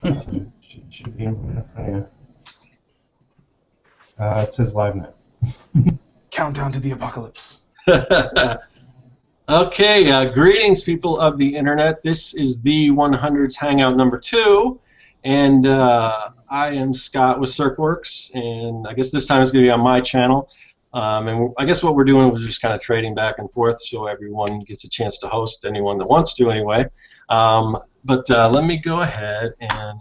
Should be in front of you. It says live now. Countdown to the apocalypse. Okay, greetings, people of the internet. This is the 100s Hangout number 2, and I am Scott with CircWorks, and I guess this time it's going to be on my channel. And I guess what we're doing was just kind of trading back and forth, so everyone gets a chance to host, anyone that wants to anyway. But let me go ahead and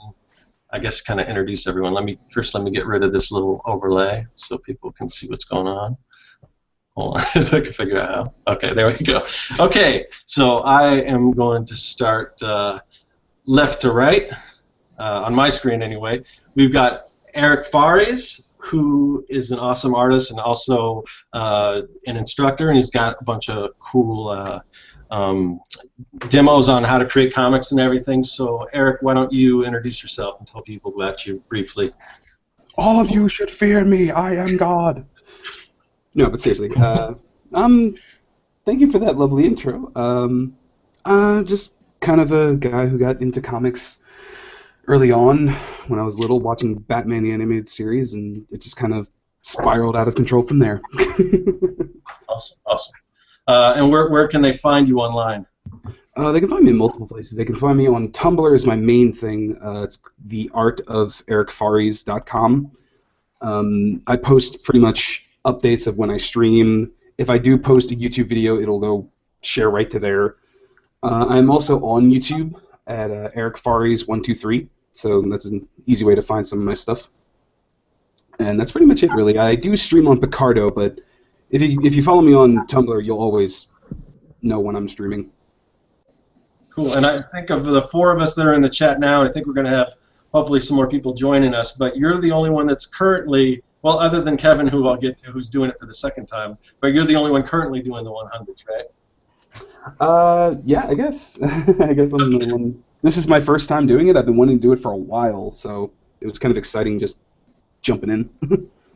I guess kind of introduce everyone. Let me get rid of this little overlay so people can see what's going on. Hold on, if I can figure out how. Okay, there we go. Okay, so I am going to start left to right on my screen anyway. We've got Eric Fares, who is an awesome artist and also an instructor, and he's got a bunch of cool demos on how to create comics and everything. So, Eric, why don't you introduce yourself and tell people about you briefly? All of you should fear me. I am God. No, but seriously, thank you for that lovely intro. Just kind of a guy who got into comics early on when I was little, watching Batman the Animated Series, and it just kind of spiraled out of control from there. Awesome, awesome. And where can they find you online? They can find me in multiple places. They can find me on Tumblr is my main thing. It's theartofericfares.com. I post pretty much updates of when I stream. If I do post a YouTube video, it'll go share right to there. I'm also on YouTube at Eric Fares 123, so that's an easy way to find some of my stuff. And that's pretty much it, really. I do stream on Picardo, but if you follow me on Tumblr, you'll always know when I'm streaming. Cool. And I think of the 4 of us that are in the chat now, and I think we're going to have hopefully some more people joining us, but you're the only one that's currently, well, other than Kevin, who I'll get to, who's doing it for the second time, but you're the only one currently doing the 100s, right? Yeah, I guess. I guess I'm the one. This is my first time doing it. I've been wanting to do it for a while, so it was kind of exciting just jumping in.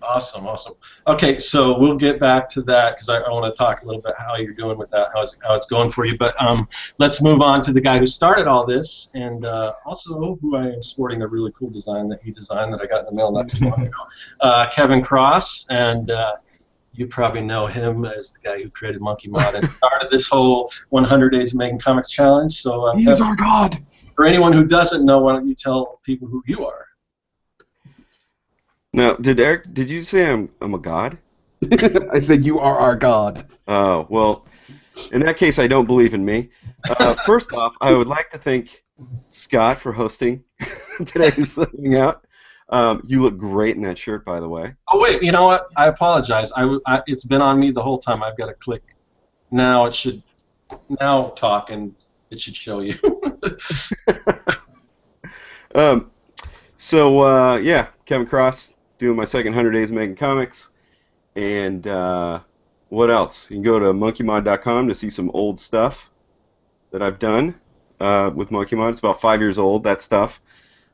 Awesome, awesome. Okay, so we'll get back to that because I want to talk a little bit how you're doing with that, how it's going for you. But let's move on to the guy who started all this, and also who I am sporting a really cool design that he designed that I got in the mail not too long ago. Kevin Cross, and you probably know him as the guy who created Monkey Mod and started this whole 100 Days of Making Comics challenge. So He's our god. For anyone who doesn't know, why don't you tell people who you are? Now, did you say I'm a god? I said you are our god. Oh, well, in that case, I don't believe in me. First off, I would like to thank Scott for hosting today's Hangout. You look great in that shirt, by the way. Oh, wait, you know what? I apologize. It's been on me the whole time. I've got to click. Now it should talk, and it should show you. Yeah, Kevin Cross, doing my second 100 Days of Making Comics. And what else? You can go to monkeymod.com to see some old stuff that I've done with Monkey Mod. It's about 5 years old, that stuff.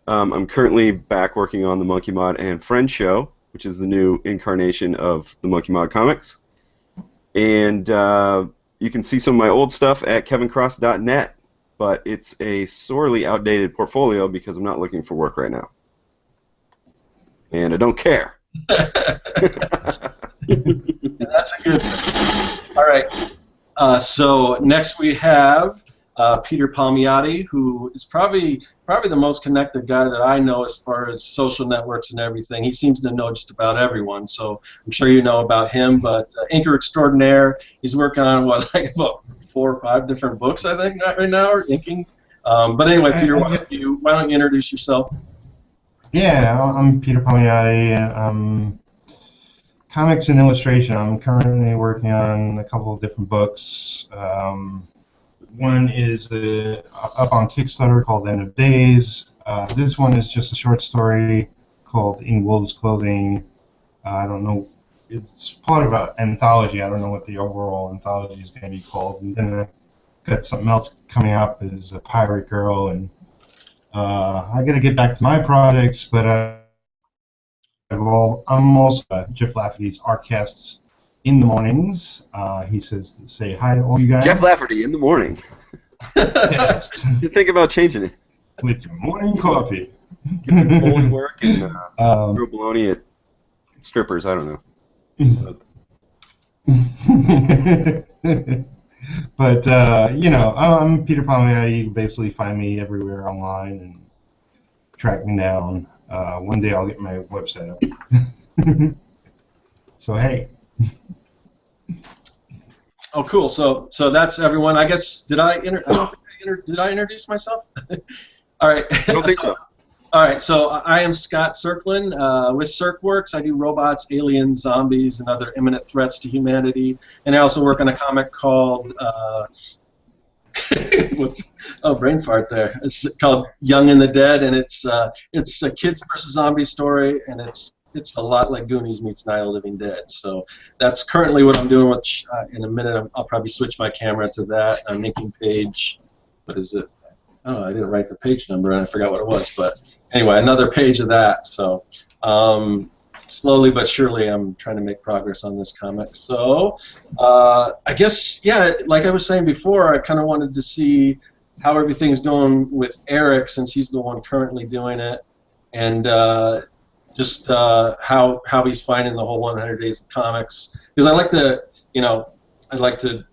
I'm currently back working on the Monkey Mod and Friends show, which is the new incarnation of the Monkey Mod comics. And you can see some of my old stuff at kevincross.net, but it's a sorely outdated portfolio because I'm not looking for work right now. And I don't care. That's a good one. All right. So next we have Peter Palmiotti, who is probably the most connected guy that I know as far as social networks and everything. He seems to know just about everyone, so I'm sure you know about him. But inker extraordinaire, he's working on like about 4 or 5 different books, I think, right now, or inking. But anyway, Peter, why don't you introduce yourself? Yeah, I'm Peter Palmiotti. Comics and illustration. I'm currently working on a couple of different books. One is up on Kickstarter called End of Days. This one is just a short story called In Wolves Clothing. I don't know. It's part of an anthology. I don't know what the overall anthology is going to be called. And then I've got something else coming up is A Pirate Girl. And I got to get back to my projects, but I'm also Jeff Lafferty's Artcasts in the mornings. He says to say hi to all you guys. Jeff Lafferty in the morning. Yes. You think about changing it. With your morning coffee. Get some Foley work and throw Um, baloney at strippers. I don't know. but I'm Peter Palmiotti. You can basically find me everywhere online and track me down. One day I'll get my website up. So hey. Oh, cool. So that's everyone. I guess I don't think did I introduce myself? All right. I don't think so. All right. So I am Scott Circlin with CircWorks. I do robots, aliens, zombies, and other imminent threats to humanity. And I also work on a comic called brain fart there. It's called Young and the Dead, and it's a kids versus zombie story, and it's a lot like Goonies meets Night of the Living Dead. So that's currently what I'm doing, which in a minute I'll probably switch my camera to that. I'm making page, what is it? Oh, I didn't write the page number and I forgot what it was. But anyway, another page of that. So slowly but surely I'm trying to make progress on this comic. So I guess, yeah, like I was saying before, I kind of wanted to see how everything's going with Eric since he's the one currently doing it. And just how he's finding the whole 100 Days of Comics, because I'd like to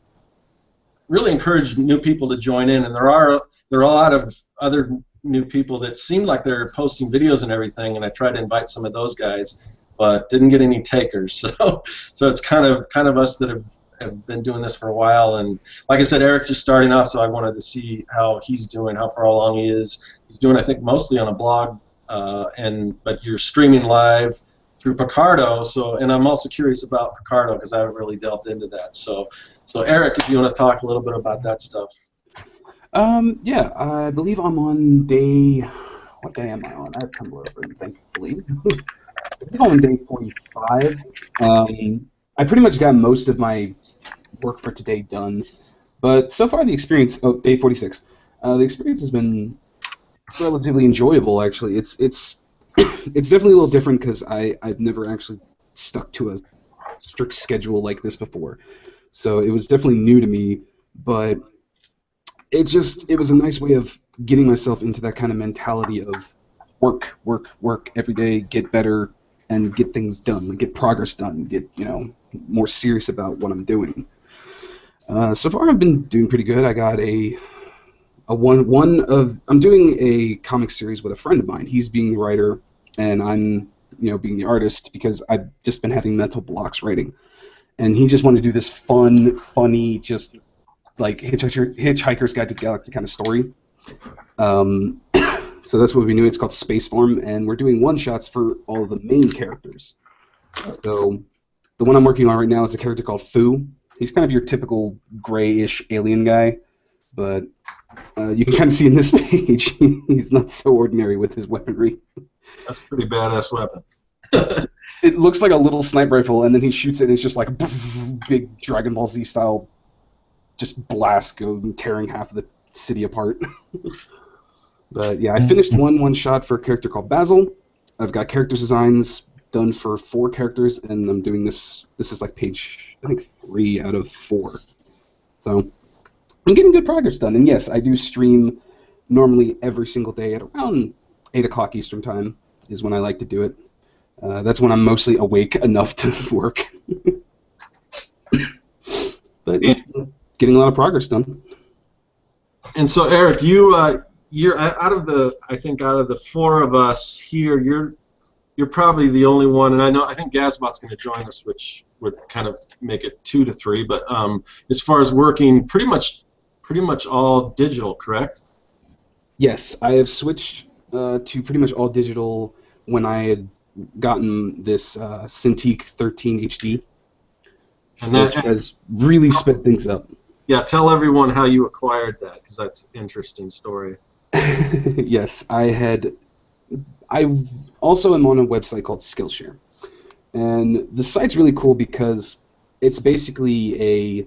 really encourage new people to join in, and there are a lot of other new people that seem like they're posting videos and everything, and I tried to invite some of those guys, but didn't get any takers. So it's kind of us that have been doing this for a while, and like I said, Eric's just starting off, so I wanted to see how he's doing, how far along he is. He's doing, I think, mostly on a blog. But you're streaming live through Picardo, and I'm also curious about Picardo because I haven't really delved into that. So Eric, if you want to talk a little bit about that stuff. Yeah, I believe I'm on day. What day am I on? I have Tumblr open, thankfully. I think I'm on day 45. I pretty much got most of my work for today done, but so far the experience. Oh, day 46. The experience has been relatively enjoyable, actually. It's definitely a little different because I've never actually stuck to a strict schedule like this before, so it was definitely new to me. But it was a nice way of getting myself into that kind of mentality of work every day, get better, and get things done, get progress done, get more serious about what I'm doing. So far, I've been doing pretty good. I got I'm doing a comic series with a friend of mine. He's being the writer, and I'm being the artist because I've just been having mental blocks writing. And he just wanted to do this funny, just like Hitchhiker's Guide to the Galaxy kind of story. So that's what we knew. It's called Spaceform, and we're doing one-shots for all of the main characters. So the one I'm working on right now is a character called Fu. He's kind of your typical grayish alien guy, but you can kind of see in this page he's not so ordinary with his weaponry. That's a pretty badass weapon. It looks like a little sniper rifle, and then he shoots it, and it's just like big Dragon Ball Z style, just blast going tearing half of the city apart. But yeah, I finished one shot for a character called Basil. I've got character designs done for 4 characters, and I'm doing this. This is like page, I think, 3 out of 4. So I'm getting good progress done. And yes, I do stream normally every single day at around 8 o'clock Eastern Time is when I like to do it. That's when I'm mostly awake enough to work. But yeah, getting a lot of progress done. And so, Eric, you're out of the 4 of us here, you're probably the only one, and I think Gazbot's going to join us, which would kind of make it 2 to 3. But as far as working, pretty much all digital, correct? Yes, I have switched to pretty much all digital when I had gotten this Cintiq 13 HD, And that which has really sped things up. Yeah, tell everyone how you acquired that, because that's an interesting story. Yes, I also am on a website called Skillshare, and the site's really cool because it's basically a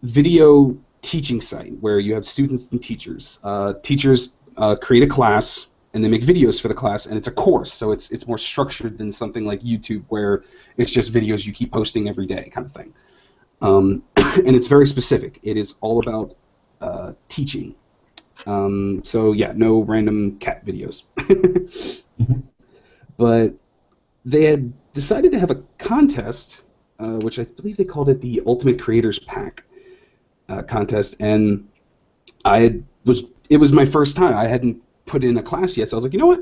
video teaching site where you have students and teachers. Teachers create a class and they make videos for the class, and it's a course, so it's more structured than something like YouTube where it's just videos you keep posting every day kind of thing. And it's very specific. It is all about teaching. So yeah, no random cat videos. But they had decided to have a contest, which I believe they called it the Ultimate Creators Pack contest, and it was my first time. I hadn't put in a class yet, so I was like, you know what?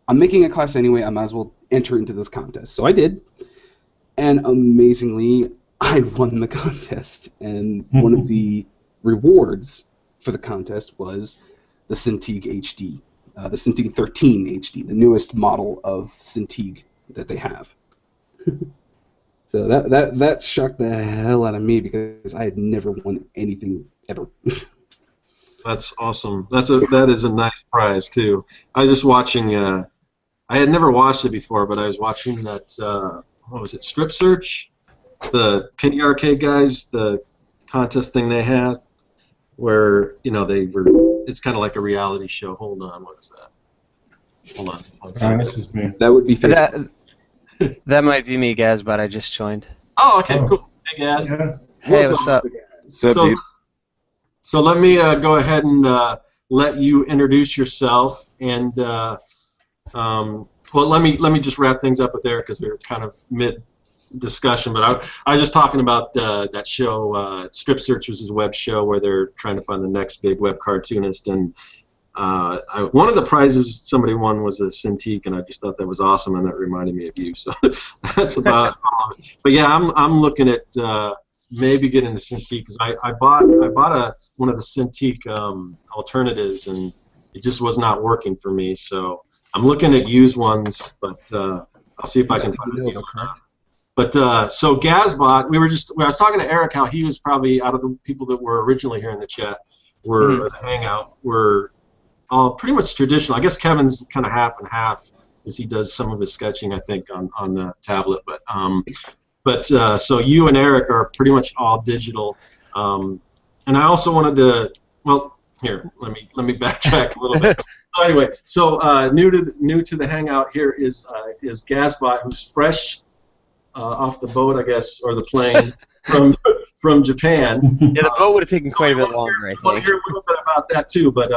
I'm making a class anyway. I might as well enter into this contest. So I did, and amazingly, I won the contest. And one of the rewards for the contest was the Cintiq HD, the Cintiq 13 HD, the newest model of Cintiq that they have. So that shocked the hell out of me because I had never won anything ever. That's awesome. That is a nice prize too. I was just watching. I had never watched it before, but I was watching that. What was it? Strip Search, the Penny Arcade guys, the contest thing they had, where they were. It's kind of like a reality show. Hold on, what is that? Hold on. One second. This is me. That would be Facebook. That might be me, Gaz, but I just joined. Oh, okay, cool. Hey, guys. Yeah. Hey, what's up? What's up, dude? So let me go ahead and let you introduce yourself, and well, let me just wrap things up with Eric because we were kind of mid discussion. But I was just talking about that show, Strip Search was his web show where they're trying to find the next big web cartoonist, and one of the prizes somebody won was a Cintiq, and I just thought that was awesome, and that reminded me of you. So that's about all of it. But yeah, I'm looking at maybe getting a Cintiq because I bought one of the Cintiq alternatives, and it just was not working for me. So I'm looking at used ones, but I'll see if I can find a deal. But so Gazbot, I was talking to Eric how he was probably out of the people that were originally here in the chat, or the Hangout, were all pretty much traditional. I guess Kevin's kind of half and half, as he does some of his sketching, I think, on the tablet. But so you and Eric are pretty much all digital. And I also wanted to, well, here, let me backtrack a little bit. So anyway, so new to the Hangout here is Gazbot, who's fresh off the boat, I guess, or the plane from Japan. Yeah, the boat would have taken quite a bit longer, I think. I want to hear a little bit about that too, but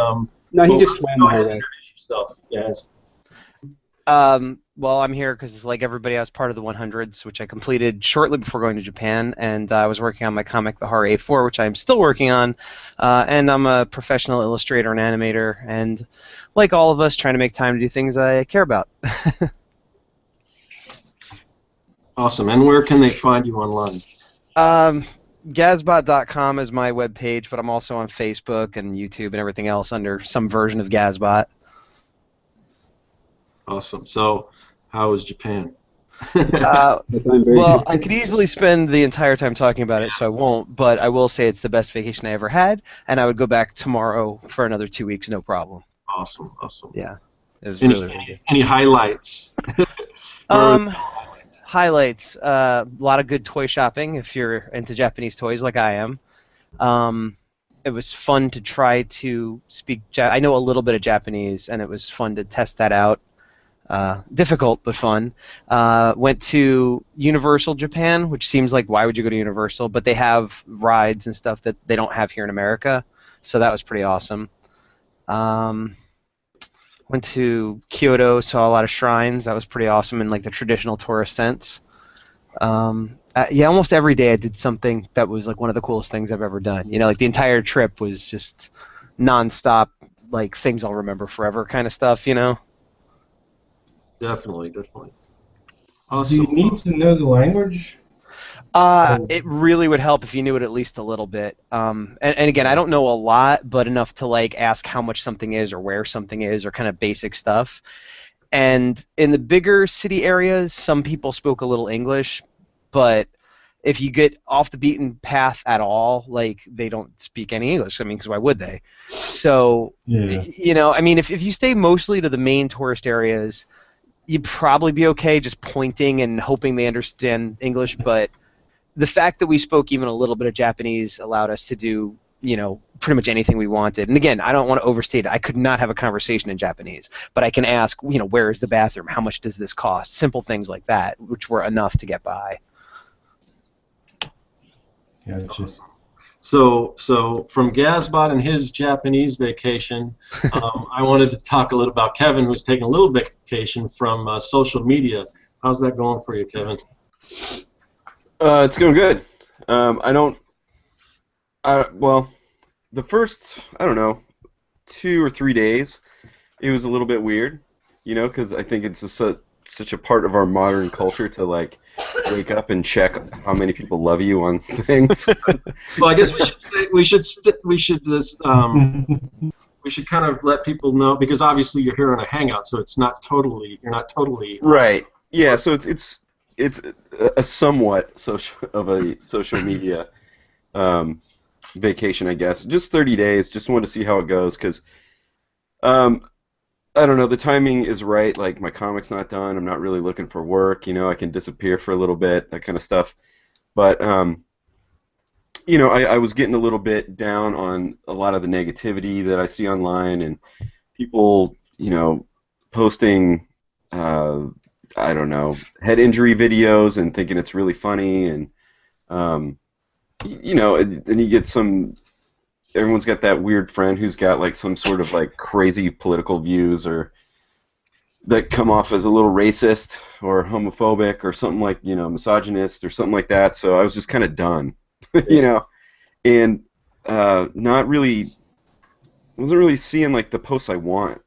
No, he just swam my way. Introduce yourself, guys. Well, I'm here because, like everybody, I was part of the 100s, which I completed shortly before going to Japan, and I was working on my comic, The Horror A4, which I'm still working on, and I'm a professional illustrator and animator, and like all of us, trying to make time to do things I care about. Awesome. And where can they find you online? Gazbot.com is my webpage, but I'm also on Facebook and YouTube and everything else under some version of Gazbot. Awesome. So, how was Japan? Well, I could easily spend the entire time talking about it, so I won't, but I will say it's the best vacation I ever had, and I would go back tomorrow for another 2 weeks, no problem. Awesome. Awesome. Yeah. It was really good. Any highlights? Highlights. A lot of good toy shopping if you're into Japanese toys like I am. It was fun to try to speak. I know a little bit of Japanese, and it was fun to test that out. Difficult but fun. Went to Universal Japan, which seems like why would you go to Universal? But they have rides and stuff that they don't have here in America, so that was pretty awesome. Went to Kyoto, saw a lot of shrines. That was pretty awesome in like the traditional tourist sense. Yeah, almost every day I did something that was like one of the coolest things I've ever done. You know, like the entire trip was just nonstop, like things I'll remember forever kind of stuff. You know. Definitely. Awesome. Do you need to know the language? It really would help if you knew it at least a little bit. And again, I don't know a lot, but enough to like ask how much something is or where something is or kind of basic stuff. And in the bigger city areas, some people spoke a little English, but if you get off the beaten path at all, like they don't speak any English. I mean, because why would they? So, you know, I mean, if you stay mostly to the main tourist areas, you'd probably be okay just pointing and hoping they understand English, but the fact that we spoke even a little bit of Japanese allowed us to do, you know, pretty much anything we wanted. And again, I don't want to overstate it. I could not have a conversation in Japanese, but I can ask, you know, where is the bathroom? How much does this cost? Simple things like that, which were enough to get by. Yeah, So from Gazbot and his Japanese vacation, I wanted to talk a little about Kevin, who's taking a little vacation from social media. How's that going for you, Kevin? It's going good. Well, the first, I don't know, 2 or 3 days, it was a little bit weird, because I think it's such a part of our modern culture to like wake up and check how many people love you on things. Well, I guess we should kind of let people know, because obviously you're here on a Hangout, so you're not totally Right. Yeah. So it's a somewhat social media vacation, I guess. Just 30 days. Just wanted to see how it goes because I don't know. The timing is right. Like my comic's not done. I'm not really looking for work. I can disappear for a little bit, that kind of stuff. But I was getting a little bit down on a lot of the negativity that I see online and people, posting, I don't know, head injury videos and thinking it's really funny and, then you get everyone's got that weird friend who's got like some sort of like crazy political views or that come off as a little racist or homophobic or something like, misogynist or something like that. So I was just kind of done, and wasn't really seeing like the posts I want,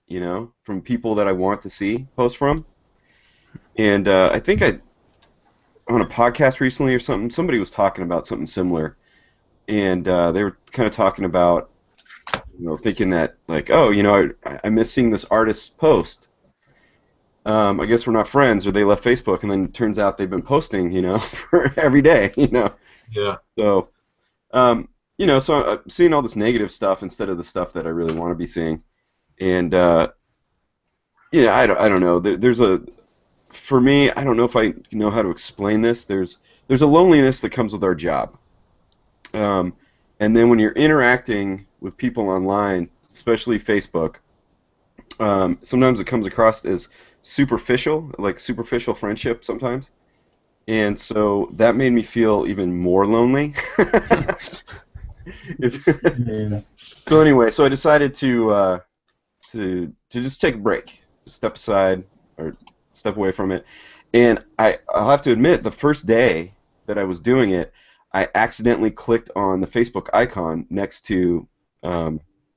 from people that I want to see posts from. And I think on a podcast recently or something, somebody was talking about something similar. And they were kind of talking about, thinking that, like, oh, I miss seeing this artist's post. I guess we're not friends, or they left Facebook, and then it turns out they've been posting, for every day, Yeah. So, so I'm seeing all this negative stuff instead of the stuff that I really want to be seeing. And, I don't know. For me, I don't know if I know how to explain this. There's a loneliness that comes with our job. And then when you're interacting with people online, especially Facebook, sometimes it comes across as superficial, like superficial friendship sometimes. And so that made me feel even more lonely. Yeah. So anyway, so I decided to just take a break, step aside or step away from it. And I'll have to admit, the first day that I was doing it, I accidentally clicked on the Facebook icon next to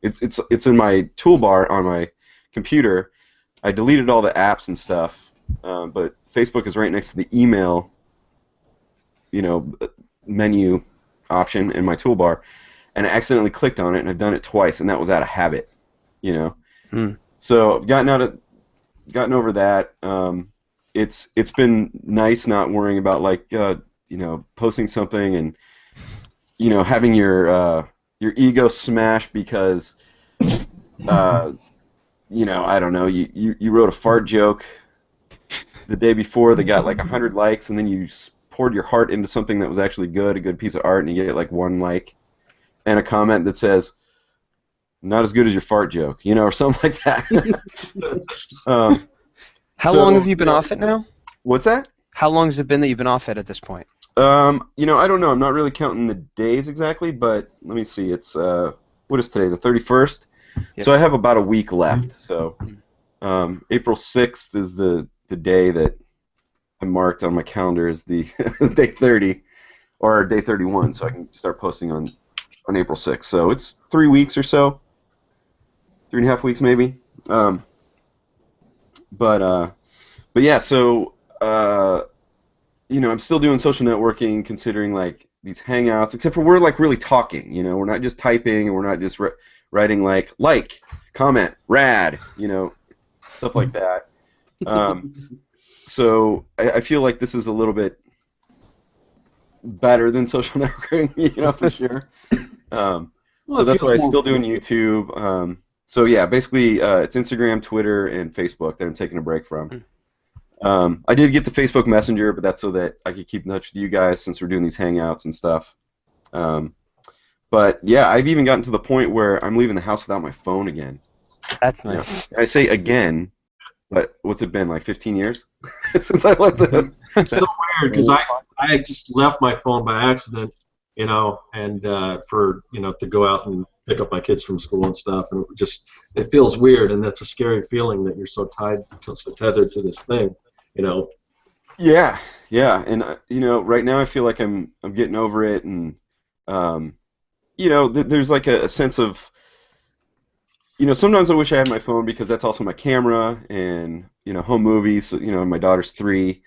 it's in my toolbar on my computer. I deleted all the apps and stuff, but Facebook is right next to the email, menu option in my toolbar, and I accidentally clicked on it, and I've done it twice, and that was out of habit, So I've gotten over that. It's been nice not worrying about like posting something and having your ego smashed because I don't know, you wrote a fart joke the day before that got like 100 likes, and then you poured your heart into something that was actually good, a good piece of art, and you get like 1 like and a comment that says not as good as your fart joke, or something like that. How long have you been off it now? What's that? How long has it been that you've been off it at this point? I don't know. I'm not really counting the days exactly, but let me see. It's what is today? The 31st. Yes. So I have about a week left. So April 6th is the day that I marked on my calendar as the day 30 or day 31, so I can start posting on April 6th. So it's 3 weeks or so, 3.5 weeks maybe. But yeah. So I'm still doing social networking, considering like these Hangouts, except for we're like really talking. We're not just typing, and we're not just writing like, comment, rad, stuff like that. So I feel like this is a little bit better than social networking, for sure. So that's why I'm still doing YouTube. So yeah, basically it's Instagram, Twitter, and Facebook that I'm taking a break from. I did get the Facebook Messenger, but that's so that I could keep in touch with you guys since we're doing these Hangouts and stuff. But yeah, I've even gotten to the point where I'm leaving the house without my phone again. That's nice. I say again, but what's it been, like 15 years since I left it? It's still weird because I just left my phone by accident you know, and for to go out and pick up my kids from school and stuff, and it feels weird, and that's a scary feeling that you're so tethered to this thing, you know. Yeah, yeah, and right now I feel like I'm getting over it, and um, there's like a sense of, sometimes I wish I had my phone because that's also my camera, and home movies. So, my daughter's 3,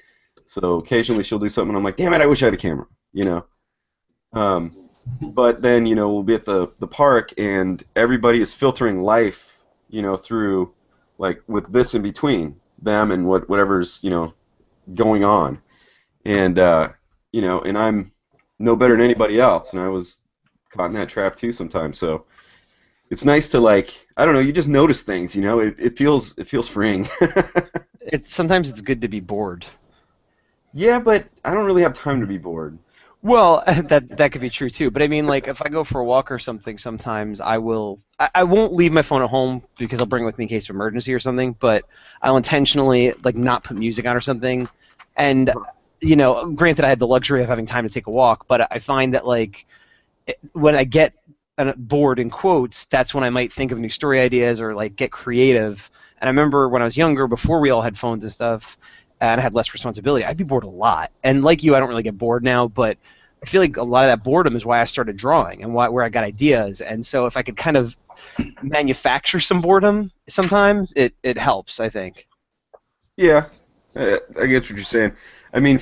so occasionally she'll do something, and I'm like, damn it, I wish I had a camera, Um, but then we'll be at the park, and everybody is filtering life, through like with this in between them and whatever's going on, and and I'm no better than anybody else, and I was caught in that trap too sometimes. So it's nice to, like, I don't know, you just notice things, it feels freeing. Sometimes it's good to be bored. Yeah, but I don't really have time to be bored. Well, that could be true too. But I mean, like, if I go for a walk or something, sometimes I won't leave my phone at home because I'll bring it with me in case of emergency or something. But I'll intentionally like not put music on or something. And granted, I had the luxury of having time to take a walk, but I find that like when I get bored in quotes, that's when I might think of new story ideas or like get creative. And I remember when I was younger, before we all had phones and stuff, and I had less responsibility, I'd be bored a lot. And like you, I don't really get bored now, but I feel like a lot of that boredom is why I started drawing and where I got ideas. And so if I could kind of manufacture some boredom sometimes, it helps, I think. Yeah, I get what you're saying. I mean,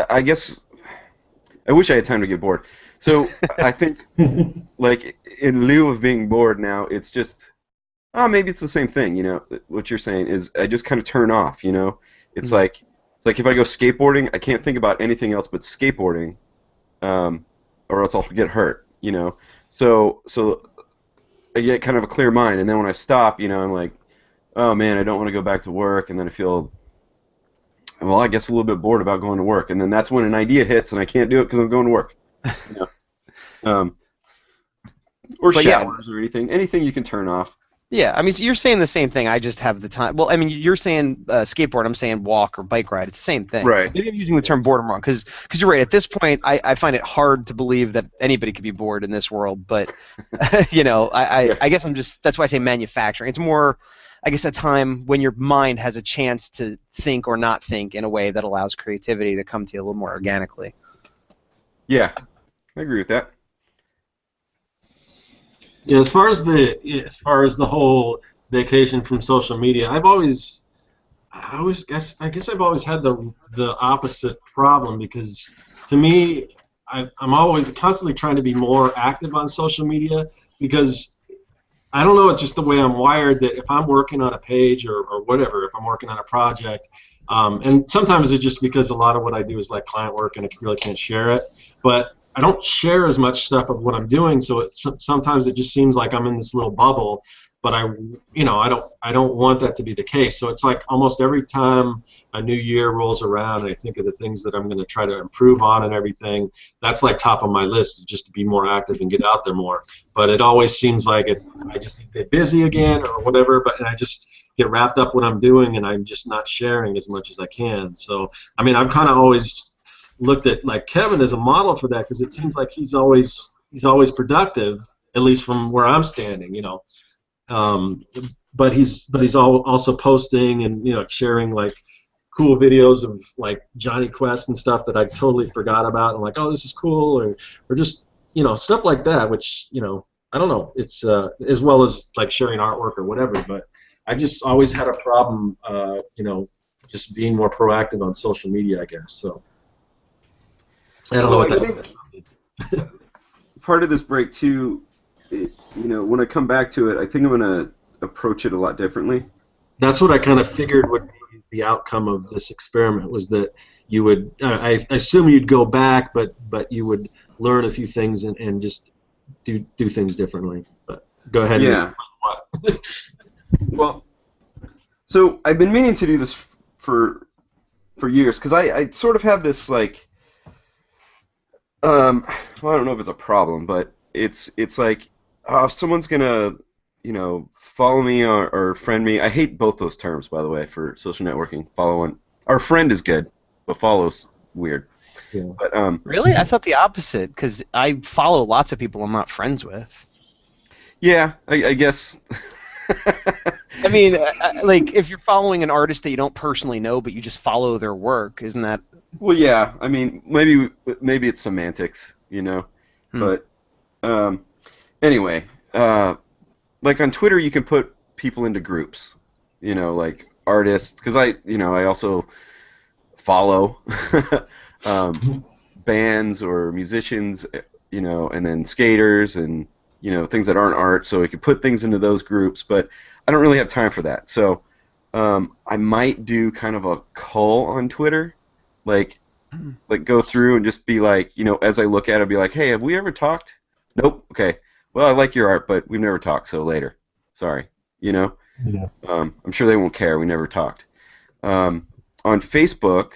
I guess I wish I had time to get bored. So I think, like, in lieu of being bored now, it's just, maybe it's the same thing. What you're saying is I just kind of turn off. It's like if I go skateboarding, I can't think about anything else but skateboarding, or else I'll get hurt. So I get kind of a clear mind, and then when I stop, I'm like, oh man, I don't want to go back to work, and then I feel, well, I guess a little bit bored about going to work, and then that's when an idea hits, and I can't do it because I'm going to work. Or But showers or anything you can turn off. Yeah, I mean, you're saying the same thing. I just have the time. Well, I mean, you're saying skateboard. I'm saying walk or bike ride. It's the same thing. Right. Maybe I'm using the term boredom wrong because you're right. At this point, I find it hard to believe that anybody could be bored in this world. But I guess that's why I say manufacturing. It's more, I guess, a time when your mind has a chance to think or not think in a way that allows creativity to come to you a little more organically. Yeah, I agree with that. Yeah, as far as the whole vacation from social media, I guess I've always had the opposite problem, because to me, I'm always constantly trying to be more active on social media, because I don't know, it's just the way I'm wired, that if I'm working on a page or whatever, if I'm working on a project, and sometimes it's just because a lot of what I do is like client work and I really can't share it, but I don't share as much stuff of what I'm doing, so sometimes it just seems like I'm in this little bubble. But I don't want that to be the case. So it's like almost every time a new year rolls around and I think of the things that I'm going to try to improve on and everything, that's like top of my list, just to be more active and get out there more. But it always seems like I just get busy again or whatever, and I just get wrapped up what I'm doing, and I'm just not sharing as much as I can. So I mean, I've kind of always looked at like Kevin as a model for that, because it seems like he's always productive, at least from where I'm standing, but he's also posting and sharing like cool videos of like Johnny Quest and stuff that I totally forgot about. I'm like, oh, this is cool, or just stuff like that, which I don't know. It's as well as like sharing artwork or whatever. But I just always had a problem, just being more proactive on social media, I guess. So. I don't know what that is. Part of this break too, when I come back to it, I think I'm gonna approach it a lot differently. That's what I kind of figured would be the outcome of this experiment, was that you would, I assume you'd go back, but you would learn a few things and just do things differently. But go ahead. Yeah. Well, so I've been meaning to do this for years, because I sort of have this like. Well, I don't know if it's a problem, but it's like, if someone's gonna, follow me or friend me. I hate both those terms, by the way, for social networking. Follow on, or friend is good, but follow's weird. Yeah. But Really? I thought the opposite, because I follow lots of people I'm not friends with. yeah, I guess. I mean, like, if you're following an artist that you don't personally know, but you just follow their work, isn't that... Well, yeah. I mean, maybe it's semantics, you know. Hmm. But anyway, like on Twitter, you can put people into groups, you know, like artists, because I also follow bands or musicians, you know, and then skaters and things that aren't art. So we could put things into those groups, but I don't really have time for that. So I might do kind of a cull on Twitter, like go through and just be like, as I look at it, be like, hey, have we ever talked? Nope. Okay. Well, I like your art, but we've never talked, so later. Sorry. Yeah. I'm sure they won't care. We never talked. On Facebook,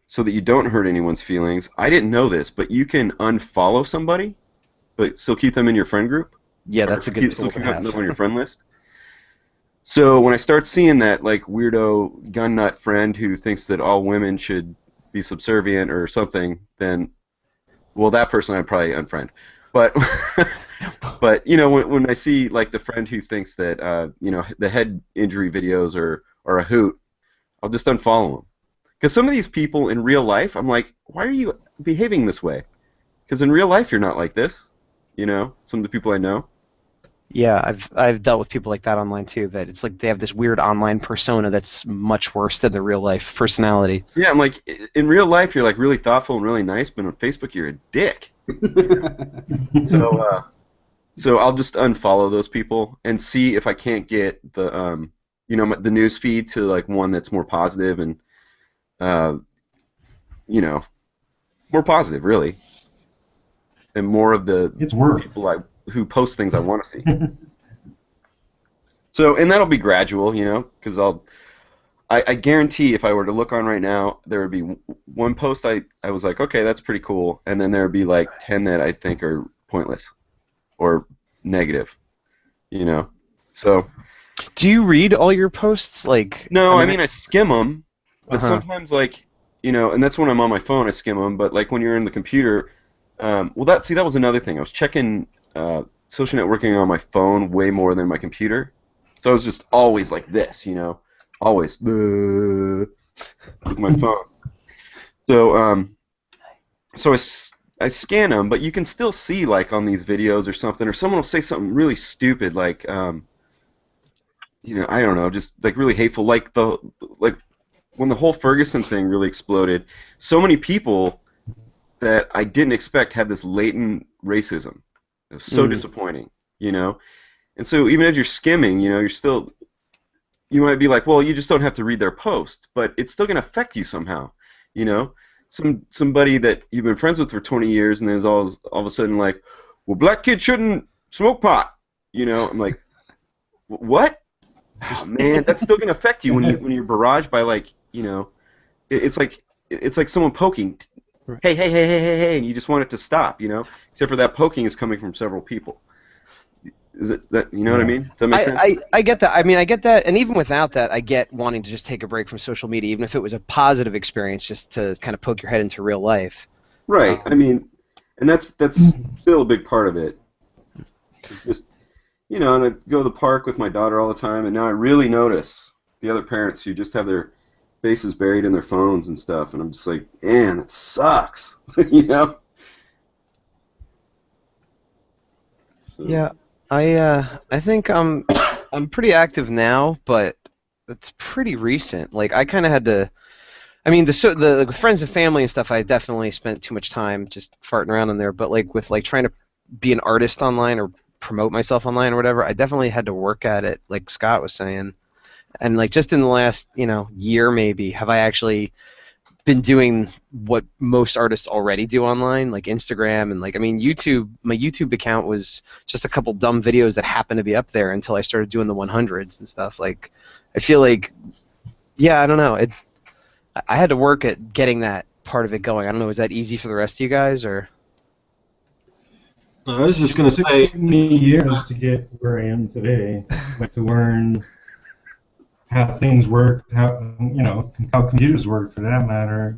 so that you don't hurt anyone's feelings, I didn't know this, but you can unfollow somebody, but still keep them in your friend group. Yeah, that's a good Still tool keep to have. them on your friend list. So when I start seeing that like weirdo gun nut friend who thinks that all women should be subservient or something, then, well, that person I'd probably unfriend. But but when I see like the friend who thinks that the head injury videos are a hoot, I'll just unfollow them. Because some of these people in real life, I'm like, why are you behaving this way? Because in real life you're not like this. Some of the people I know. Yeah, I've dealt with people like that online too. That it's like they have this weird online persona that's much worse than the real life personality. Yeah, I'm like, in real life you're like really thoughtful and really nice, but on Facebook you're a dick. So I'll just unfollow those people and see if I can't get the the news feed to like one that's more positive and more positive really, and more of the It's work. people who post things I want to see. So, and that'll be gradual, because I guarantee if I were to look on right now, there would be one post I was like, okay, that's pretty cool, and then there would be like 10 that I think are pointless or negative, So. Do you read all your posts? Like, No, I mean I skim them, but Uh-huh. sometimes like and that's when I'm on my phone I skim them. But like when you're in the computer, well that was another thing. I was checking social networking on my phone way more than my computer, so I was just always like this, always with my phone. So I scan them, but you can still see like on these videos or something, or someone will say something really stupid like I don't know, just like really hateful, like when the whole Ferguson thing really exploded, so many people that I didn't expect had this latent racism. It was so disappointing, And so even as you're skimming, you might be like, well, you just don't have to read their post, but it's still going to affect you somehow, Somebody that you've been friends with for 20 years, and then is all of a sudden like, well, black kids shouldn't smoke pot, I'm like, what? Oh, man, that's still gonna affect you when you're barraged by like it's like someone poking, hey, and you just want it to stop, Except for that poking is coming from several people. Is it that what I mean? Does that make sense? I get that. I mean, I get that, and even without that, I get wanting to just take a break from social media, even if it was a positive experience, just to kind of poke your head into real life. Right. I mean, and that's still a big part of it. It's just. And I go to the park with my daughter all the time, and now I really notice the other parents who just have their faces buried in their phones and stuff, and I'm just like, man, that sucks, So. Yeah, I think I'm pretty active now, but it's pretty recent. Like I kind of had to. I mean, the friends and family and stuff, I definitely spent too much time just farting around in there. But like with like trying to be an artist online or promote myself online or whatever, I definitely had to work at it, like Scott was saying. And like just in the last year maybe have I actually been doing what most artists already do online, like Instagram and like YouTube. My YouTube account was just a couple dumb videos that happened to be up there until I started doing the 100s and stuff. Like I feel like I don't know. I had to work at getting that part of it going. I don't know, is that easy for the rest of you guys or? I was just going to It say, took me years to get where I am today, like to learn how things work, how computers work for that matter.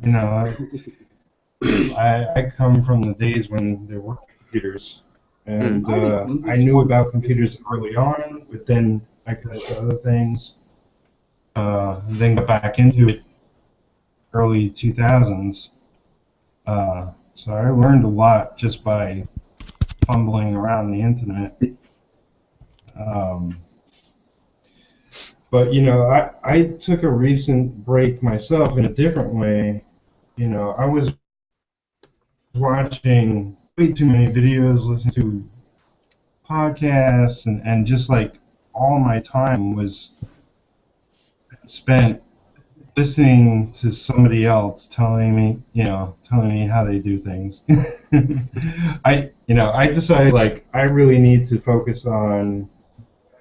I come from the days when there were computers, and I knew about computers early on, but then I got into other things, then got back into it early 2000s. So I learned a lot just by fumbling around the internet. But I took a recent break myself in a different way. I was watching way too many videos, listening to podcasts, and just like all my time was spent listening to somebody else telling me how they do things. I decided like I really need to focus on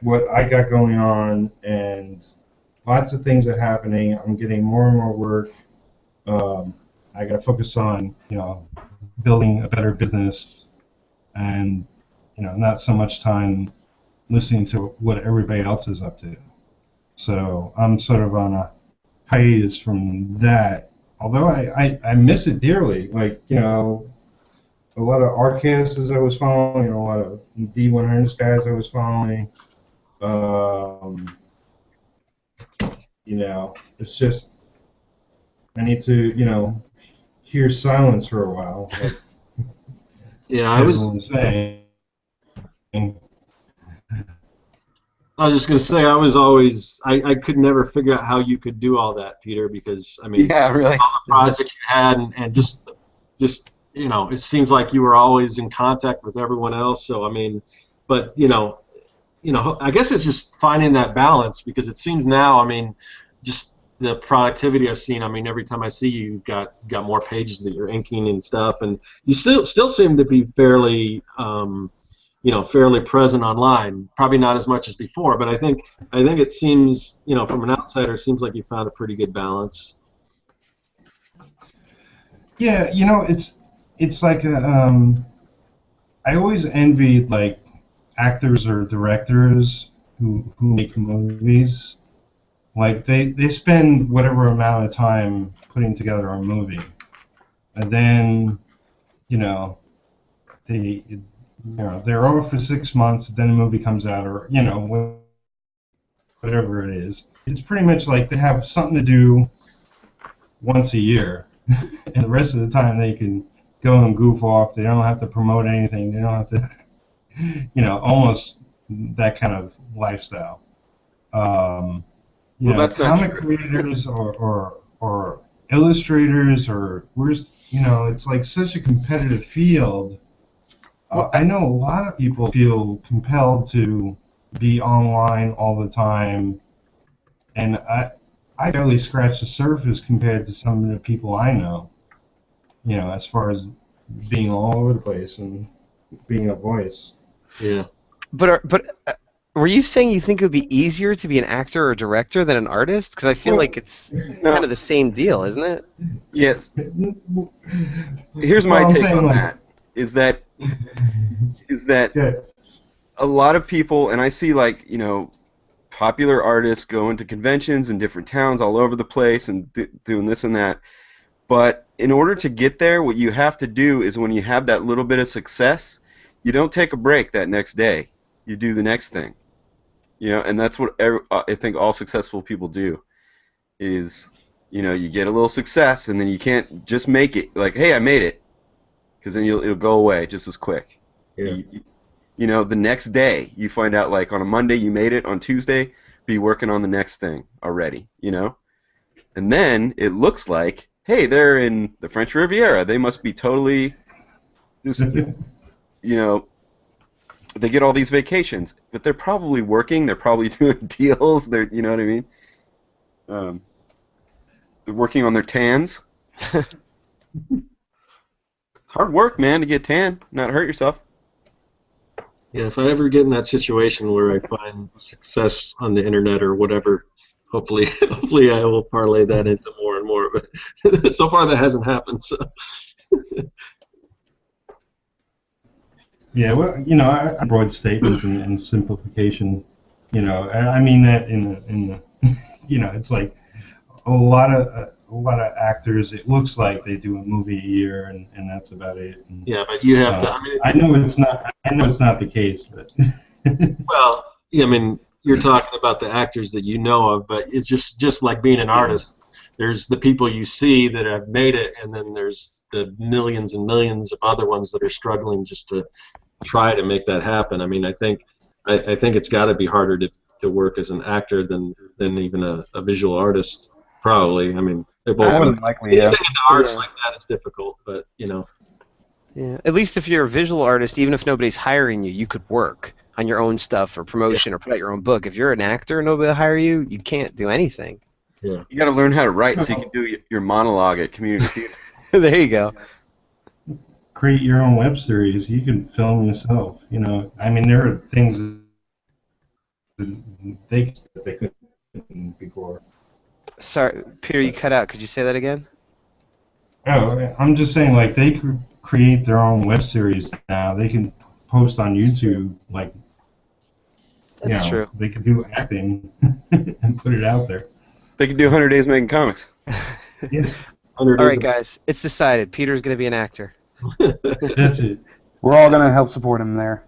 what I got going on, and lots of things are happening. I'm getting more and more work. I got to focus on building a better business, and not so much time listening to what everybody else is up to. So I'm sort of on a hiatus from that. Although I miss it dearly. Like a lot of RCasts I was following, a lot of D100s guys I was following. It's just I need to hear silence for a while. Like Yeah, I was saying. I was just gonna say I was always I could never figure out how you could do all that, Peter, because I mean Yeah, really. all the projects you had and just it seems like you were always in contact with everyone else. So I mean, but I guess it's just finding that balance, because it seems now, I mean, just the productivity I've seen. I mean, every time I see you, you've got more pages that you're inking and stuff, and you still seem to be fairly fairly present online. Probably not as much as before, but I think it seems, from an outsider, it seems like you found a pretty good balance. Yeah, it's like I always envied like actors or directors who make movies. Like they spend whatever amount of time putting together a movie, and then they they're over for 6 months, then the movie comes out, or whatever it is. It's pretty much like they have something to do once a year, and the rest of the time they can go and goof off. They don't have to promote anything. They don't have to, almost that kind of lifestyle. Well, that's not comic true. creators or illustrators it's like such a competitive field. I know a lot of people feel compelled to be online all the time, and I barely scratch the surface compared to some of the people I know. As far as being all over the place and being a voice. Yeah. But were you saying you think it would be easier to be an actor or director than an artist? Because I feel like it's kind of the same deal, isn't it? Yes. Here's my I'm take saying, on like, that. Is that yeah. a lot of people, and I see like popular artists going to conventions in different towns all over the place and doing this and that. But in order to get there, what you have to do is when you have that little bit of success, you don't take a break that next day. You do the next thing. And that's what I think all successful people do is, you get a little success and then you can't just make it like, hey, I made it, because then it'll go away just as quick. Yeah. The next day you find out like on a Monday you made it, on Tuesday be working on the next thing already, and then it looks like, hey, they're in the French Riviera. They must be totally just, they get all these vacations, but they're probably working. They're probably doing deals. You know what I mean? They're working on their tans. It's hard work, man, to get tan, not hurt yourself. Yeah, if I ever get in that situation where I find success on the internet or whatever, hopefully I will parlay that into more and more. But so far that hasn't happened. So. Yeah, well, I broad statements and simplification. I mean that in the it's like a a lot of actors, it looks like they do a movie a year, and that's about it. And, Yeah, but you have to. I know it's not. I know it's not the case, but. Well, yeah, I mean, you're talking about the actors that you know of, but it's just like being an artist. There's the people you see that have made it, and then there's the millions and millions of other ones that are struggling just to try to make that happen. I mean, I think it's got to be harder to work as an actor than even a visual artist. Probably. I mean, they're both. More than likely, yeah. Anything in the arts like that is difficult, but you know. Yeah. At least if you're a visual artist, even if nobody's hiring you, you could work on your own stuff or promotion or put out your own book. If you're an actor and nobody will hire you, you can't do anything. Yeah. You got to learn how to write so you can do your monologue at community theater. There you go. Create your own web series. You can film yourself. You know, I mean, there are things that they couldn't before. Sorry, Peter, you cut out. Could you say that again? Oh, I'm just saying, like, they could create their own web series now. They can post on YouTube, like, That's true. they could do acting and put it out there. They can do 100 Days Making Comics. Yes. All right, guys, it's decided. Peter's going to be an actor. That's it. We're all going to help support him there.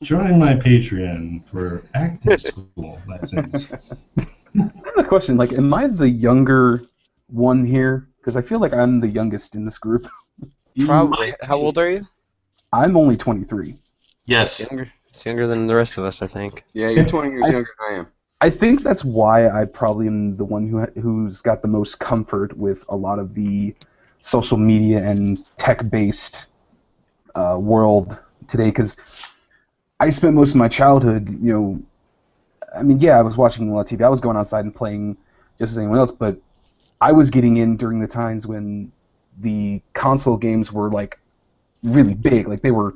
Join my Patreon for acting school lessons. I have a question. Like, am I the younger one here? Because I feel like I'm the youngest in this group. Probably. How old are you? I'm only 23. Yes. It's younger than the rest of us, I think. Yeah, you're 20 years younger than I am. I think that's why I probably am the one who's got the most comfort with a lot of the social media and tech-based world today, because I spent most of my childhood, I mean, yeah, I was watching a lot of TV. I was going outside and playing just as anyone else, but I was getting in during the times when the console games were, like, really big. Like, they were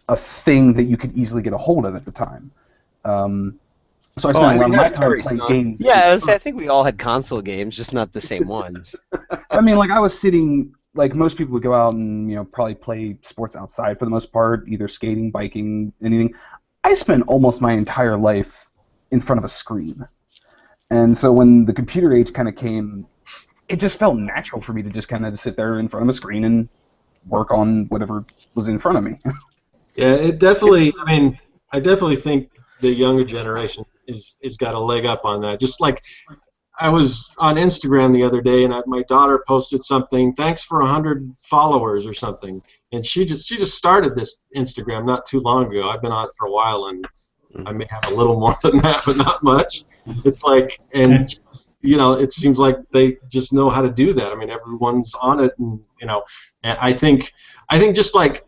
a thing that you could easily get a hold of at the time. So I spent a lot of my time playing games. Yeah, I think we all had console games, just not the same ones. I mean, like, I was sitting, like, most people would go out and, probably play sports outside for the most part, either skating, biking, anything. I spent almost my entire life in front of a screen. And so when the computer age kind of came, it just felt natural for me to just kind of sit there in front of a screen and work on whatever was in front of me. Yeah, it definitely, I mean, I definitely think the younger generation is got a leg up on that. Just like I was on Instagram the other day, and my daughter posted something, thanks for 100 followers or something, and she just started this Instagram not too long ago. I've been on it for a while, and I may have a little more than that, but not much. It's like, and it seems like they just know how to do that. I mean, everyone's on it, and and I think just like,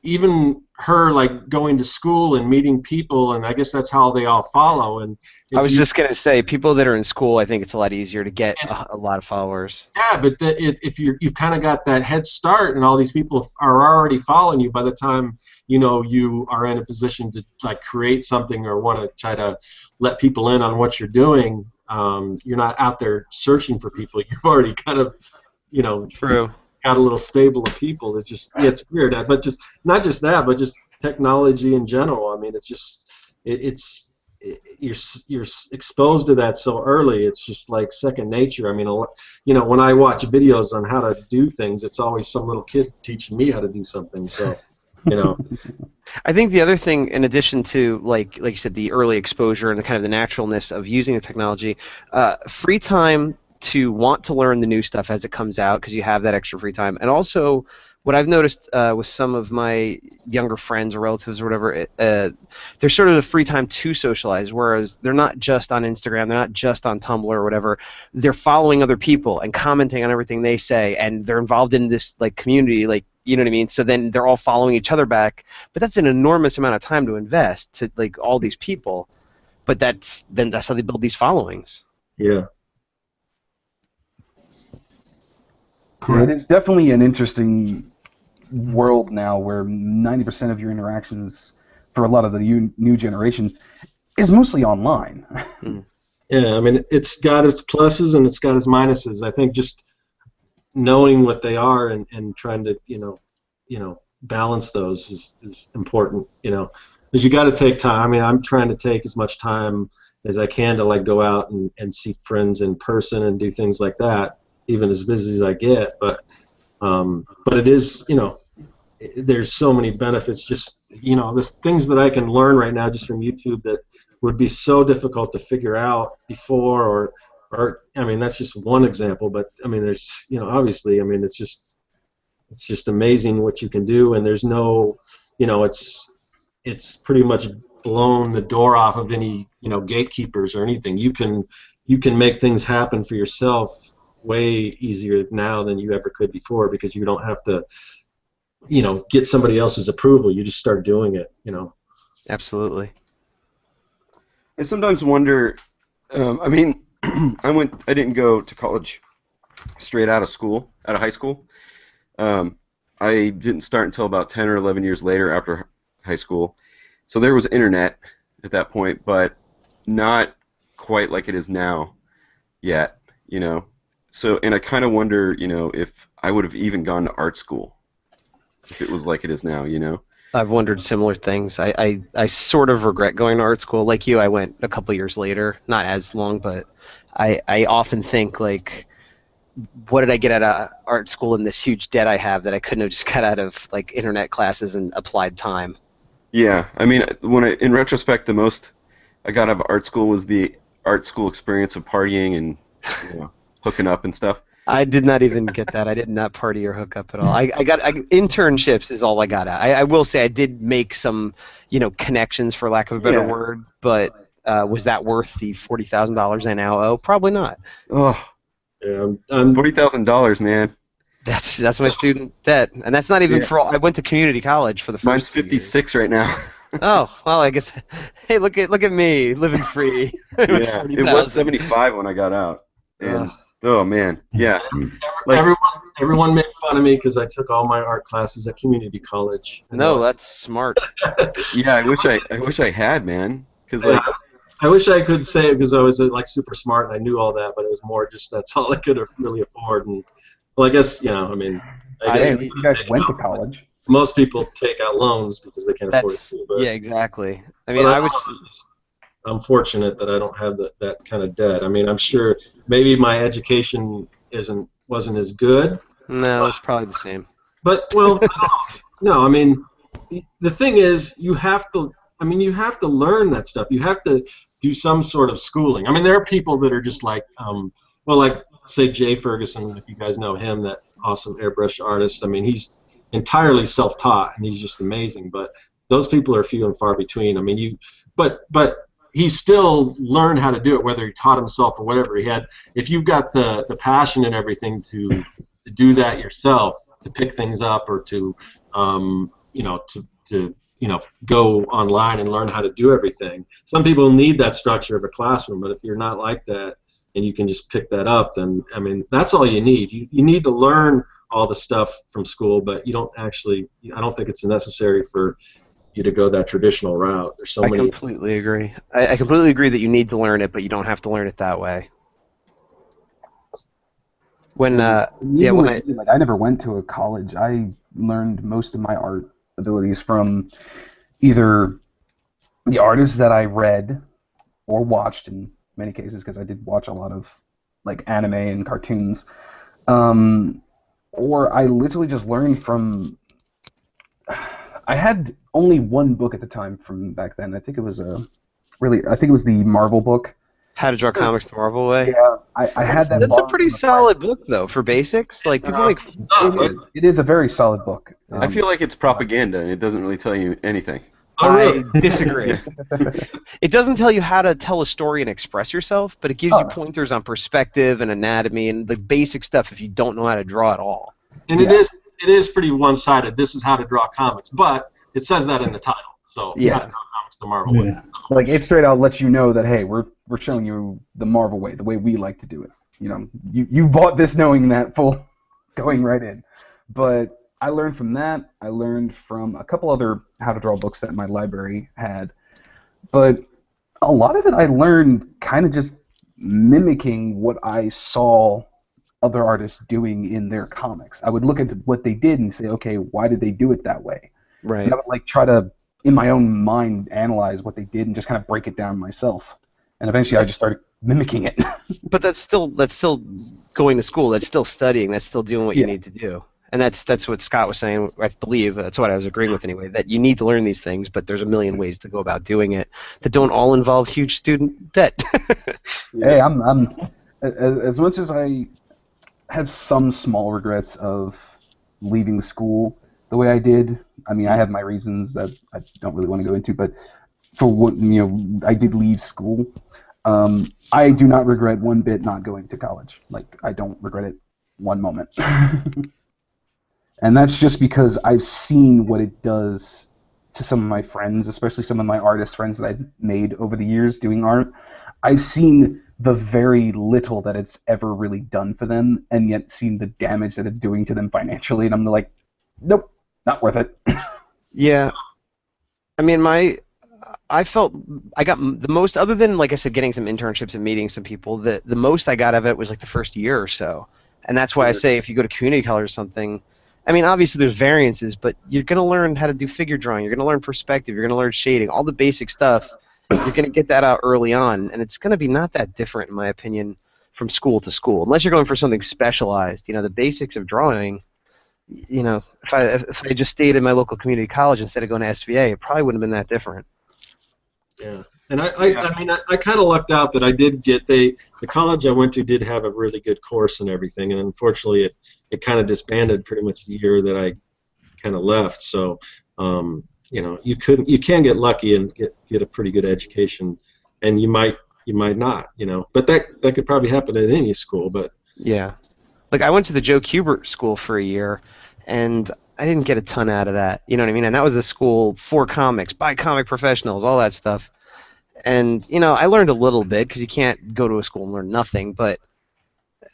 even her, like, going to school and meeting people, and I guess that's how they all follow. And I was just going to say, people that are in school, I think it's a lot easier to get a lot of followers. Yeah, but if you've kind of got that head start, and all these people are already following you, by the time you are in a position to, like, create something or want to try to let people in on what you're doing, you're not out there searching for people. You've already kind of, True. Got a little stable of people. It's just, it's weird. But just not just that, but just technology in general. I mean, it's just you're exposed to that so early. It's just like second nature. I mean, when I watch videos on how to do things, it's always some little kid teaching me how to do something. So, I think the other thing, in addition to like you said, the early exposure and the kind of the naturalness of using the technology, free time to want to learn the new stuff as it comes out, because you have that extra free time. And also, what I've noticed with some of my younger friends or relatives or whatever, there's sort of the free time to socialize, whereas they're not just on Instagram, they're not just on Tumblr or whatever. They're following other people and commenting on everything they say, and they're involved in this, like, community, like, you know what I mean? So then they're all following each other back, but that's an enormous amount of time to invest to, like, all these people. But that's how they build these followings. Yeah. Correct. It is definitely an interesting world now where 90% of your interactions for a lot of the new generation is mostly online. Yeah, I mean, it's got its pluses and it's got its minuses. I think just knowing what they are and trying to balance those is important. because you got to take time. I mean, I'm trying to take as much time as I can to like go out and see friends in person and do things like that, even as busy as I get. But it is, there's so many benefits. Just there's things that I can learn right now just from YouTube that would be so difficult to figure out before, or I mean that's just one example. But I mean there's obviously I mean it's just amazing what you can do, and there's no it's pretty much blown the door off of any gatekeepers or anything. You can make things happen for yourself way easier now than you ever could before, because you don't have to get somebody else's approval. You just start doing it. Absolutely. I sometimes wonder. I mean, I didn't go to college straight out of high school. I didn't start until about 10 or 11 years later after high school. So there was internet at that point, but not quite like it is now yet, So, and I kind of wonder, if I would have even gone to art school if it was like it is now, I've wondered similar things. I sort of regret going to art school. Like you, I went a couple years later, not as long, but I often think, like, what did I get out of art school in this huge debt I have that I couldn't have just got out of, like, internet classes and applied time? Yeah, I mean, in retrospect, the most I got out of art school was the art school experience of partying and hooking up and stuff. I did not even get that. I did not party or hook up at all. I got internships is all I got at. I will say I did make some, connections, for lack of a better word, but was that worth the $40,000 I now owe? Probably not. Oh, yeah, $40,000, man. That's my student debt, and that's not even for all. I went to community college for the first. Mine's 56 right now. Oh well, I guess. Hey, look at me living free. Yeah, it was 75 when I got out. And, oh man, yeah. Everyone made fun of me because I took all my art classes at community college. No, that's smart. Yeah, I wish I had, man. Because I wish I could say it because I was like super smart and I knew all that, but it was more just that's all I could really afford. And well, I guess I mean, I guess you guys went to college. Most people take out loans because they can't afford it. But, yeah, exactly. I mean, I'm fortunate that I don't have that kind of debt. I mean, I'm sure maybe my education wasn't as good. No, it's probably the same. But well, no. I mean, the thing is, you have to learn that stuff. You have to do some sort of schooling. I mean, there are people that are just like, like say Jay Ferguson, if you guys know him, that awesome airbrush artist. I mean, he's entirely self-taught and he's just amazing. But those people are few and far between. I mean, but he still learned how to do it, whether he taught himself or whatever he had. If you've got the passion and everything to do that yourself, to pick things up or to go online and learn how to do everything. Some people need that structure of a classroom, but if you're not like that and you can just pick that up, then I mean that's all you need. You need to learn all the stuff from school, but you don't actually. I don't think it's necessary for you to go that traditional route. There's so many. I completely agree. I completely agree that you need to learn it, but you don't have to learn it that way. When I never went to a college. I learned most of my art abilities from either the artists that I read or watched in many cases, because I did watch a lot of like anime and cartoons, or I literally just learned from. I had only one book at the time from back then. I think it was the Marvel book. How to Draw Comics the Marvel Way. Yeah, I had that. That's a pretty solid book, though, for basics. Like people make. It is a very solid book. I feel like it's propaganda and it doesn't really tell you anything. I disagree. It doesn't tell you how to tell a story and express yourself, but it gives you pointers on perspective and anatomy and the basic stuff if you don't know how to draw at all. And it is pretty one-sided. This is how to draw comics, but it says that in the title. So yeah, how to draw comics the Marvel way. Like it straight out lets you know that hey, we're showing you the Marvel way, the way we like to do it. You bought this knowing that full going right in. But I learned from that. I learned from a couple other how to draw books that my library had. But a lot of it I learned kind of just mimicking what I saw other artists doing in their comics. I would look at what they did and say, okay, why did they do it that way? Right. And I would like try to in my own mind analyze what they did and just kind of break it down myself. And eventually I just started mimicking it. But that's still going to school. That's still studying. That's still doing what you need to do. And that's what Scott was saying. I believe that's what I was agreeing with anyway. That you need to learn these things, but there's a million ways to go about doing it that don't all involve huge student debt. Hey, I'm as much as I have some small regrets of leaving school the way I did. I mean, I have my reasons that I don't really want to go into, but for what I did leave school. I do not regret one bit not going to college. Like, I don't regret it one moment. And that's just because I've seen what it does to some of my friends, especially some of my artist friends that I've made over the years doing art. I've seen the very little that it's ever really done for them, and yet seen the damage that it's doing to them financially, and I'm like, nope, not worth it. Yeah. I mean, I felt I got the most, other than, like I said, getting some internships and meeting some people, the most I got of it was like the first year or so. And that's why I say if you go to community college or something, I mean, obviously there's variances, but you're going to learn how to do figure drawing, you're going to learn perspective, you're going to learn shading, all the basic stuff. You're going to get that out early on, and it's going to be not that different, in my opinion, from school to school, unless you're going for something specialized. The basics of drawing, if I just stayed in my local community college instead of going to SVA, it probably wouldn't have been that different. Yeah, and I mean, I kind of lucked out that I did get the college I went to did have a really good course and everything, and unfortunately it kind of disbanded pretty much the year that I kind of left. So you can get lucky and get a pretty good education, and you might not, but that could probably happen at any school. But yeah, like I went to the Joe Kubert School for a year, and I didn't get a ton out of that, you know what I mean? And that was a school for comics, by comic professionals, all that stuff. And, I learned a little bit, because you can't go to a school and learn nothing, but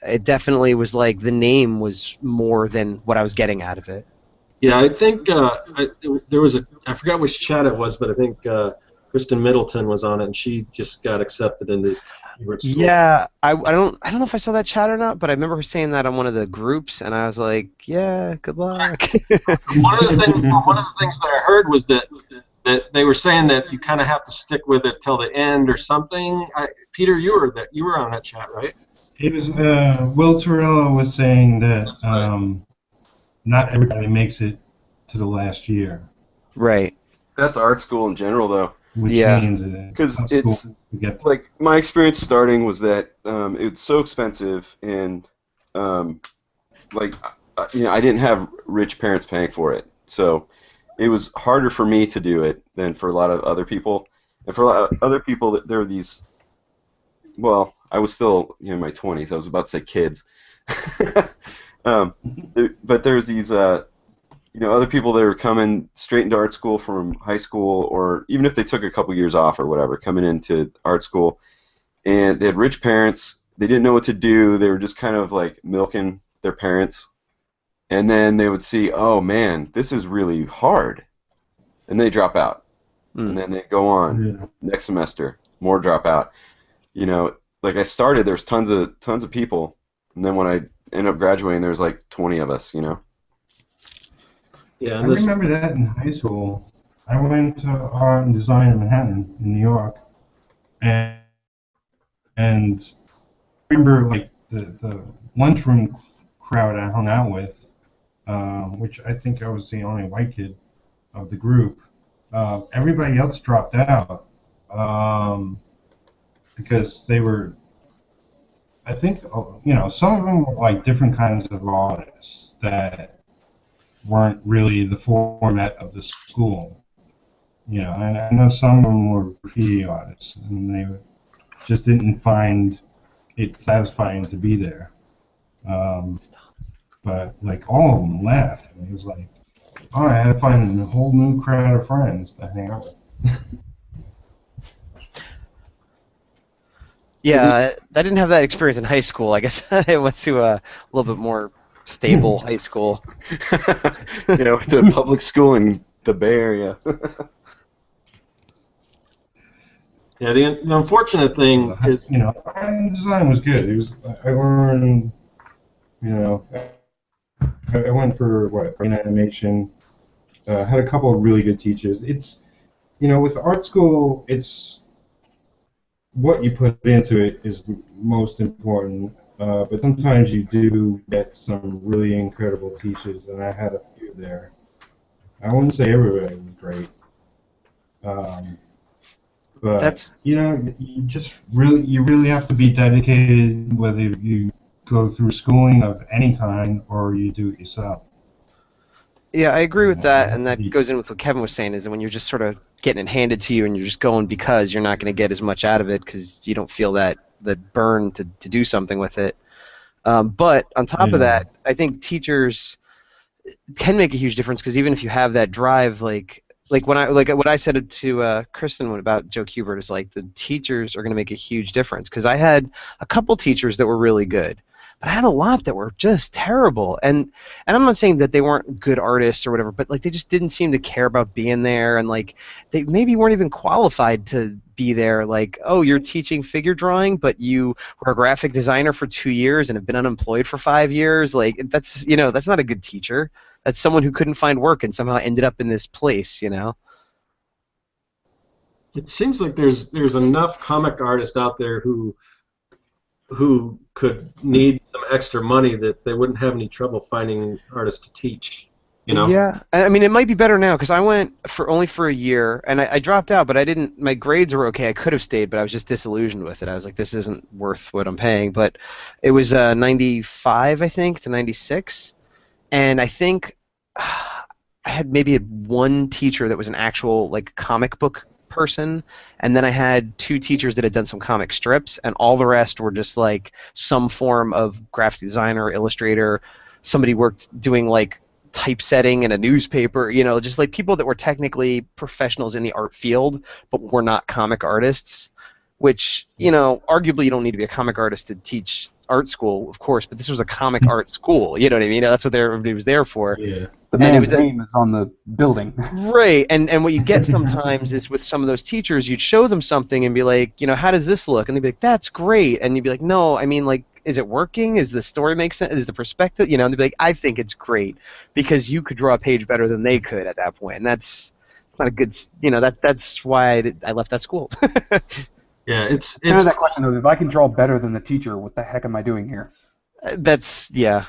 it definitely was like the name was more than what I was getting out of it. Yeah, I think there was I forgot which chat it was, but I think Kristen Middleton was on it, and she just got accepted into Kubert School. Yeah, I don't know if I saw that chat or not, but I remember her saying that on one of the groups, and I was like, yeah, good luck. One of the things that I heard was that they were saying that you kind of have to stick with it till the end or something. Peter, you were on that chat, right? It was Will Torello was saying that not everybody makes it to the last year. Right. That's art school in general, though. Which means because it's like my experience starting was that it's so expensive, and I didn't have rich parents paying for it, so it was harder for me to do it than for a lot of other people. And for a lot of other people, there were these. Well, I was still in my 20s. I was about to say kids, but there's these. Other people that were coming straight into art school from high school, or even if they took a couple years off or whatever, coming into art school, and they had rich parents. They didn't know what to do. They were just kind of like milking their parents, and then they would see, oh man, this is really hard, and they drop out, and then they go on next semester, more drop out. Like I started, there's tons of people, and then when I ended up graduating, there was like 20 of us. Yeah, I remember that in high school. I went to art and design in Manhattan, in New York, and I remember like the lunchroom crowd I hung out with, which I think I was the only white kid of the group. Everybody else dropped out because they were. I think some of them were like different kinds of artists that weren't really the format of the school. I know some of them were graffiti artists, and they just didn't find it satisfying to be there. But like all of them left, and it was like, oh, I had to find a whole new crowd of friends to hang out with. Yeah, I didn't have that experience in high school. I guess I went to a little bit more stable high school. Went to a public school in the Bay Area. Yeah, the unfortunate thing is, art design was good. I learned, I went for green animation. Had a couple of really good teachers. with art school, it's what you put into it is most important. But sometimes you do get some really incredible teachers, and I had a few there. I wouldn't say everybody was great, um, but That's you really have to be dedicated, whether you go through schooling of any kind or you do it yourself. Yeah, I agree with You that, have and to that be, goes in with what Kevin was saying, is that when you're just sort of getting it handed to you and you're just going because you're not going to get as much out of it because you don't feel that burn to do something with it. But on top of yeah. that, I think teachers can make a huge difference because even if you have that drive, like when I like what I said to Kristen about Joe Kubert is like the teachers are going to make a huge difference because I had a couple teachers that were really good, but I had a lot that were just terrible. And I'm not saying that they weren't good artists or whatever, but like they just didn't seem to care about being there, and like they maybe weren't even qualified to be there. Like, oh, you're teaching figure drawing, but you were a graphic designer for 2 years and have been unemployed for 5 years. Like that's not a good teacher. That's someone who couldn't find work and somehow ended up in this place. It seems like there's enough comic artists out there who could need some extra money that they wouldn't have any trouble finding artists to teach. Yeah, I mean it might be better now because I went for only for a year and I dropped out, but I didn't. My grades were okay. I could have stayed, but I was just disillusioned with it. I was like, this isn't worth what I'm paying. But it was 95, I think, to 96, and I think I had maybe one teacher that was an actual like comic book person, and then I had two teachers that had done some comic strips, and all the rest were just like some form of graphic designer, illustrator. Somebody worked doing like typesetting in a newspaper, just like people that were technically professionals in the art field, but were not comic artists. Which, arguably you don't need to be a comic artist to teach art school, of course, but this was a comic art school. You know what I mean? That's what everybody was there for. Yeah. The And it man's was name is on the building. Right, and what you get sometimes is with some of those teachers, you'd show them something and be like, how does this look? And they'd be like, that's great. And you'd be like, no, I mean, like, is it working? Is the story make sense? Is the perspective? And they'd be like, I think it's great because you could draw a page better than they could at that point. And it's not a good, that's why I left that school. Yeah, it's Kind of that question of if I can draw better than the teacher, what the heck am I doing here? Yeah.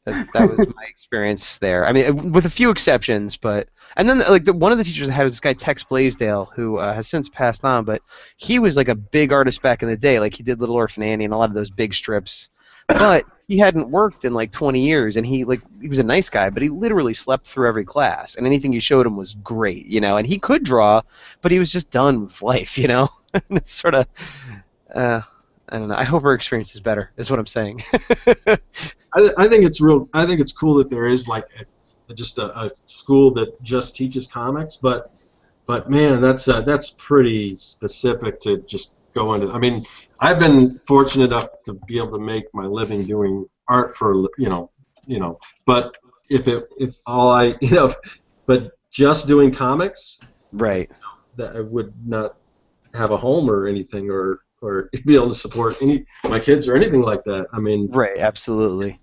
That was my experience there. I mean, with a few exceptions, but and then like one of the teachers I had was this guy Tex Blaisdell, who has since passed on, but he was like a big artist back in the day. Like he did Little Orphan Annie and a lot of those big strips, but he hadn't worked in like 20 years, and he was a nice guy, but he literally slept through every class, and anything you showed him was great, and he could draw, but he was just done with life, and it's sort of. I don't know. I hope her experience is better. Is what I'm saying. I think it's real. I think it's cool that there is like just a school that just teaches comics, but man, that's pretty specific to just go into. I mean, I've been fortunate enough to be able to make my living doing art for but if all I but just doing comics, Right. that I would not have a home or anything or be able to support my kids or anything like that. I mean, Right. Absolutely.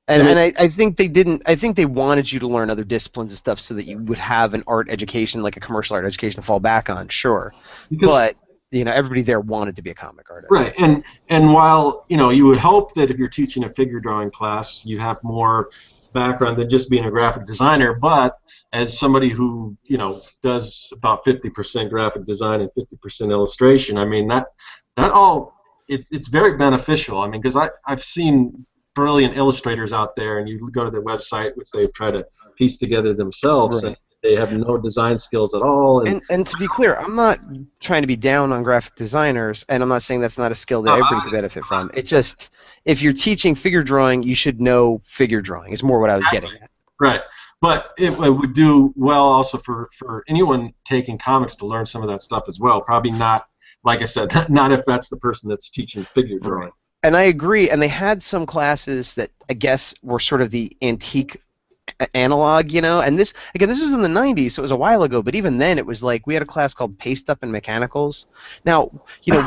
And I think they didn't. I think they wanted you to learn other disciplines and stuff so that you would have an art education, like a commercial art education, to fall back on. Sure, but everybody there wanted to be a comic artist. Right. And while you would hope that if you're teaching a figure drawing class, you have more background than just being a graphic designer. But as somebody who does about 50% graphic design and 50% illustration, I mean that all it's very beneficial. I mean, because I've seen brilliant illustrators out there, and you go to their website, which they try to piece together themselves, Right. and they have no design skills at all. And to be clear, I'm not trying to be down on graphic designers, and I'm not saying that's not a skill that everybody could benefit from. It just, if you're teaching figure drawing, you should know figure drawing. Is more what I was getting at. Right. But it would do well also for anyone taking comics to learn some of that stuff as well. Probably not, like I said, not if that's the person that's teaching figure drawing. Right. And I agree. And they had some classes that I guess were sort of the antique analog, And this was in the 90s, so it was a while ago. But even then, it was like we had a class called Paste Up and Mechanicals. Now,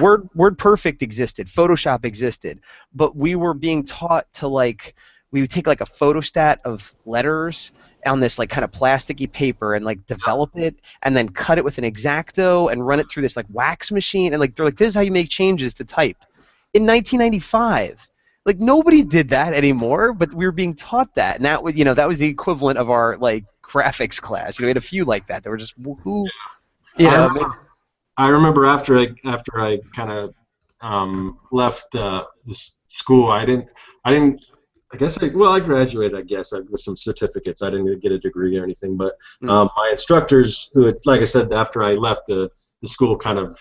Word Perfect existed, Photoshop existed, but we were being taught to we would take like a photostat of letters on this like kind of plasticky paper and like develop it and then cut it with an X-Acto and run it through this like wax machine and like they're like, this is how you make changes to type in 1995. Like nobody did that anymore, but we were being taught that, and that was, you know, that was the equivalent of our like graphics class. You know, we had a few like that. They were just who, you know. I remember after I kind of left this school, I graduated, I guess, with some certificates. I didn't get a degree or anything, but my instructors, who had, like I said, after I left the school, kind of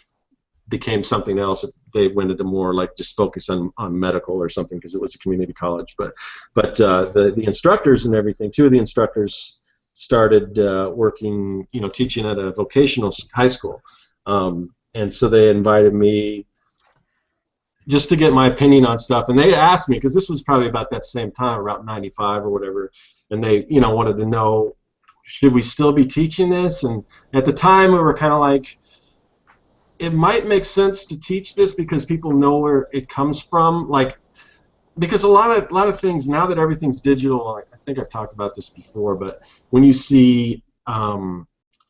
became something else. They went into more like just focus on medical or something because it was a community college. But the instructors and everything, two of the instructors started working, you know, teaching at a vocational high school, and so they invited me just to get my opinion on stuff, and they asked me, because this was probably about that same time, around 95 or whatever, and they, you know, wanted to know, should we still be teaching this? And at the time we were kind of like, it might make sense to teach this because people know where it comes from, like, because a lot of things, now that everything's digital, I think I've talked about this before, but when you see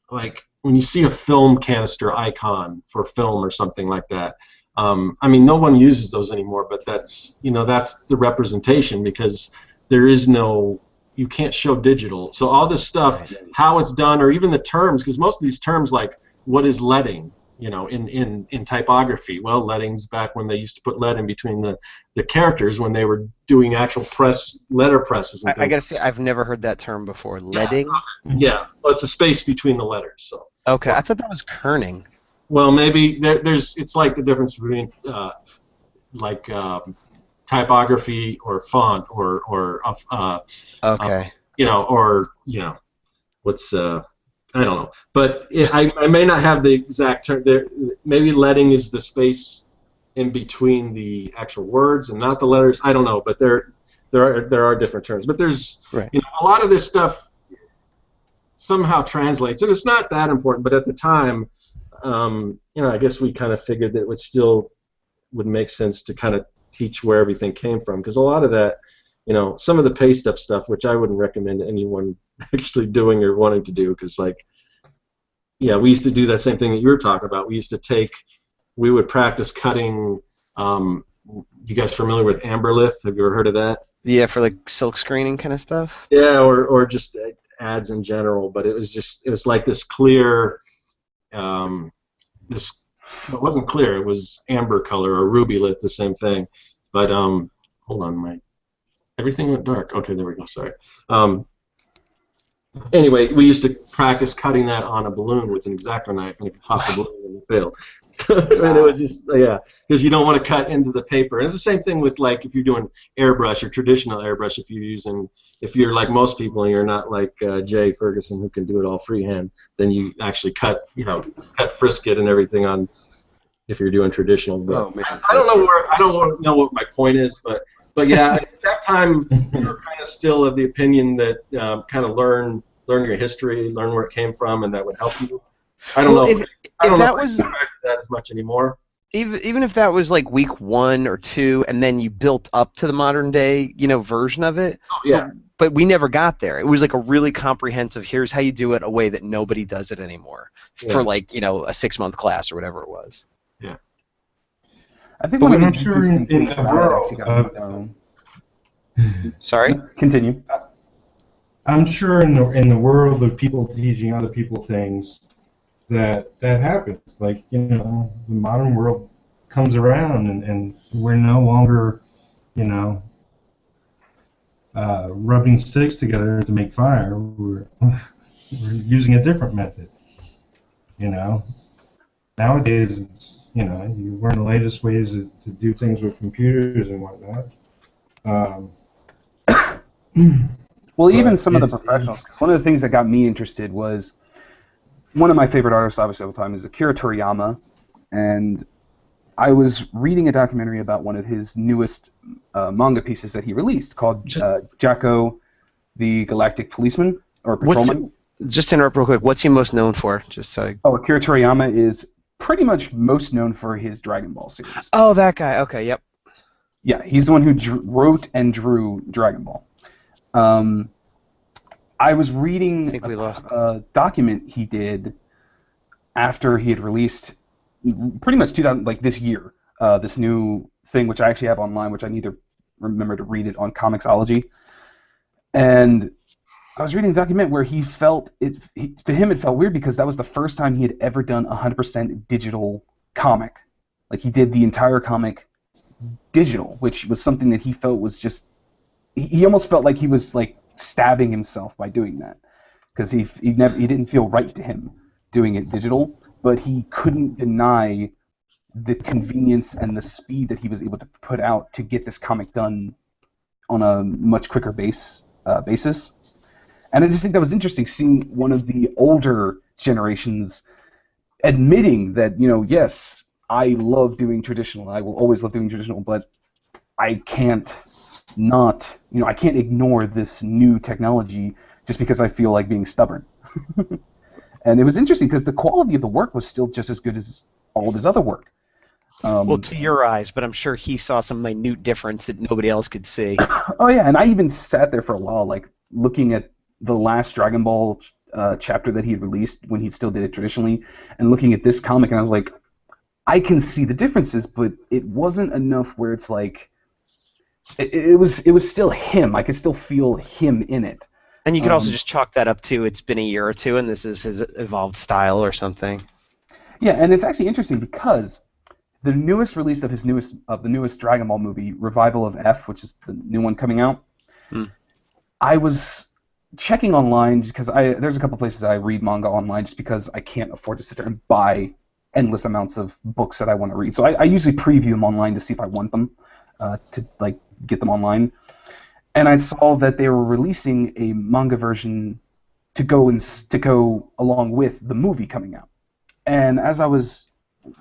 like when you see a film canister icon for film or something like that, I mean, no one uses those anymore, but that's, you know, that's the representation, because there is no, you can't show digital. So all this stuff, how it's done, or even the terms, because most of these terms, like what is leading, you know, in typography. Well, leading's back when they used to put lead in between the characters when they were doing actual letter presses and things. I gotta say, I've never heard that term before. Leading? Yeah, well, it's a space between the letters. So. Okay, I thought that was kerning. Well, maybe it's like the difference between typography or font or okay. You know, or, you know, what's I don't know, but I may not have the exact term there. Maybe leading is the space in between the actual words and not the letters. I don't know, but there are different terms. But there's, you know, a lot of this stuff somehow translates, and it's not that important. But at the time, you know, I guess we kind of figured that it would make sense to kind of teach where everything came from, because a lot of that, you know, some of the paste up stuff, which I wouldn't recommend anyone actually doing or wanting to do, because, like, yeah, we used to do that same thing that you were talking about. We would practice cutting. You guys familiar with Amberlith? Have you ever heard of that? Yeah, for like silk screening kind of stuff. Yeah, or just ads in general. But it was like this clear, it wasn't clear. It was amber color or ruby lit, the same thing. But hold on, everything went dark. Okay, there we go. Sorry. Anyway, we used to practice cutting that on a balloon with an X-Acto knife, and if you pop the balloon, and you fail. And it was just, yeah, because you don't want to cut into the paper. And it's the same thing with, like, if you're doing airbrush or traditional airbrush. If you're like most people and you're not like Jay Ferguson, who can do it all freehand, then you actually cut frisket and everything on. If you're doing traditional, but I don't know what my point is, but yeah, at that time, we were kind of still of the opinion that kind of learn your history, learn where it came from, and that would help you. I don't know. I don't know if that as much anymore. Even if that was like week 1 or 2, and then you built up to the modern day, you know, version of it. Oh, yeah. But we never got there. It was like a really comprehensive. Here's how you do it, a way that nobody does it anymore, for like, you know, a 6-month class or whatever it was. Yeah. I think but I'm sure in the world. Sorry? Continue. I'm sure in the world of people teaching other people things, that happens. Like, you know, the modern world comes around, and we're no longer, you know, rubbing sticks together to make fire. We're using a different method. You know, nowadays it's, you know, you learn the latest ways to do things with computers and whatnot. Well, even some of the professionals. One of the things that got me interested was, one of my favorite artists, obviously, of the time is Akira Toriyama, and I was reading a documentary about one of his newest manga pieces that he released called Jacko, the Galactic Policeman or Patrolman. Just to interrupt real quick, what's he most known for? Just so. Akira Toriyama is pretty much most known for his Dragon Ball series. Oh, that guy. Okay, yep. Yeah, he's the one who wrote and drew Dragon Ball. I was I reading think we lost. a document he did after he had released pretty much 2000, like this year, this new thing, which I actually have online, which I need to remember to read it on Comixology. And I was reading a document where he felt it, to him it felt weird because that was the first time he had ever done a 100% digital comic. Like he did the entire comic digital, which was something that he felt was just, he almost felt like he was like stabbing himself by doing that because he didn't feel right to him doing it digital, but he couldn't deny the convenience and the speed that he was able to put out to get this comic done on a much quicker basis. And I just think that was interesting, seeing one of the older generations admitting that, yes, I love doing traditional, I will always love doing traditional, but I can't I can't ignore this new technology just because I feel like being stubborn. And it was interesting because the quality of the work was still just as good as all of his other work. Well, to your eyes, but I'm sure he saw some minute difference that nobody else could see. Oh yeah, and I even sat there for a while, like looking at the last Dragon Ball chapter that he had released when he still did it traditionally, and looking at this comic, and I was like, I can see the differences, but it wasn't enough where it's like, it was still him. I could still feel him in it. And you could also just chalk that up to it's been a year or two, and this is his evolved style or something. Yeah, and it's actually interesting because the newest release of the newest Dragon Ball movie, Revival of F, which is the new one coming out, I was checking online because there's a couple places I read manga online just because I can't afford to sit there and buy endless amounts of books that I want to read. So I usually preview them online to see if I want them to like get them online. And I saw that they were releasing a manga version to go along with the movie coming out. And as I was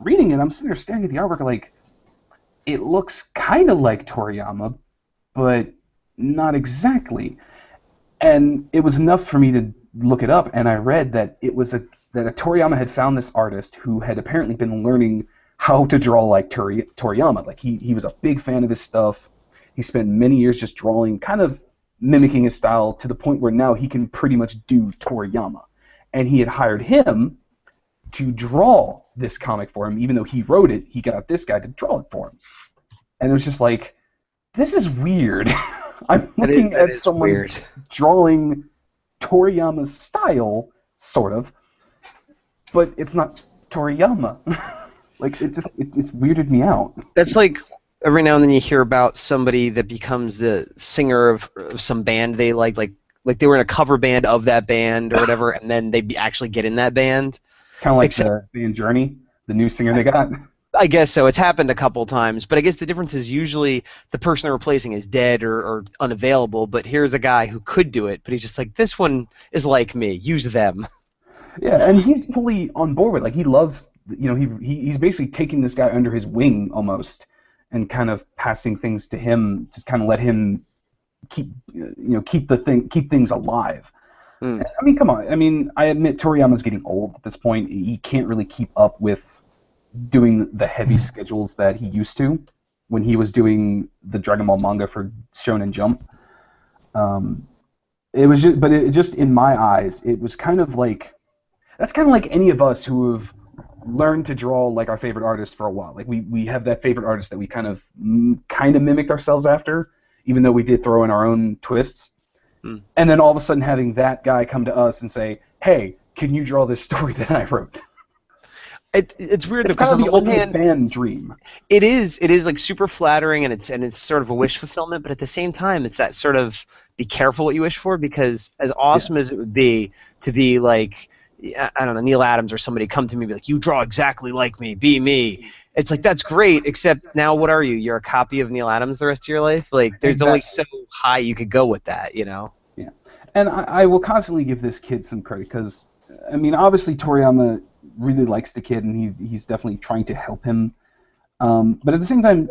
reading it, I'm sitting there staring at the artwork like, it looks kind of like Toriyama, but not exactly. And it was enough for me to look it up, and I read that it was that a Toriyama had found this artist who had apparently been learning how to draw like Toriyama. Like he was a big fan of his stuff. He spent many years just drawing, kind of mimicking his style to the point where now he can pretty much do Toriyama. And he had hired him to draw this comic for him. Even though he wrote it, he got this guy to draw it for him. And it was just like, this is weird. I'm looking at someone weird. Drawing Toriyama's style, sort of, but it's not Toriyama. Like, it just weirded me out. That's like every now and then you hear about somebody that becomes the singer of some band they like they were in a cover band of that band or whatever, and then they actually get in that band. Kind of like the band Journey, the new singer they got. I guess so. It's happened a couple times, but I guess the difference is usually the person they're replacing is dead or unavailable, but here's a guy who could do it, but he's just like, this one is like me, use them. Yeah, and he's fully on board with it. Like, he loves, he's basically taking this guy under his wing almost and kind of passing things to him, just kind of let him keep things alive. I mean, come on. I mean, I admit Toriyama's getting old at this point. He can't really keep up with doing the heavy schedules that he used to when he was doing the Dragon Ball manga for Shonen Jump. It just in my eyes, it was kind of like, that's kind of like any of us who have learned to draw like our favorite artist for a while. Like we have that favorite artist that we kind of mimicked ourselves after, even though we did throw in our own twists. And then all of a sudden having that guy come to us and say, hey, can you draw this story that I wrote? It's weird though, because on the one hand, fan dream. It is like super flattering, and it's sort of a wish fulfillment, but at the same time, it's that sort of be careful what you wish for, because as awesome as it would be to be like, I don't know, Neil Adams or somebody come to me and be like, you draw exactly like me, be me. It's like, that's great, except now what are you? You're a copy of Neil Adams the rest of your life? Like, there's only so high you could go with that, Yeah. And I will constantly give this kid some credit, because, I mean, obviously Toriyama really likes the kid, and he's definitely trying to help him. But at the same time,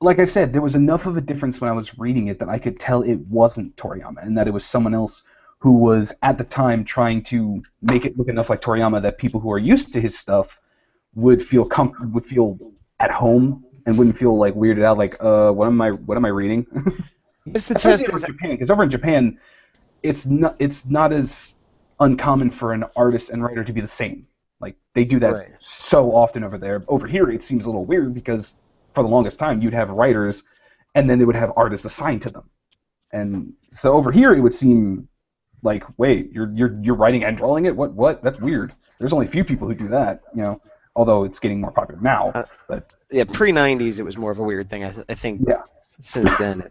like I said, there was enough of a difference when I was reading it that I could tell it wasn't Toriyama, and that it was someone else who was at the time trying to make it look enough like Toriyama that people who are used to his stuff would feel at home and wouldn't feel like weirded out, like what am I reading? It's the test over in Japan, because over in Japan, it's not as uncommon for an artist and writer to be the same. Like they do that Right. so often over there. Over here, it seems a little weird because for the longest time you'd have writers, and then they would have artists assigned to them. And so over here, it would seem like, wait, you're writing and drawing it? What? That's weird. There's only a few people who do that, you know. Although it's getting more popular now, but Yeah, pre-90s it was more of a weird thing. I think yeah. since then.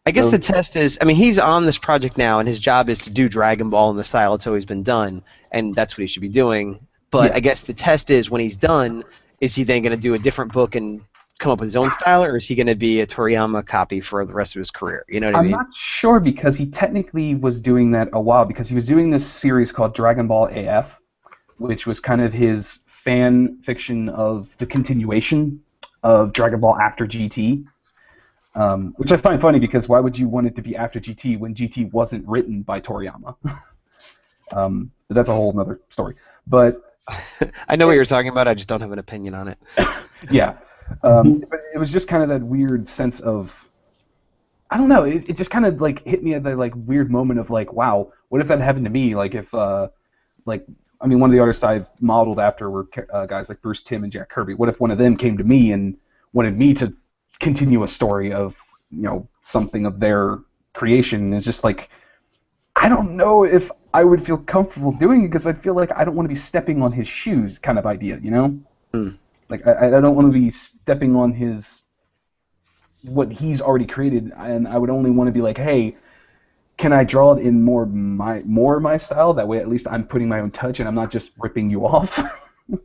I guess the test is, I mean, he's on this project now, and his job is to do Dragon Ball in the style it's always been done, and that's what he should be doing. But Yeah. I guess the test is, when he's done, is he then going to do a different book and come up with his own style, or is he going to be a Toriyama copy for the rest of his career? You know what I I'm mean? not sure because he technically was doing that a while because he was doing this series called Dragon Ball AF, which was kind of his fan fiction of the continuation of Dragon Ball after GT, which I find funny because why would you want it to be after GT when GT wasn't written by Toriyama? But that's a whole other story. But I know what you're talking about. I just don't have an opinion on it. yeah, but it was just kind of that weird sense of, I don't know. It just kind of like hit me at that like weird moment of like, wow, what if that happened to me? Like if like I mean, one of the artists I've modeled after were guys like Bruce Timm and Jack Kirby. What if one of them came to me and wanted me to continue a story of, you know, something of their creation? It's just like, I don't know if I would feel comfortable doing it because I feel like I don't want to be stepping on his shoes kind of idea, you know? Like, I don't want to be stepping on what he's already created, and I would only want to be like, hey, can I draw it in more my style? That way, at least I'm putting my own touch, and I'm not just ripping you off. You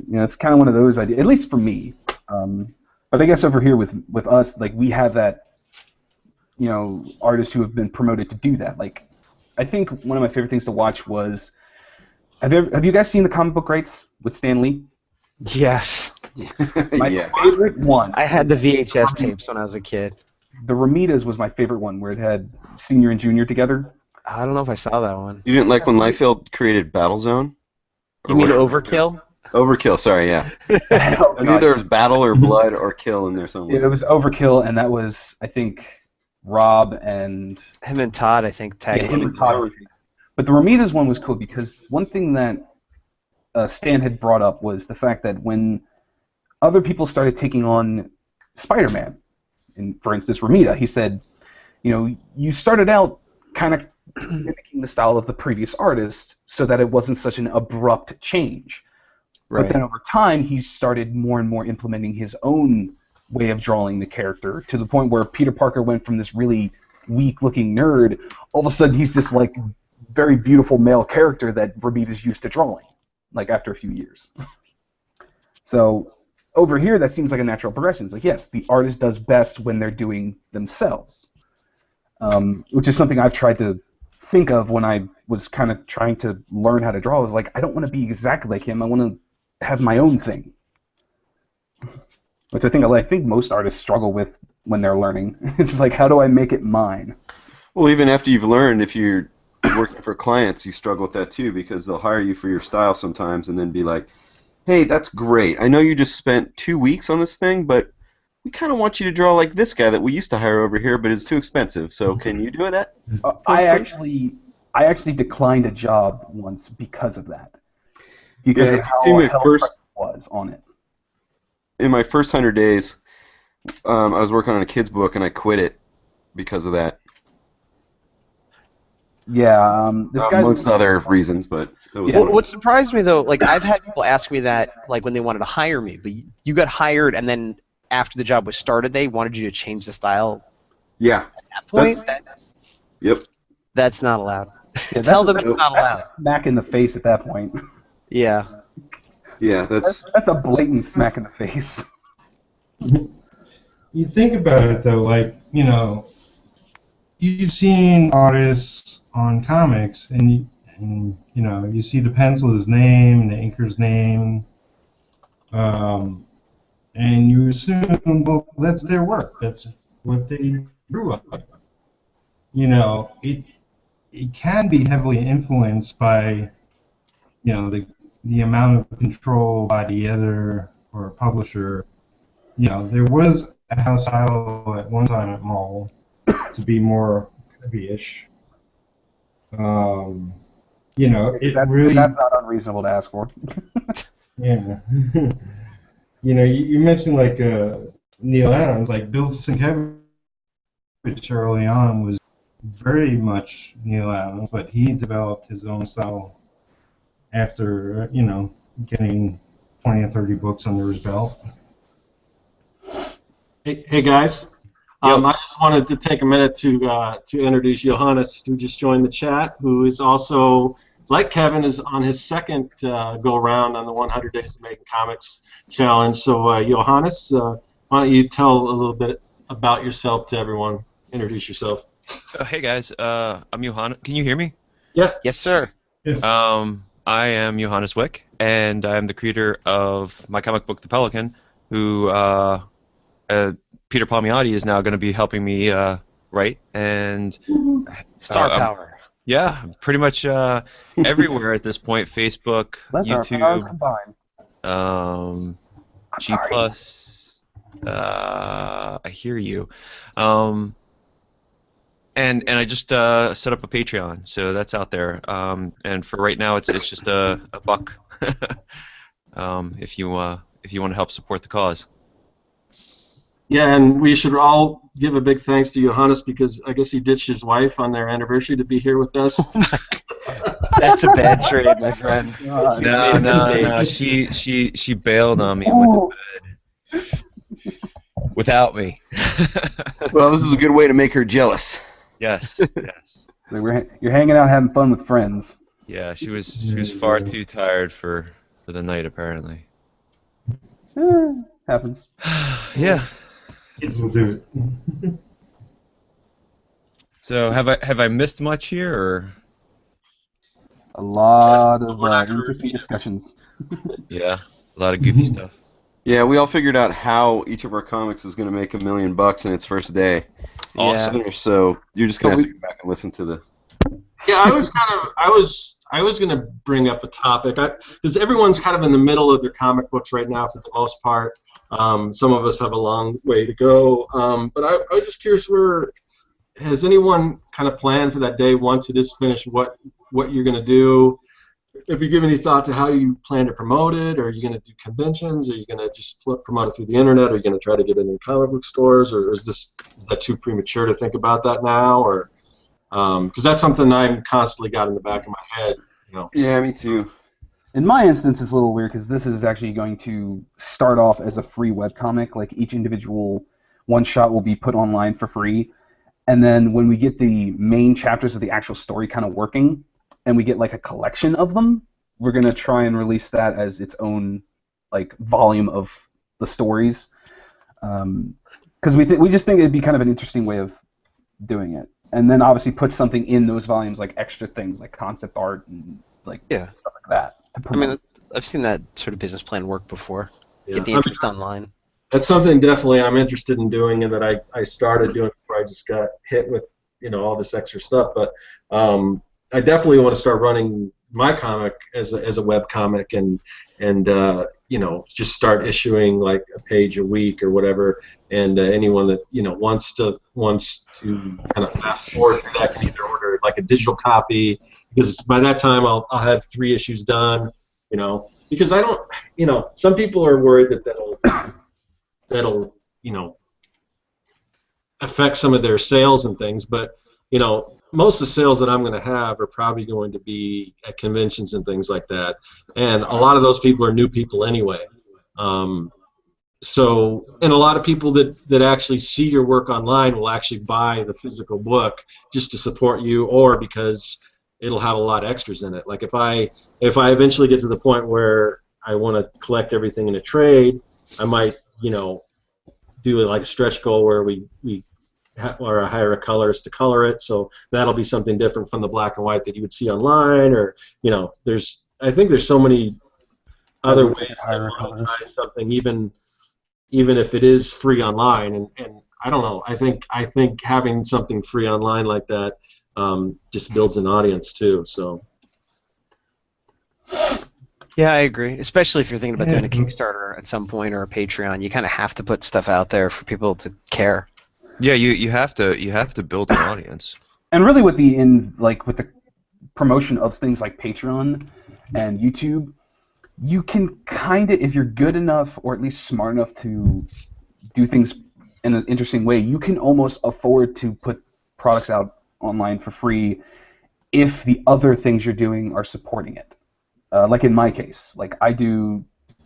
know, it's kind of one of those ideas, at least for me. But I guess over here with us, like we have that, you know, artists who have been promoted to do that. Like, I think one of my favorite things to watch was, have you guys seen the comic book rights with Stan Lee? Yes. My Yeah. favorite one. I had the VHS tapes when I was a kid. The Ramitas was my favorite one, where it had senior and junior together. I don't know if I saw that one. You didn't like when Liefeld created Battlezone? You mean Overkill? Overkill, sorry, yeah. Oh, I knew there was battle or blood or kill in there yeah, somewhere. it was Overkill, and that was, I think, Rob and Him and Todd, I think, yeah, tagged him team. and Todd. But the Ramitas one was cool because one thing that Stan had brought up was the fact that when other people started taking on Spider-Man, and for instance Ramita, he said, you know, you started out kind of mimicking the style of the previous artist so that it wasn't such an abrupt change. Right. But then over time, he started more and more implementing his own way of drawing the character to the point where Peter Parker went from this really weak-looking nerd, all of a sudden he's this like very beautiful male character that Ramita's used to drawing, like after a few years. So over here, that seems like a natural progression. It's like, yes, the artist does best when they're doing themselves, which is something I've tried to think of when I was kind of trying to learn how to draw. I was like, I don't want to be exactly like him. I want to have my own thing, which I think most artists struggle with when they're learning. It's like, how do I make it mine? Well, even after you've learned, if you're working for clients, you struggle with that too because they'll hire you for your style sometimes and then be like, hey, that's great. I know you just spent 2 weeks on this thing, but we kind of want you to draw like this guy that we used to hire over here, but it's too expensive. So can you do that? I actually declined a job once because of that. Because Yeah, of how in my hell first- pressed I was on it. In my first 100 days, I was working on a kid's book and I quit it because of that. Yeah, this guy Amongst other reasons, but that was Yeah. one of What surprised me though, like I've had people ask me that, like when they wanted to hire me, but you got hired and then after the job was started, they wanted you to change the style. them. Yeah. At that point, Yep. that's not allowed. Yeah, Tell that's- them it's not allowed. That's a smack in the face at that point. Yeah. Yeah, that's That's a blatant smack in the face. You think about it though, like, you know, you've seen artists on comics, and you know, you see the penciler's name and the inker's name, and you assume, well, that's their work. That's what they grew up with. You know, it can be heavily influenced by, you know, the amount of control by the editor or publisher. You know, there was a house style at one time at Marvel, to be more heavy-ish. You know, it really. That's not unreasonable to ask for. Yeah. You know, you mentioned like Neil Adams, like Bill Sienkiewicz early on was very much Neil Adams, but he developed his own style after, you know, getting 20 or 30 books under his belt. Hey guys, I just wanted to take a minute to introduce Johannes, who just joined the chat, who is also, like Kevin, is on his second go around on the 100 Days of Making Comics challenge. So Johannes, why don't you tell a little bit about yourself to everyone? Introduce yourself. Hey guys, I'm Johannes. Can you hear me? Yeah. Yes, sir. Yes. I am Johannes Wick, and I am the creator of my comic book, The Pelican, who Peter Palmiotti is now going to be helping me write. And Star power. yeah, pretty much everywhere at this point: Facebook, Let our powers YouTube, combine. G Plus. I hear you. And I just set up a Patreon, so that's out there. And for right now, it's just a buck. If you want to help support the cause. Yeah, and we should all give a big thanks to Johannes because I guess he ditched his wife on their anniversary to be here with us. That's a bad trade, my friend. No. She bailed on me and went to bed without me. Well, this is a good way to make her jealous. Yes. You're hanging out, having fun with friends. Yeah, she was far too tired for the night apparently. Happens. Yeah. Kids will do it. So have I missed much here or? A lot Yes, of we're not gonna interesting repeat it. discussions. Yeah, a lot of goofy stuff. Yeah, we all figured out how each of our comics is going to make $1 million in its first day. Awesome. So you're just going to have to go back and listen to the. Yeah, I was gonna bring up a topic because everyone's kind of in the middle of their comic books right now for the most part. Some of us have a long way to go, but I was just curious, has anyone kind of planned for that day once it is finished? What you're gonna do? If you give any thought to how you plan to promote it, or are you gonna do conventions? Are you gonna just promote it through the internet? Are you gonna try to get it in comic book stores, or is that too premature to think about that now, or? Because that's something I've constantly got in the back of my head, you know. Yeah, me too. In my instance, it's a little weird because this is actually going to start off as a free webcomic. Like each individual one-shot will be put online for free, and then when we get the main chapters of the actual story kind of working, and we get like a collection of them, we're gonna try and release that as its own like volume of the stories. Because we just think it'd be kind of an interesting way of doing it. And then obviously put something in those volumes, like extra things, like concept art and like stuff like that. I mean, I've seen that sort of business plan work before. Yeah. Get the interest online. That's something definitely I'm interested in doing, and that I started doing before I just got hit with all this extra stuff. But I definitely want to start running my comic as a web comic and just start issuing like a page a week or whatever, and anyone that wants to kind of fast forward through that can either order like a digital copy, because by that time I'll have 3 issues done, because I don't, some people are worried that'll affect some of their sales and things, but most of the sales that I'm going to have are probably going to be at conventions and things like that, and a lot of those people are new people anyway. And a lot of people that actually see your work online will actually buy the physical book just to support you, or because it'll have a lot of extras in it. Like if I eventually get to the point where I want to collect everything in a trade, I might do like a stretch goal where we or hire a colorist to color it, so that'll be something different from the black and white that you would see online, or I think there's so many other ways to monetize something, even if it is free online, and I don't know, I think having something free online like that just builds an audience too. So yeah, I agree. Especially if you're thinking about doing a Kickstarter at some point or a Patreon, you kind of have to put stuff out there for people to care. Yeah, you have to build an audience. And really, with with the promotion of things like Patreon and YouTube, you can kind of, if you're good enough or at least smart enough to do things in an interesting way, you can almost afford to put products out online for free if the other things you're doing are supporting it. Like in my case, like I did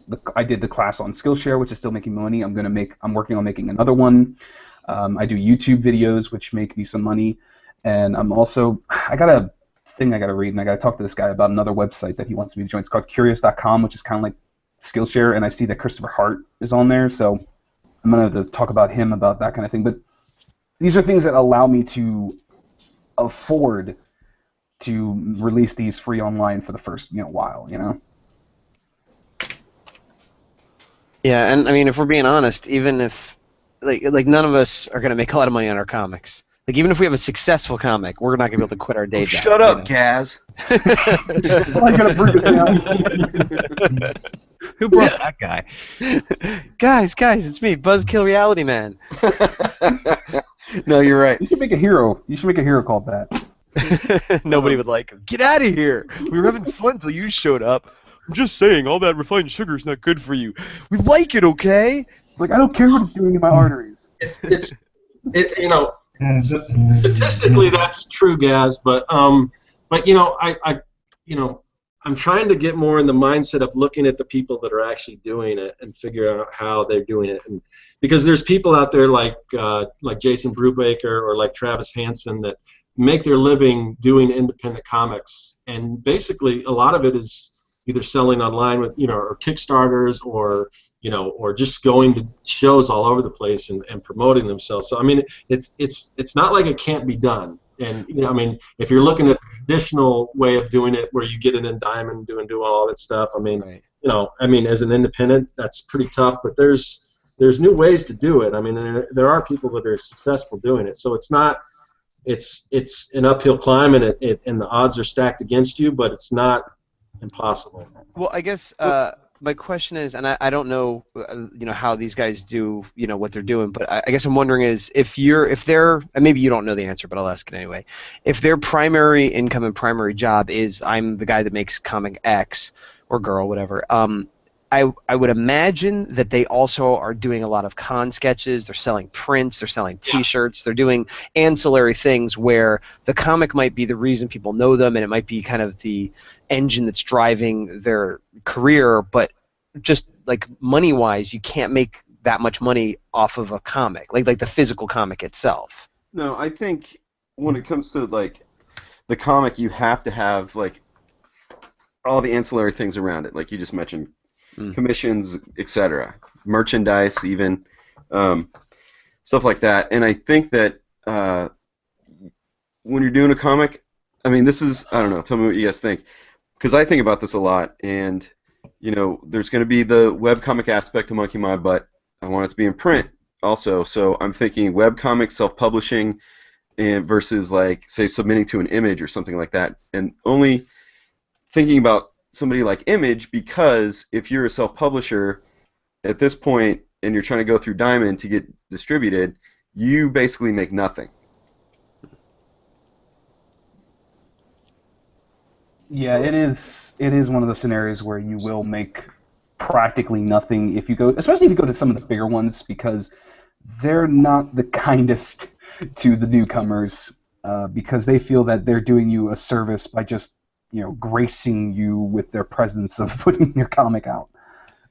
the class on Skillshare, which is still making money. I'm working on making another one. I do YouTube videos, which make me some money, and I got a thing I got to read, and I got to talk to this guy about another website that he wants me to join. It's called Curious.com, which is kind of like Skillshare, and I see that Christopher Hart is on there, so I'm gonna have to talk about him about that kind of thing. But these are things that allow me to afford to release these free online for the first while. Yeah, and I mean, if we're being honest, even if like none of us are gonna make a lot of money on our comics. Like even if we have a successful comic, we're not gonna be able to quit our day job. Shut up, Gaz. Who brought that guy? Guys, it's me, Buzzkill Reality Man. No, you're right. You should make a hero. You should make a hero called that. Nobody would like him. Get out of here! We were having fun until you showed up. I'm just saying, all that refined sugar is not good for you. We like it, okay? Like I don't care what it's doing in my arteries. Statistically that's true, Gaz, but I'm trying to get more in the mindset of looking at the people that are actually doing it and figure out how they're doing it, and because there's people out there like Jason Brubaker or like Travis Hansen that make their living doing independent comics, and basically a lot of it is either selling online with or Kickstarters or just going to shows all over the place and promoting themselves. So I mean, it's not like it can't be done. And I mean, if you're looking at the traditional way of doing it, where you get it in diamond, do all that stuff. I mean, right. As an independent, that's pretty tough. But there's new ways to do it. I mean, there are people that are successful doing it. So it's not. It's an uphill climb, and and the odds are stacked against you, but it's not impossible. Well, I guess my question is, and I don't know, how these guys do, what they're doing, but I guess I'm wondering is if they're, and maybe you don't know the answer, but I'll ask it anyway. If their primary income and primary job is I'm the guy that makes comic X or girl, whatever. I would imagine that they also are doing a lot of con sketches. They're selling prints. They're selling T-shirts. They're doing ancillary things where the comic might be the reason people know them, and it might be kind of the engine that's driving their career. But just like money-wise, you can't make that much money off of a comic, like the physical comic itself. No, I think when it comes to like the comic, you have to have like all the ancillary things around it, like you just mentioned. Commissions, etc., merchandise, even stuff like that. And I think that when you're doing a comic, I mean, this is, I don't know, tell me what you guys think, because I think about this a lot, and there's going to be the webcomic aspect of Monkey Mod, but I want it to be in print also, so I'm thinking webcomic, self-publishing, and versus like, say, submitting to an Image or something like that, and only thinking about somebody like Image, because if you're a self-publisher at this point and you're trying to go through Diamond to get distributed, you basically make nothing. Yeah, it is one of those scenarios where you will make practically nothing if you go, especially if you go to some of the bigger ones, because they're not the kindest to the newcomers, because they feel that they're doing you a service by just gracing you with their presence of putting your comic out.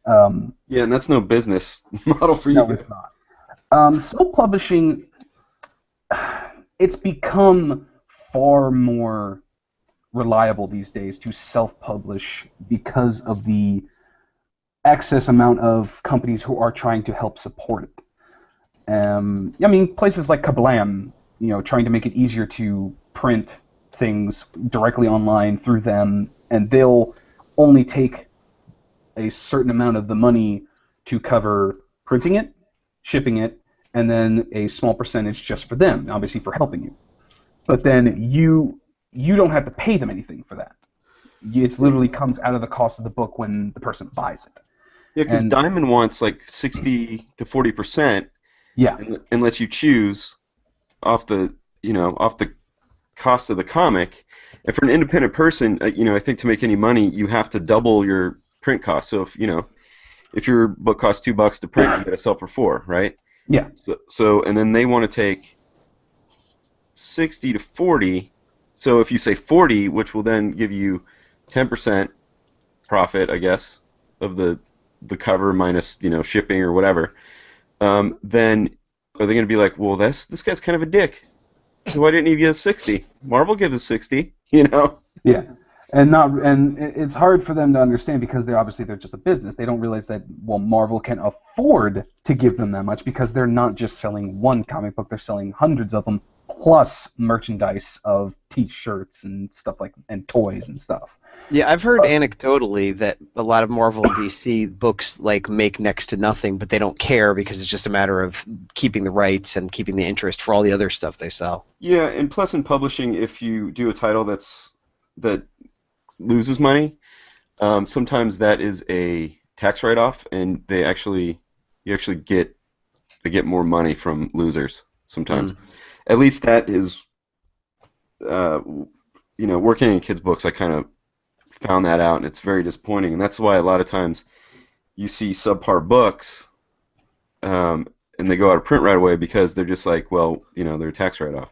Yeah, and that's no business model for you. No, it's not. Self-publishing, it's become far more reliable these days to self-publish because of the excess amount of companies who are trying to help support it. I mean, places like Kablam, trying to make it easier to print things directly online through them, and they'll only take a certain amount of the money to cover printing it, shipping it, and then a small percentage just for them, obviously for helping you. But then you don't have to pay them anything for that. It literally comes out of the cost of the book when the person buys it. Yeah, because Diamond wants like 60 to 40%, Yeah. and lets you choose off the cost of the comic. And for an independent person, I think to make any money, you have to double your print cost. So if your book costs $2 to print, you got to sell for $4, right? Yeah. So and then they want to take 60 to 40. So if you say 40, which will then give you 10% profit, I guess, of the cover minus shipping or whatever, then are they going to be like, well, this guy's kind of a dick. Why didn't he give us 60? Marvel gives us 60, Yeah. And it's hard for them to understand because they're just a business. They don't realize that Marvel can afford to give them that much because they're not just selling one comic book, they're selling hundreds of them plus merchandise of T-shirts and stuff and toys and stuff. Yeah, I've heard anecdotally that a lot of Marvel and DC books make next to nothing, but they don't care because it's just a matter of keeping the rights and keeping the interest for all the other stuff they sell. Yeah, and plus in publishing, if you do a title that loses money, sometimes that is a tax write-off, and you actually get more money from losers sometimes. At least that is, working in kids' books, I kind of found that out, and it's very disappointing. And that's why a lot of times you see subpar books, and they go out of print right away because they're just like, well, they're a tax write-off.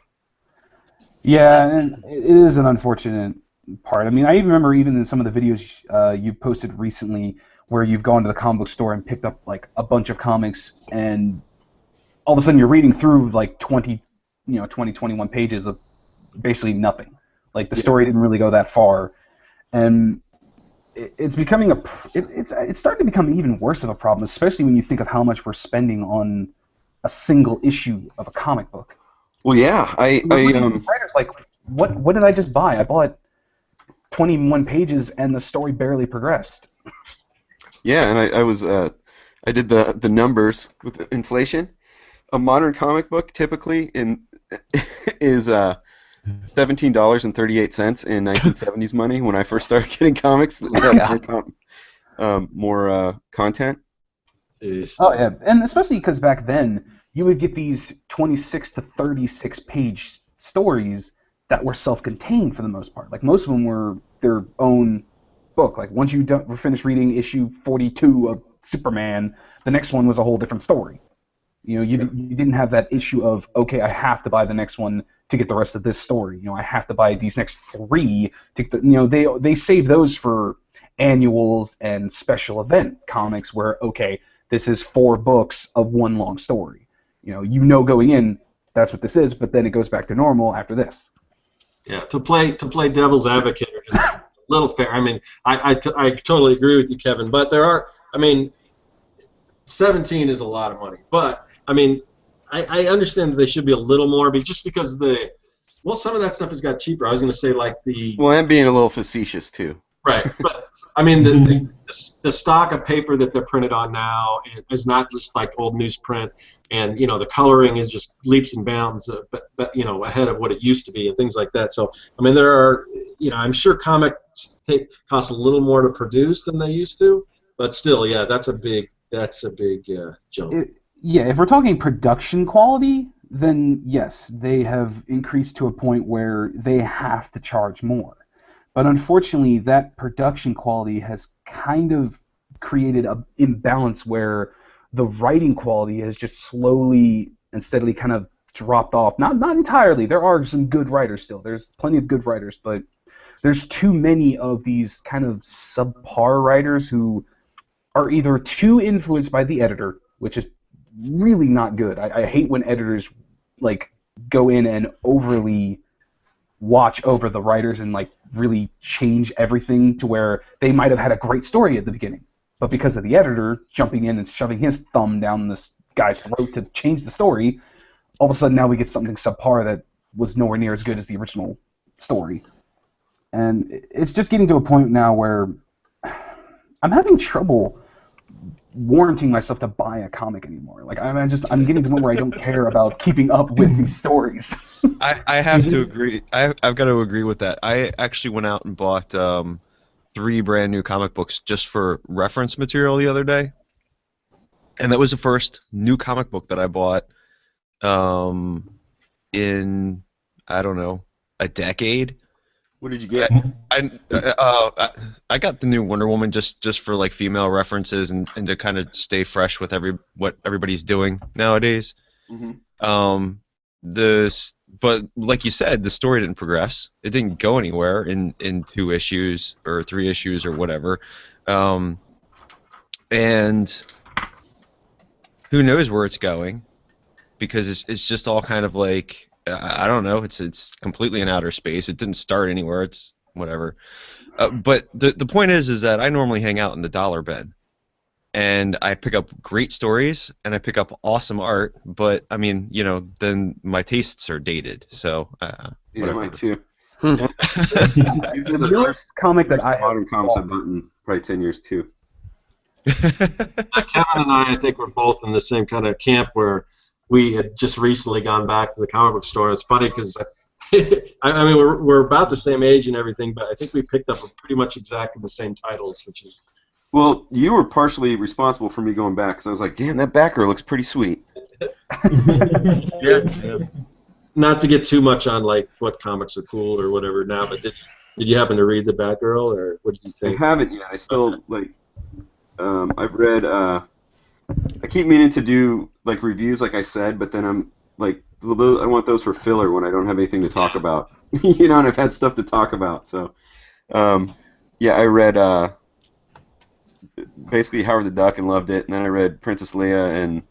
Yeah, and it is an unfortunate part. I mean, I even remember in some of the videos you posted recently where you've gone to the comic book store and picked up a bunch of comics, and all of a sudden you're reading through 20, 21 pages of basically nothing. The story didn't really go that far, and it's becoming it's starting to become even worse of a problem, especially when you think of how much we're spending on a single issue of a comic book. Well, yeah, writers what did I just buy? I bought 21 pages and the story barely progressed. Yeah, and I did the numbers with inflation. A modern comic book typically is $17.38 in 1970s money when I first started getting comics that had more content. Oh yeah, and especially because back then you would get these 26 to 36 page stories that were self-contained for the most part. Most of them were their own book. Once you were finished reading issue 42 of Superman, the next one was a whole different story. You didn't have that issue of, okay, I have to buy the next one to get the rest of this story. I have to buy these next 3 to get the, they save those for annuals and special event comics where, okay, this is 4 books of one long story. Going in, that's what this is, but then it goes back to normal after this. Yeah, to play devil's advocate or just a little fair. I mean, I totally agree with you, Kevin. But there are, 17 is a lot of money. But I understand that they should be a little more, but just because some of that stuff has got cheaper. I was going to say Well, I'm being a little facetious too. Right, but the stock of paper that they're printed on now is not just like old newsprint, and the coloring is just leaps and bounds, ahead of what it used to be and things like that. So there are, I'm sure comics cost a little more to produce than they used to, but still, yeah, that's a big jump. If we're talking production quality, then yes, they have increased to a point where they have to charge more. But unfortunately, that production quality has kind of created an imbalance where the writing quality has just slowly and steadily kind of dropped off. Not entirely. There are some good writers still. There's plenty of good writers, but there's too many of these kind of subpar writers who are either too influenced by the editor, which is really not good. I hate when editors go in and overly watch over the writers and really change everything to where they might have had a great story at the beginning, but because of the editor jumping in and shoving his thumb down this guy's throat to change the story, all of a sudden now we get something subpar that was nowhere near as good as the original story. And it's just getting to a point now where I'm having trouble warranting myself to buy a comic anymore. I'm getting to the point where I don't care about keeping up with these stories. I have to agree. I've got to agree with that. I actually went out and bought 3 brand new comic books just for reference material the other day, and that was the first new comic book that I bought in, I don't know, a decade. What did you get? I got the new Wonder Woman just for like female references and to kind of stay fresh with what everybody's doing nowadays. Mm-hmm. But like you said, the story didn't progress. It didn't go anywhere in 2 issues or 3 issues or whatever. And who knows where it's going, because it's just all kind of like, I don't know. It's completely in outer space. It didn't start anywhere. It's whatever. But the point is that I normally hang out in the dollar bin, and I pick up great stories and I pick up awesome art. But I mean, then my tastes are dated. So Yeah, mine too. These are the first comic that I modern comics I've bought in probably 10 years too. Kevin and I think we're both in the same kind of camp where we had just recently gone back to the comic book store. It's funny because I mean we're about the same age and everything, but I think we picked up pretty much exactly the same titles, which is. Well, you were partially responsible for me going back because I was like, damn, that Batgirl looks pretty sweet. Yeah. Not to get too much on like what comics are cool or whatever now, but did you happen to read the Batgirl, or what did you think? I haven't yet. I still I've read. I keep meaning to do like reviews, like I said, but then I'm like, I want those for filler when I don't have anything to talk about, and I've had stuff to talk about. So, yeah, I read basically Howard the Duck and loved it, and then I read Princess Leia, and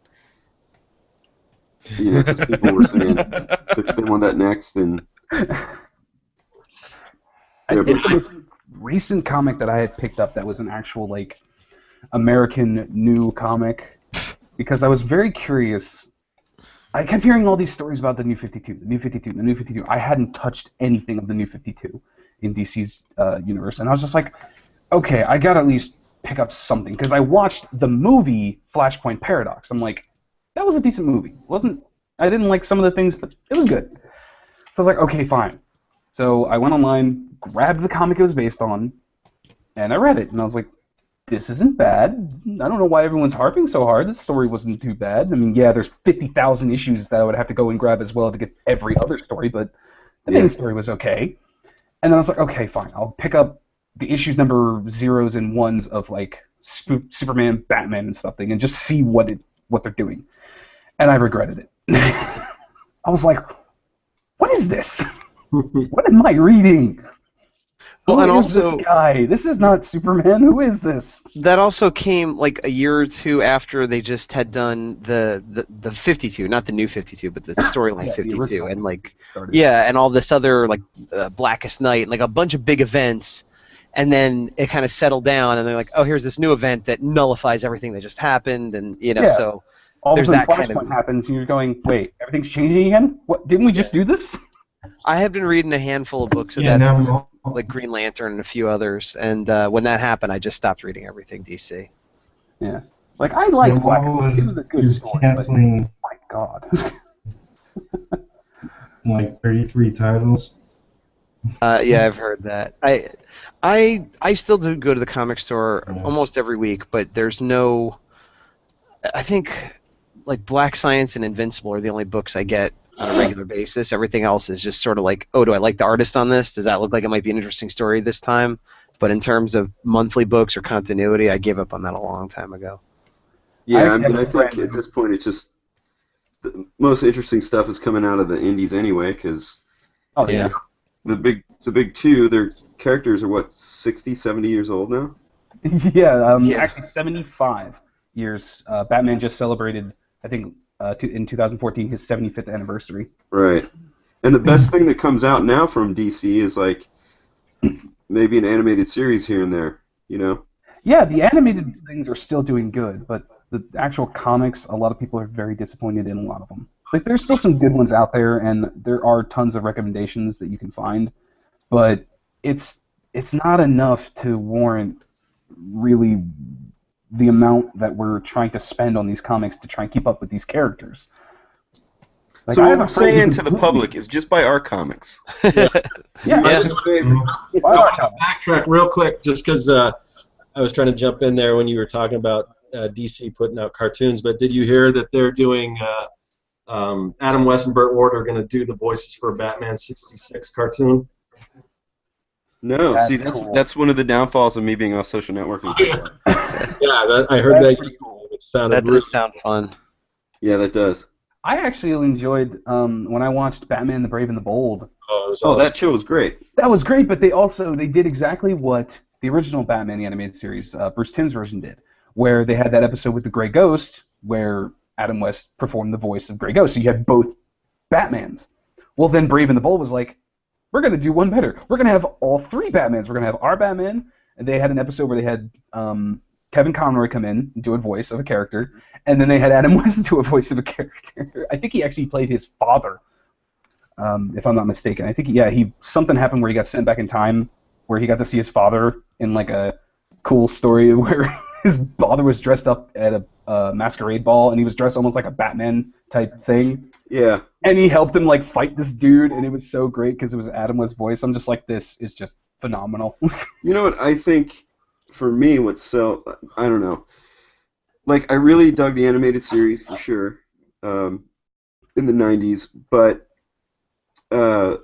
because people were saying that they want that next, and I think the recent comic that I had picked up that was an actual like American new comic, because I was very curious. I kept hearing all these stories about the New 52, the New 52, the New 52. I hadn't touched anything of the New 52 in DC's universe, and I was just like, okay, I gotta at least pick up something, because I watched the movie Flashpoint Paradox. I'm like, that was a decent movie. I didn't like some of the things, but it was good. So I was like, okay, fine. So I went online, grabbed the comic it was based on, and I read it, and I was like, this isn't bad. I don't know why everyone's harping so hard. This story wasn't too bad. I mean, yeah, there's 50,000 issues that I would have to go and grab as well to get every other story, but the main story was okay. And then I was like, okay, fine. I'll pick up the issues number 0s and 1s of like Superman, Batman, and something, and just see what they're doing. And I regretted it. I was like, what is this? What am I reading? Well, Who and is also this guy? This is not Superman. Who is this? that also came like a year or two after they just had done the 52, not the new 52, but the storyline 52, and like and all this other like Blackest Night, like a bunch of big events, and then it kind of settled down, and they're like, oh, here's this new event that nullifies everything that just happened, and so all there's of a that sudden kind of. Flashpoint happens, and you're going, wait, everything's changing again? What? Didn't we just do this? I have been reading a handful of books of that, like Green Lantern and a few others, and when that happened, I just stopped reading everything DC. Yeah. Like, I liked Blackest Night. It was a good story, canceling, but my God. like 33 titles. Yeah, I've heard that. I still do go to the comic store almost every week, but there's no. I think like Black Science and Invincible are the only books I get on a regular basis. Everything else is just sort of like, oh, do I like the artist on this? Does that look like it might be an interesting story this time? But in terms of monthly books or continuity, I gave up on that a long time ago. Yeah, I mean, I think at this point it's just the most interesting stuff is coming out of the indies anyway, because the big two, their characters are what, 60, 70 years old now? Actually 75 years. Batman just celebrated, I think, in 2014, his 75th anniversary. Right. And the best thing that comes out now from DC is like maybe an animated series here and there, Yeah, the animated things are still doing good, but the actual comics, a lot of people are very disappointed in a lot of them. Like, there's still some good ones out there, and there are tons of recommendations that you can find, but it's not enough to warrant really the amount that we're trying to spend on these comics to try and keep up with these characters. Like, so what I'm saying to the public is just buy our comics. Backtrack real quick, just because I was trying to jump in there when you were talking about DC putting out cartoons, but did you hear that they're doing Adam West and Burt Ward are going to do the voices for a Batman '66 cartoon. No, That's see, cool. that's one of the downfalls of me being off social networking. I heard That's that. pretty cool. It sounded That really does sound fun. Yeah, that does. I actually enjoyed when I watched Batman: The Brave and the Bold. Oh, it was Oh, awesome. that show was great. That was great, but they did exactly what the original Batman the animated series, Bruce Timm's version, did, where they had that episode with the Grey Ghost, where Adam West performed the voice of Grey Ghost, so you had both Batmans. Well, then Brave and the Bold was like, we're going to do one better. We're going to have all three Batmans. We're going to have our Batman, and they had an episode where they had Kevin Conroy come in and do a voice of a character, and then they had Adam West do a voice of a character. I think he actually played his father, if I'm not mistaken. I think, something happened where he got sent back in time, where he got to see his father in like a cool story where his father was dressed up at a masquerade ball, and he was dressed almost like a Batman type thing. Yeah. And he helped him like fight this dude, and it was so great because it was Adam West's voice. I'm just like, this is just phenomenal. You know what I think? For me, I don't know. Like, I really dug the animated series for sure, in the '90s, but I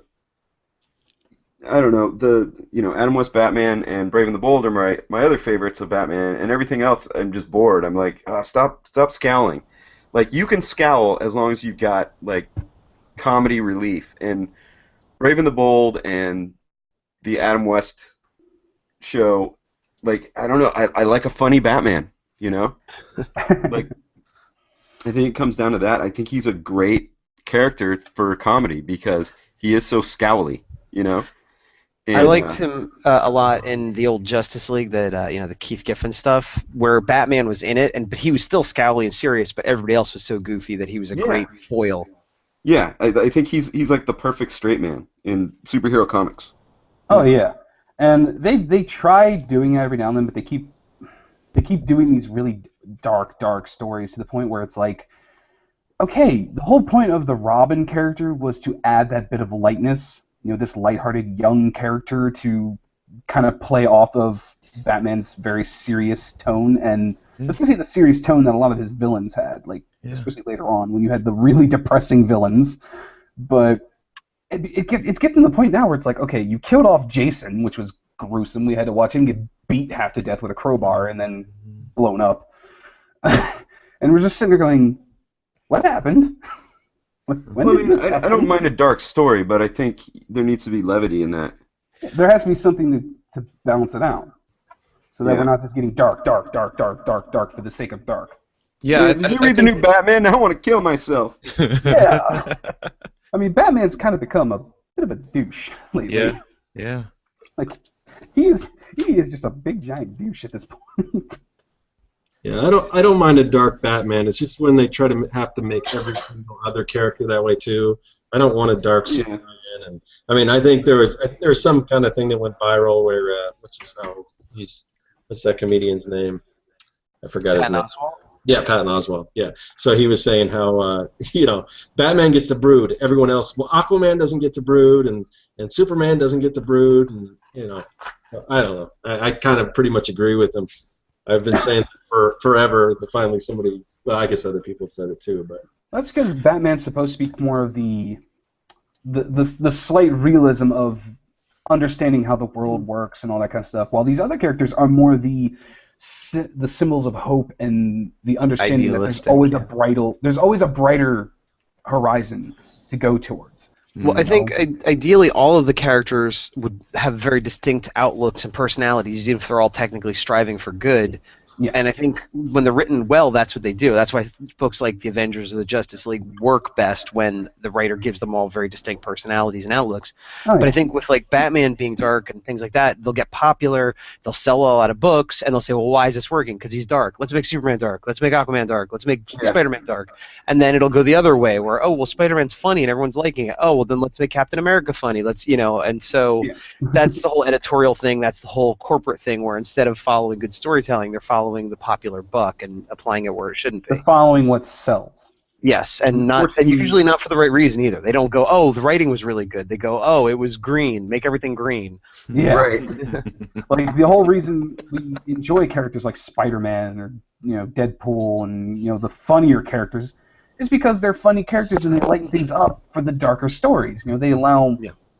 don't know, Adam West Batman and Brave and the Bold are my other favorites of Batman, and everything else I'm just bored. I'm like, stop scowling. Like, you can scowl as long as you've got like comedy relief. And Brave and the Bold and the Adam West show, like, I don't know, I like a funny Batman, you know? Like, I think it comes down to that. I think he's a great character for comedy because he is so scowly, you know? And, I liked him a lot in the old Justice League, that the Keith Giffen stuff, where Batman was in it, but he was still scowly and serious, but everybody else was so goofy that he was a great foil. Yeah, I think he's like the perfect straight man in superhero comics. Oh yeah, and they try doing it every now and then, but they keep doing these really dark stories to the point where it's like, okay, the whole point of the Robin character was to add that bit of lightness, this lighthearted young character to kind of play off of Batman's very serious tone, and especially the serious tone that a lot of his villains had, especially later on when you had the really depressing villains. But it's getting to the point now where it's like, okay, you killed off Jason, which was gruesome. We had to watch him get beat half to death with a crowbar and then blown up. And we're just sitting there going, what happened? I don't mind a dark story, but I think there needs to be levity in that. There has to be something to balance it out, so that we're not just getting dark for the sake of dark. Yeah. Did you read the new Batman? I want to kill myself. Yeah. I mean, Batman's kind of become a bit of a douche lately. Yeah. Like, he is just a big giant douche at this point. Yeah, I don't mind a dark Batman. It's just when they try to have to make every single other character that way too. I don't want a dark Superman. And I mean, I think there was some kind of thing that went viral where what's that comedian's name? I forgot his name. Oswalt? Yeah, Patton Oswalt. Yeah. So he was saying how Batman gets to brood. Everyone else, Aquaman doesn't get to brood, and Superman doesn't get to brood, and I don't know. I kind of pretty much agree with him. I've been saying that for forever, but finally somebody, well, I guess other people said it too, but That's because Batman's supposed to be more of the slight realism of understanding how the world works and all that kind of stuff, while these other characters are more the symbols of hope and the understanding that there's always a brighter horizon to go towards. Well, I think ideally all of the characters would have very distinct outlooks and personalities, even if they're all technically striving for good. Yeah. And I think when they're written well, that's what they do. That's why books like The Avengers or The Justice League work best when the writer gives them all very distinct personalities and outlooks. Oh, yeah. But I think with like Batman being dark and things like that, they'll get popular, they'll sell a lot of books, and they'll say, well, why is this working? Because he's dark. Let's make Superman dark. Let's make Aquaman dark. Let's make Spider-Man dark. And then it'll go the other way where, oh, well, Spider-Man's funny and everyone's liking it. Oh, well, then let's make Captain America funny. And so that's the whole editorial thing. That's the whole corporate thing where instead of following good storytelling, they're following the popular buck and applying it where it shouldn't be. They're following what sells. Yes, and usually not for the right reason either. They don't go, oh, the writing was really good. They go, oh, it was green. Make everything green. Yeah. Right. Like the whole reason we enjoy characters like Spider-Man or Deadpool and the funnier characters is because they're funny characters and they lighten things up for the darker stories. You know, they allow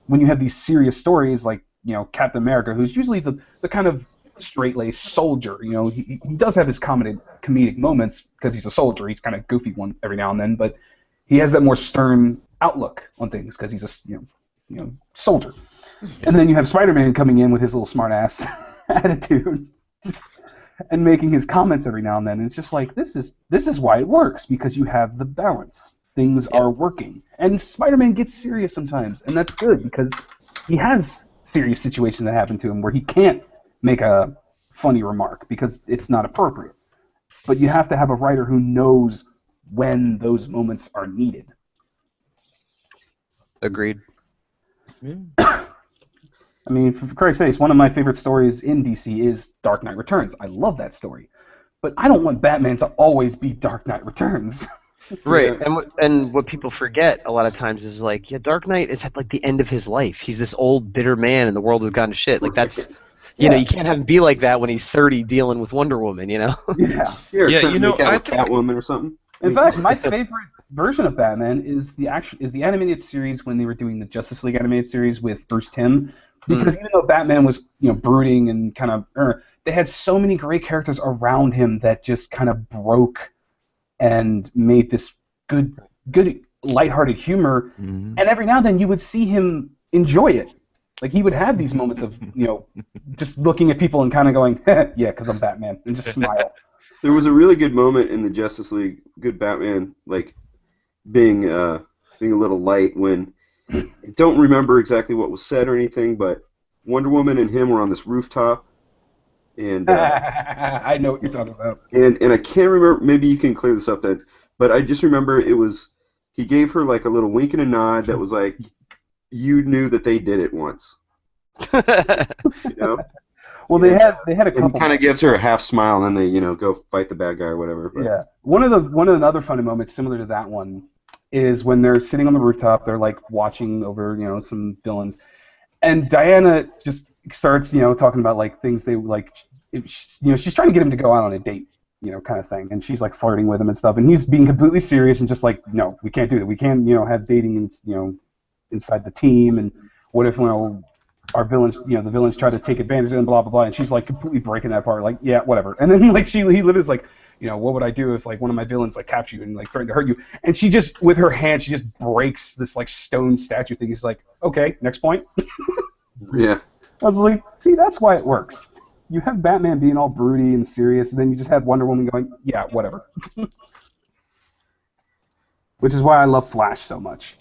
when you have these serious stories like, you know, Captain America, who's usually the kind of straight-laced soldier. You know, he does have his comedic moments because he's a soldier. He's kind of goofy one every now and then, but he has that more stern outlook on things because he's a soldier. And then you have Spider-Man coming in with his little smart-ass attitude, and making his comments every now and then. And it's just like, this is why it works, because you have the balance. Things are working. And Spider-Man gets serious sometimes, and that's good because he has serious situations that happen to him where he can't make a funny remark because it's not appropriate. But you have to have a writer who knows when those moments are needed. Agreed. I mean, for Christ's sakes, one of my favorite stories in DC is Dark Knight Returns. I love that story. But I don't want Batman to always be Dark Knight Returns. Right, and what people forget a lot of times is like, Dark Knight is at like the end of his life. He's this old, bitter man, and the world has gone to shit. Like that's, you know, you can't have him be like that when he's 30 dealing with Wonder Woman. You know? Yeah. You know, I think Catwoman or something. In fact, my favorite version of Batman is the animated series when they were doing the Justice League animated series with Bruce Timm. Because even though Batman was, brooding and kind of, they had so many great characters around him that just kind of broke and made this good, lighthearted humor. And every now and then you would see him enjoy it. Like he would have these moments of, just looking at people and kind of going, yeah, because I'm Batman, and just smile. There was a really good moment in the Justice League, good Batman, like being a little light when. I don't remember exactly what was said or anything, but Wonder Woman and him were on this rooftop, and I know what you're talking about. And I can't remember. Maybe you can clear this up then. But I just remember he gave her like a little wink and a nod that was like, you knew that they did it once. You know? Well, they had a couple. And he kind of gives her a half smile, and then they go fight the bad guy or whatever. But. Yeah, one of the other funny moments similar to that one is when they're sitting on the rooftop, they're like watching over, some villains, and Diana just starts, talking about like things they like, she's trying to get him to go out on a date, kind of thing, and she's like flirting with him and stuff, and he's being completely serious and just like, no, we can't do that, we can't, have dating, inside the team, and what if, our villains, the villains try to take advantage of them, blah blah blah, and she's like completely breaking that apart, like, yeah, whatever, and then like he literally is like, what would I do if like one of my villains like captured you and like threatened to hurt you? And she just, with her hand, she just breaks this like stone statue thing. He's like, okay, next point. Yeah. I was like, see, that's why it works. You have Batman being all broody and serious, and then you just have Wonder Woman going, yeah, whatever. Which is why I love Flash so much.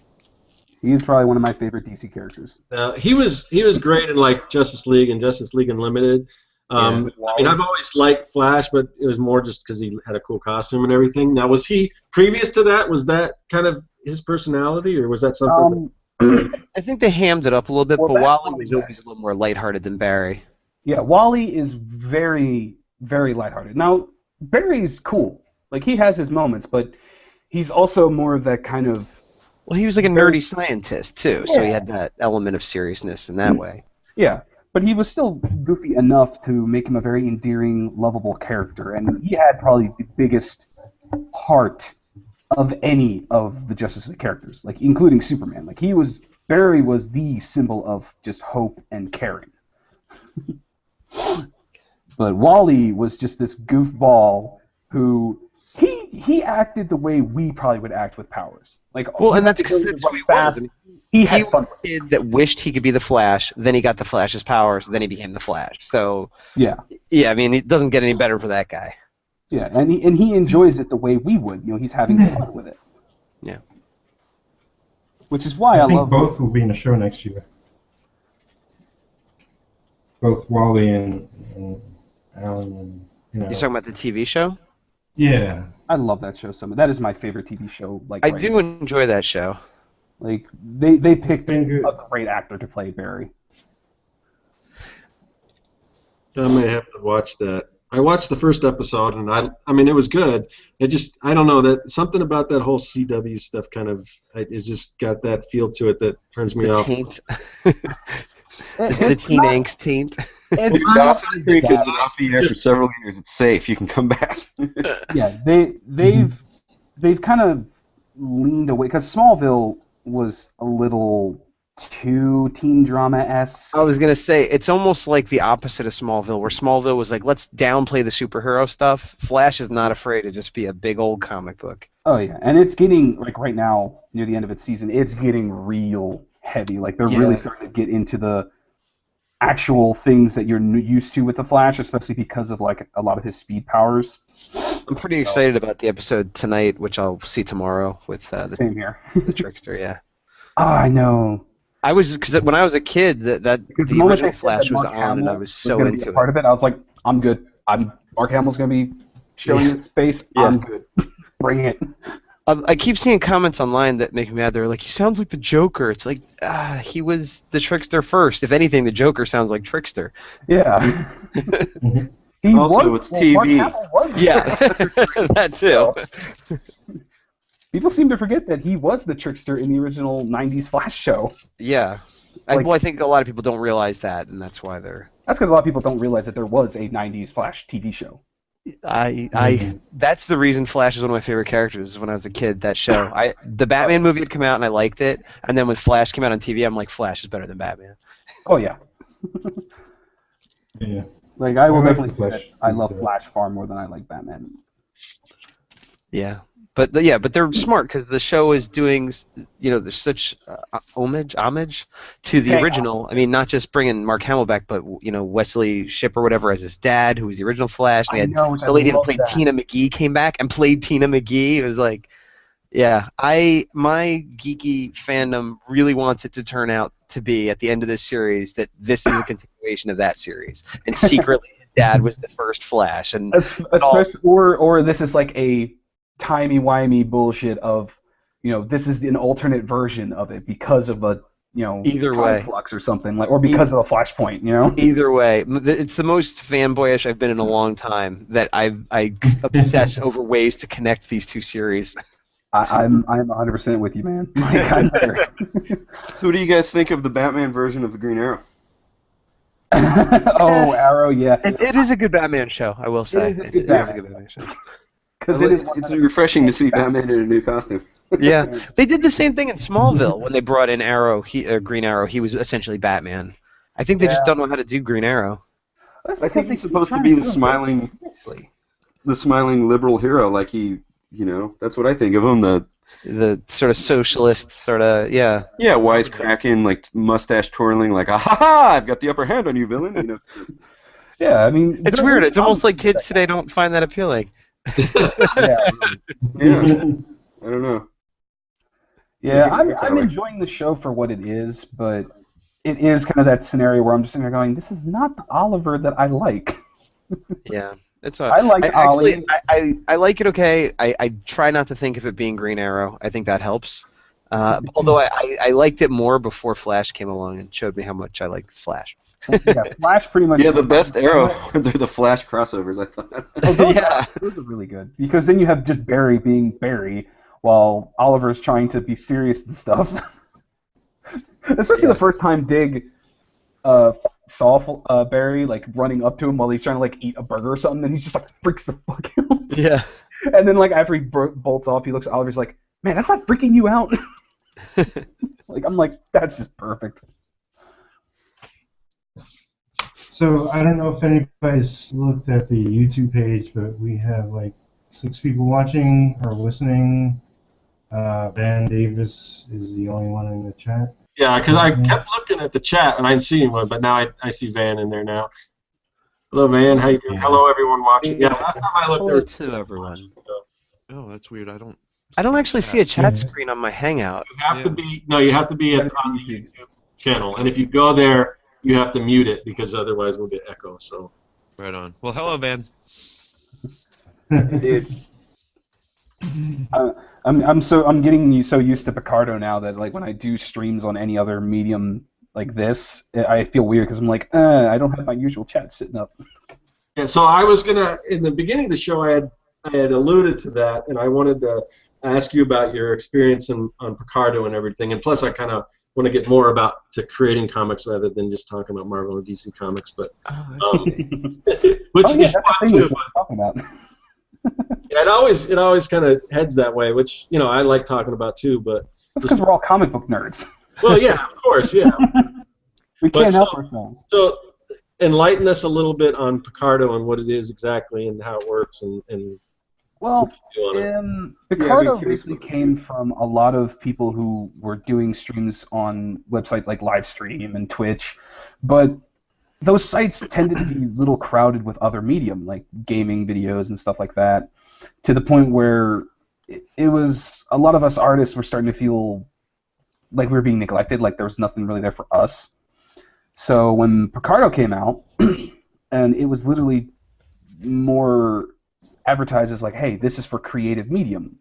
He's probably one of my favorite DC characters. He was great in like Justice League and Justice League Unlimited. I mean, I've always liked Flash, but it was more just because he had a cool costume and everything. Now, was he previous to that? Was that kind of his personality, or was that something? I think they hammed it up a little bit, but Wally was yes. always a little more lighthearted than Barry. Yeah, Wally is very, very lighthearted. Now, Barry's cool. Like, he has his moments, but he's also more of that kind of... Well, he was like a nerdy scientist, too, so he had that element of seriousness in that way. Yeah. But he was still goofy enough to make him a very endearing, lovable character, and he had probably the biggest heart of any of the Justice League characters, like including Superman. Like Barry was the symbol of just hope and caring. But Wally was just this goofball who he acted the way we probably would act with powers. Like, well, and that's because that's who he was. I mean, he was a kid that wished he could be the Flash, then he got the Flash's powers, then he became the Flash. So yeah, I mean, it doesn't get any better for that guy. Yeah, and he enjoys it the way we would. He's having fun with it. Yeah. Which is why I think both will be in a show next year. Both Wally and Alan. And, You're talking about the TV show? Yeah. I love that show so much. That is my favorite TV show. Like I do enjoy that show. Like they picked a great actor to play Barry. I may have to watch that. I watched the first episode, and I mean, it was good. I don't know, that something about that whole CW stuff kind of, it's just got that feel to it that turns me off. Taint. The teen angst taint. It's also because it's been off the air for several years. It's safe. You can come back. Yeah, they've kind of leaned away because Smallville was a little too teen drama-esque. I was gonna say it's almost like the opposite of Smallville, where Smallville was like, let's downplay the superhero stuff. Flash is not afraid to just be a big old comic book. Oh yeah, and it's getting like right now near the end of its season, it's getting real heavy. Like they're really starting to get into the actual things that you're used to with the Flash, especially because of like a lot of his speed powers. I'm pretty excited about the episode tonight, which I'll see tomorrow with Same here. the Trickster. Yeah. Oh, I know. I was because when I was a kid, the original Flash was on, and I was so into it. Part of it, I was like, I'm good. Mark Hamill's gonna be showing his face. Yeah. I'm good. Bring it. I keep seeing comments online that make me mad. They're like, he sounds like the Joker. It's like, he was the Trickster first. If anything, the Joker sounds like Trickster. Yeah. It's TV. Mark Hamill was Yeah, that too. People seem to forget that he was the Trickster in the original 90s Flash show. Yeah. I think a lot of people don't realize that, and that's why they're... That's because a lot of people don't realize that there was a 90s Flash TV show. That's the reason Flash is one of my favorite characters. When I was a kid, that show. The Batman movie had come out and I liked it, and then when Flash came out on TV, I'm like, Flash is better than Batman. Oh yeah. Yeah. Like I will I like definitely the say Flash that I too, love yeah. Flash far more than I like Batman. Yeah, but they're smart because the show is doing, there's such homage to the original. I mean, not just bringing Mark Hamill back, but Wesley Shipp or whatever as his dad, who was the original Flash. They had the lady that played Tina McGee came back and played Tina McGee. It was like, yeah, my geeky fandom really wants it to turn out to be at the end of this series that this is a continuation of that series, and secretly his dad was the first Flash, and or this is like a timey-wimey bullshit of, this is an alternate version of it because of a, either way flux or something, like, or because of a flashpoint, Either way, it's the most fanboyish I've been in a long time that I obsess over ways to connect these two series. I'm 100% with you, man. Like, I'm there. So what do you guys think of the Batman version of the Green Arrow? Oh, Arrow, yeah. It is a good Batman show, I will say. It is a good Batman show. Because it's refreshing to see Batman in a new costume. Yeah, they did the same thing in Smallville when they brought in Green Arrow. He was essentially Batman. I think they just don't know how to do Green Arrow. I think he's supposed to be the smiling liberal hero. Like that's what I think of him. The sort of socialist, yeah. Yeah, wisecracking, like mustache twirling, like, ha! I've got the upper hand on you, villain. Yeah, I mean, it's weird. It's almost like kids today don't find that appealing. Yeah. I don't know. Yeah, I'm enjoying the show for what it is, but it is kind of that scenario where I'm just sitting there going, this is not the Oliver that I like. Yeah. I like Ollie. I like it okay. I try not to think of it being Green Arrow. I think that helps. Although I liked it more before Flash came along and showed me how much I like Flash. Yeah, Flash pretty much. Yeah, the best Arrow ones are the Flash crossovers, I thought. Those are really good. Because then you have just Barry being Barry while Oliver's trying to be serious and stuff. Especially the first time Dig saw Barry like running up to him while he's trying to like eat a burger or something, and he just like freaks the fuck out. Yeah. And then like after he bolts off, he looks at Oliver's like, man, that's not freaking you out. I'm like, that's just perfect. So I don't know if anybody's looked at the YouTube page, but we have like 6 people watching or listening. Ben Davis is the only one in the chat. Yeah, because I kept looking at the chat and I didn't see anyone, but now I see Van in there now. Hello, Van. How you doing? Yeah. Hello, everyone watching. Yeah, last time I looked, there Hello were to everyone. Oh, that's weird. I don't actually see a chat screen on my Hangout. You have to be on the YouTube channel, and if you go there, you have to mute it because otherwise we'll get echo. So. Right on. Well, hello, Van. Dude. I'm getting so used to Picardo now that like when I do streams on any other medium like this, I feel weird because I'm like, I don't have my usual chat sitting up. Yeah, so I was gonna in the beginning of the show I had alluded to that, and I wanted to ask you about your experience on Picardo and everything, and plus I kind of want to get more to creating comics rather than just talking about Marvel and DC comics, but which is fun too. Yeah, it always kind of heads that way, which I like talking about too. But That's because we're all comic book nerds. well, yeah, of course, yeah. We But can't help ourselves. So enlighten us a little bit on Picardo and what it is exactly and how it works and Well, what you do on it. Picardo Yeah, basically came from a lot of people who were doing streams on websites like Livestream and Twitch, but those sites tended to be a little crowded with other medium, like gaming videos and stuff like that, to the point where it was a lot of us artists were starting to feel like we were being neglected, like there was nothing really there for us. So when Picardo came out, and it was literally more advertised as like, hey, this is for creative medium,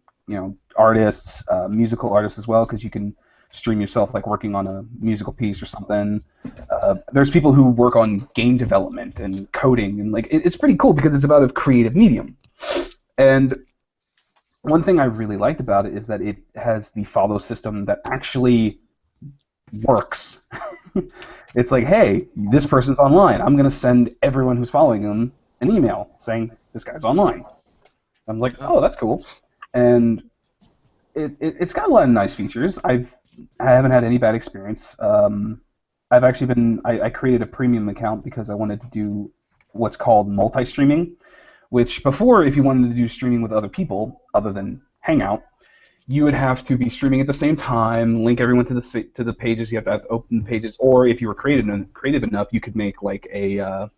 artists, musical artists as well, because you can stream yourself like working on a musical piece or something. There's people who work on game development and coding, and like it's pretty cool because it's about a creative medium. And one thing I really liked about it is that it has the follow system that actually works. It's like, hey, this person's online. I'm going to send everyone who's following them an email saying this guy's online. I'm like, oh, that's cool. And it's got a lot of nice features. I haven't had any bad experience. I've actually I created a premium account because I wanted to do what's called multi-streaming, which before, if you wanted to do streaming with other people other than Hangout, you would have to be streaming at the same time, link everyone to the pages. You have to have open pages, or if you were creative enough, you could make like a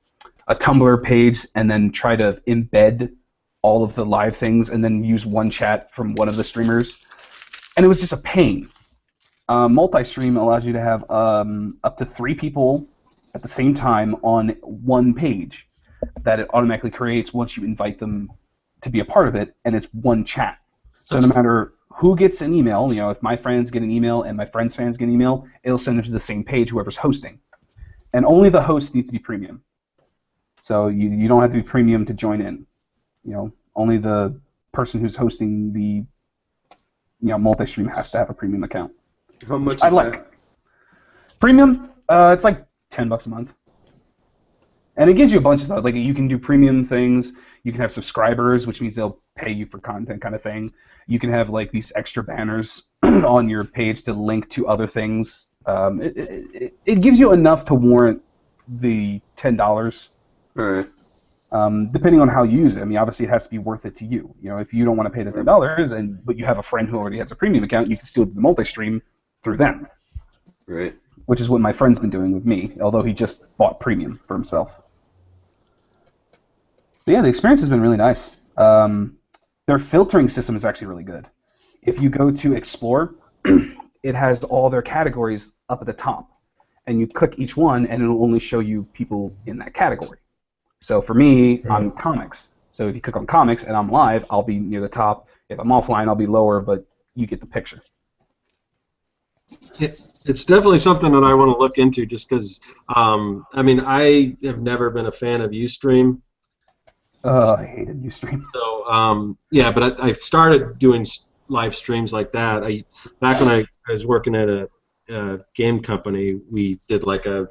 Tumblr page and then try to embed all of the live things and then use one chat from one of the streamers. And it was just a pain. Multi-stream allows you to have up to 3 people at the same time on one page that it automatically creates once you invite them to be a part of it, and it's one chat. So no matter who gets an email, if my friends get an email and my friend's fans get an email, it'll send them to the same page, whoever's hosting. And only the host needs to be premium. So you don't have to be premium to join in. Only the person who's hosting the multi-stream has to have a premium account. How much is I like. that? Premium, it's like $10 a month. And it gives you a bunch of stuff. Like you can do premium things. You can have subscribers, which means they'll pay you for content kind of thing. You can have like these extra banners on your page to link to other things. It gives you enough to warrant the $10. All right. Depending on how you use it. I mean, obviously it has to be worth it to you. If you don't want to pay the $10 but you have a friend who already has a premium account, you can still do the multi-stream through them. Right. Which is what my friend's been doing with me, although he just bought premium for himself. But yeah, the experience has been really nice. Their filtering system is actually really good. If you go to Explore, it has all their categories up at the top. And you click each one, and it'll only show you people in that category. So for me, I'm comics. So if you click on comics and I'm live, I'll be near the top. If I'm offline, I'll be lower, but you get the picture. It's definitely something that I want to look into just because, I have never been a fan of Ustream. I hated Ustream. So, but I started doing live streams like that. Back when I was working at a game company, we did like a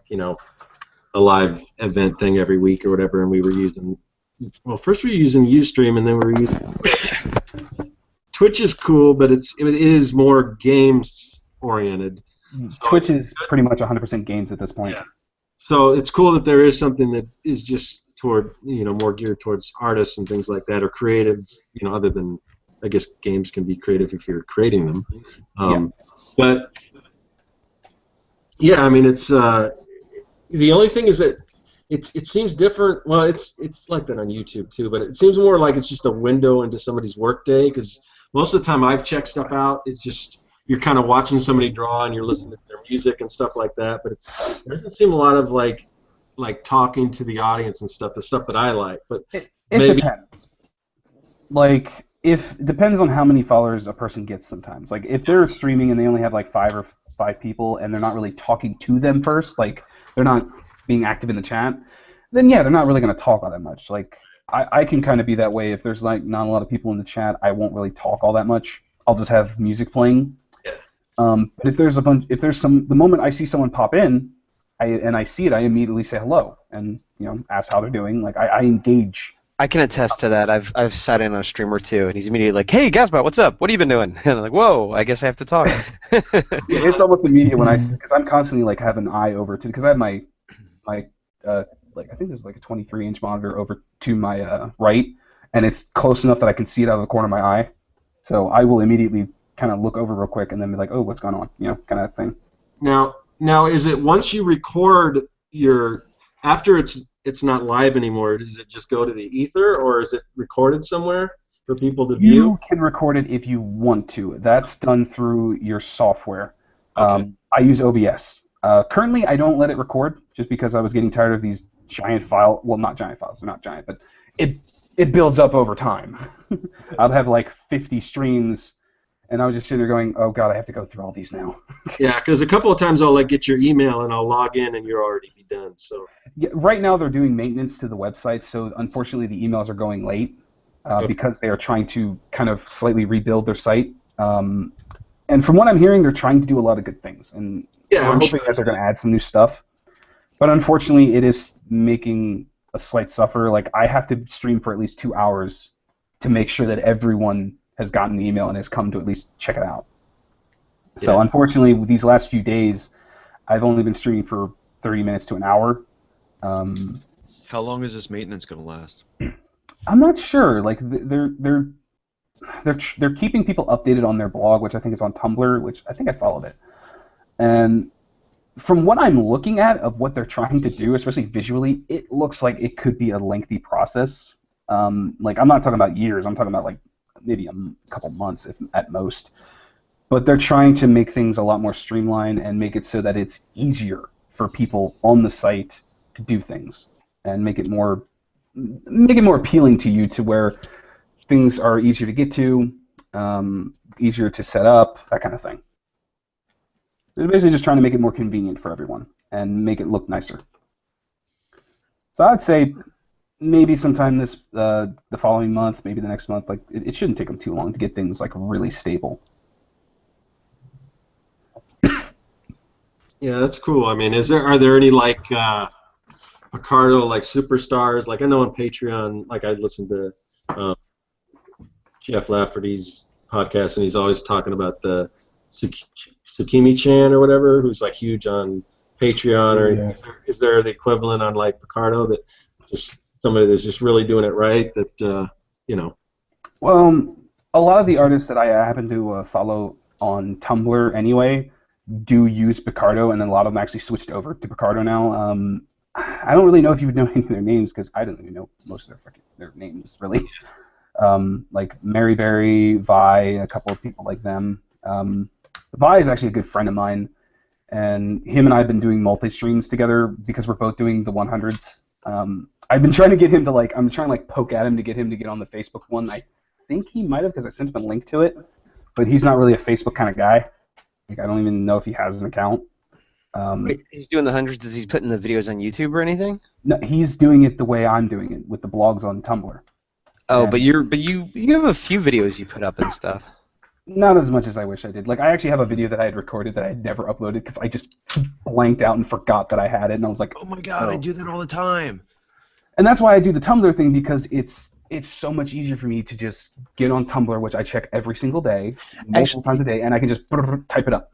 live event thing every week or whatever, and we were using, first we were using Ustream, and then we were using Twitch is cool, but it is more games oriented. So Twitch is pretty much 100% games at this point. Yeah. So it's cool that there is something that is just toward more geared towards artists and things like that, or creative. Other than I guess games can be creative if you're creating them. But yeah, it's the only thing is that it seems different. Well, it's like that on YouTube too, but it seems more like it's just a window into somebody's workday, because most of the time I've checked stuff out, it's just you're kind of watching somebody draw and you're listening to their music and stuff like that, but there doesn't seem a lot of like talking to the audience and stuff, the stuff that I like. But it maybe depends. Like it depends on how many followers a person gets sometimes. Like if they're streaming and they only have like 5 people and they're not really talking to them first, like they're not being active in the chat, then yeah, they're not really going to talk all that much. Like I can kind of be that way. If there's like not a lot of people in the chat, I won't really talk all that much. I'll just have music playing. Yeah. But if the moment I see someone pop in, I see it, I immediately say hello and ask how they're doing. Like I engage I can attest to that. I've sat in on a stream or two, and he's immediately like, "Hey, Gasbot, what's up? What have you been doing?" And I'm like, "Whoa, I guess I have to talk." It's almost immediate when because I'm constantly like have an eye over to because I have my like I think there's like a 23-inch monitor over to my right, and it's close enough that I can see it out of the corner of my eye. So I will immediately kind of look over real quick and then be like, "Oh, what's going on?" You know, kind of thing. Now, is it once you record after it's not live anymore? Does it just go to the ether, or is it recorded somewhere for people to view? You can record it if you want to. That's done through your software. Okay. I use OBS. Currently, I don't let it record just because I was getting tired of these giant file. Well, not giant files. They're not giant, but it builds up over time. I'll have like 50 streams, and I was just sitting there going, "Oh God, I have to go through all these now." Yeah, because a couple of times I'll like get your email and I'll log in and you're already be done. So. Yeah, right now they're doing maintenance to the website, so unfortunately the emails are going late because they are trying to kind of slightly rebuild their site. And from what I'm hearing, they're trying to do a lot of good things, and Yeah, I'm hoping that they're going to add some new stuff. But unfortunately, it is making a slight suffer. Like I have to stream for at least 2 hours to make sure that everyone has gotten the email and has come to at least check it out. So Yeah. unfortunately, with these last few days, I've only been streaming for 30 minutes to an hour. How long is this maintenance going to last? I'm not sure. Like they're keeping people updated on their blog, which I think is on Tumblr, which I think I followed it. And from what I'm looking at of what they're trying to do, especially visually, it looks like it could be a lengthy process. Like I'm not talking about years. I'm talking about like maybe a couple months, if at most. But they're trying to make things a lot more streamlined and make it so that it's easier for people on the site to do things and make it more appealing to you to where things are easier to get to, easier to set up, that kind of thing. They're basically just trying to make it more convenient for everyone and make it look nicer. So I'd say maybe sometime the following month, maybe the next month, like it shouldn't take them too long to get things like really stable. Yeah, that's cool. I mean, are there any like Picardo like superstars? Like I know on Patreon, like I listen to Jeff Lafferty's podcast, and he's always talking about the Tsukimi-chan or whatever, who's like huge on Patreon. Or Yeah. is there the equivalent on like Picardo that just somebody that's just really doing it right? That you know. Well, a lot of the artists that I happen to follow on Tumblr anyway do use Picardo, and then a lot of them actually switched over to Picardo now. I don't really know if you would know any of their names because I don't even know most of their names really. Like Maryberry, Vi, a couple of people like them. Vi is actually a good friend of mine, and him and I have been doing multi-streams together because we're both doing the 100s. I've been trying to get him to like, I'm trying to like poke at him to get him to get on the Facebook one. I think he might have because I sent him a link to it, but he's not really a Facebook kind of guy. Like I don't even know if he has an account. Wait, he's doing the hundreds. Is he putting the videos on YouTube or anything? No, he's doing it the way I'm doing it with the blogs on Tumblr. Oh, And but you have a few videos you put up and stuff. not as much as I wish I did. Like I actually have a video that I had recorded that I had never uploaded because I just blanked out and forgot that I had it, and I was like, Oh my god, I do that all the time. And that's why I do the Tumblr thing because it's so much easier for me to just get on Tumblr, which I check every single day, multiple times a day, and I can just type it up.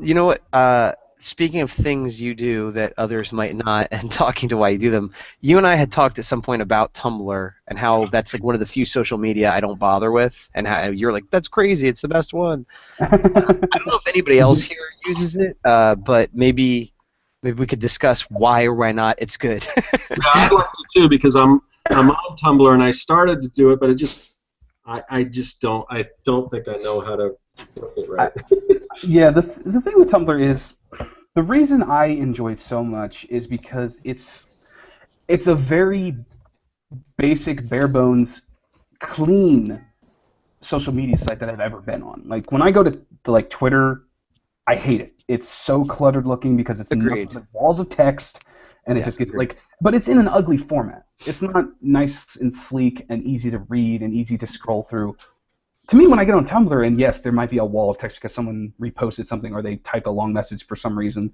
You know what? Speaking of things you do that others might not, and talking to why you do them, you and I had talked at some point about Tumblr and how that's like one of the few social media I don't bother with, and how you're like, that's crazy, it's the best one. I don't know if anybody else here uses it, but maybe we could discuss why or why not it's good. Yeah, I'd like to too because I'm on Tumblr and I started to do it, but I don't think I know how to work it right. Yeah, the thing with Tumblr is the reason I enjoy it so much is because it's a very basic, bare bones, clean social media site that I've ever been on. Like when I go to like Twitter, I hate it. It's so cluttered looking because it's Agreed. like walls of text, and it Yeah, just gets agreed. like, but it's in an ugly format. It's not nice and sleek and easy to read and easy to scroll through. To me, when I get on Tumblr, and yes, there might be a wall of text because someone reposted something or they typed a long message for some reason,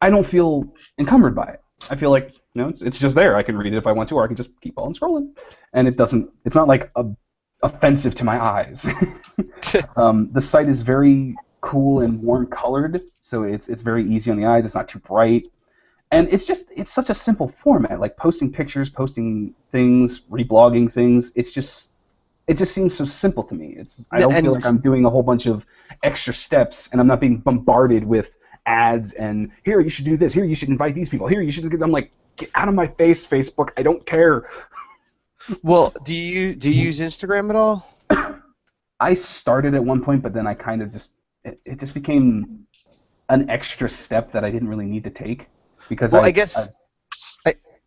I don't feel encumbered by it. I feel like You know, it's just there. I can read it if I want to, or I can just keep on scrolling, and it doesn't. It's not like offensive to my eyes. The site is very cool and warm colored, so it's very easy on the eyes. It's not too bright, and it's such a simple format. Like posting pictures, posting things, reblogging things. It just seems so simple to me. I don't feel like I'm doing a whole bunch of extra steps, and I'm not being bombarded with ads and here you should do this, here you should invite these people, here you should. I'm like, get out of my face, Facebook. I don't care. Well, do you use Instagram at all? I started at one point, but then I kind of it just became an extra step that I didn't really need to take because I guess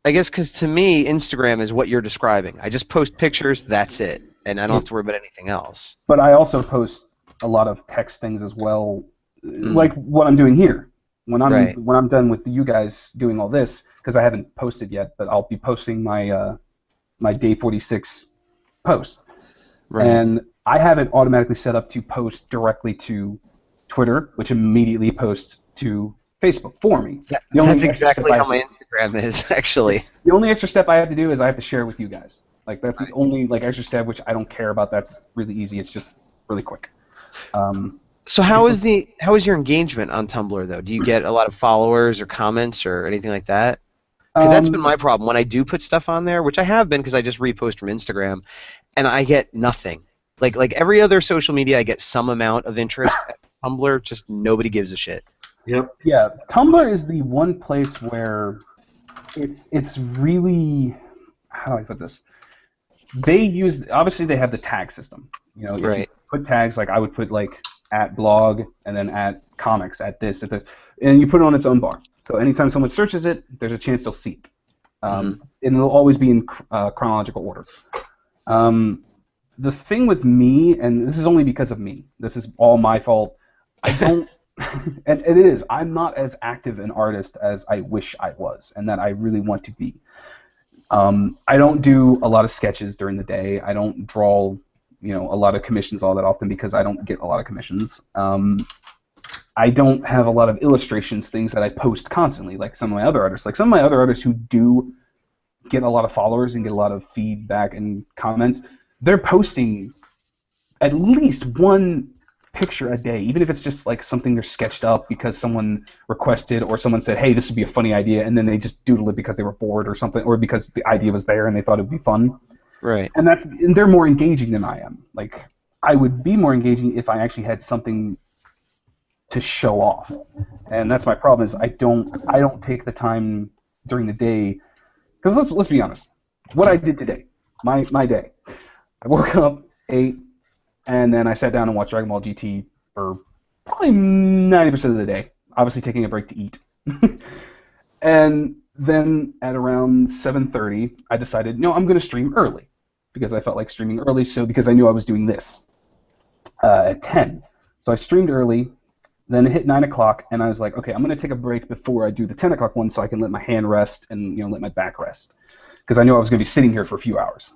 because to me Instagram is what you're describing. I just post pictures, that's it, and I don't have to worry about anything else. But I also post a lot of text things as well, like what I'm doing here. When I'm done with you guys doing all this, because I haven't posted yet, but I'll be posting my my day 46 post, and I have it automatically set up to post directly to Twitter, which immediately posts to Facebook for me. That's exactly how my Instagram is, actually. The only extra step I have to do is I have to share it with you guys. Like that's the only extra step, which I don't care about. That's really easy. It's just really quick. So how is your engagement on Tumblr though? Do you get a lot of followers or comments or anything like that? Because that's been my problem when I do put stuff on there, which I have been because I just repost from Instagram, and I get nothing. Like every other social media, I get some amount of interest. Tumblr, just nobody gives a shit. Yep. Yeah, Tumblr is the one place where it's really, how do I put this? Obviously they have the tag system. You know, right. You put tags, like I would put like at blog and then at comics, at this, and you put it on its own bar. So anytime someone searches it, there's a chance they'll see it. And it'll always be in chronological order. The thing with me, and this is only because of me, this is all my fault, I don't, and it is, I'm not as active an artist as I wish I was, and that I really want to be. I don't do a lot of sketches during the day. I don't draw, a lot of commissions all that often because I don't get a lot of commissions. I don't have a lot of illustrations, things that I post constantly, like some of my other artists. Like some of my other artists who do get a lot of followers and get a lot of feedback and comments, they're posting at least one picture a day, even if it's just like something they're sketched up because someone requested or someone said, hey, this would be a funny idea, and then they just doodle it because they were bored or something, or because the idea was there and they thought it would be fun. Right. And they're more engaging than I am. Like, I would be more engaging if I actually had something to show off. And that's my problem, is I don't take the time during the day, because let's be honest, what I did today, my day, I woke up, ate, and then I sat down and watched Dragon Ball GT for probably 90% of the day, obviously taking a break to eat. And then at around 7:30, I decided, no, I'm going to stream early, because I felt like streaming early, because I knew I was doing this at 10. So I streamed early, then it hit 9 o'clock, and I was like, okay, I'm going to take a break before I do the 10 o'clock one so I can let my hand rest and let my back rest, because I knew I was going to be sitting here for a few hours.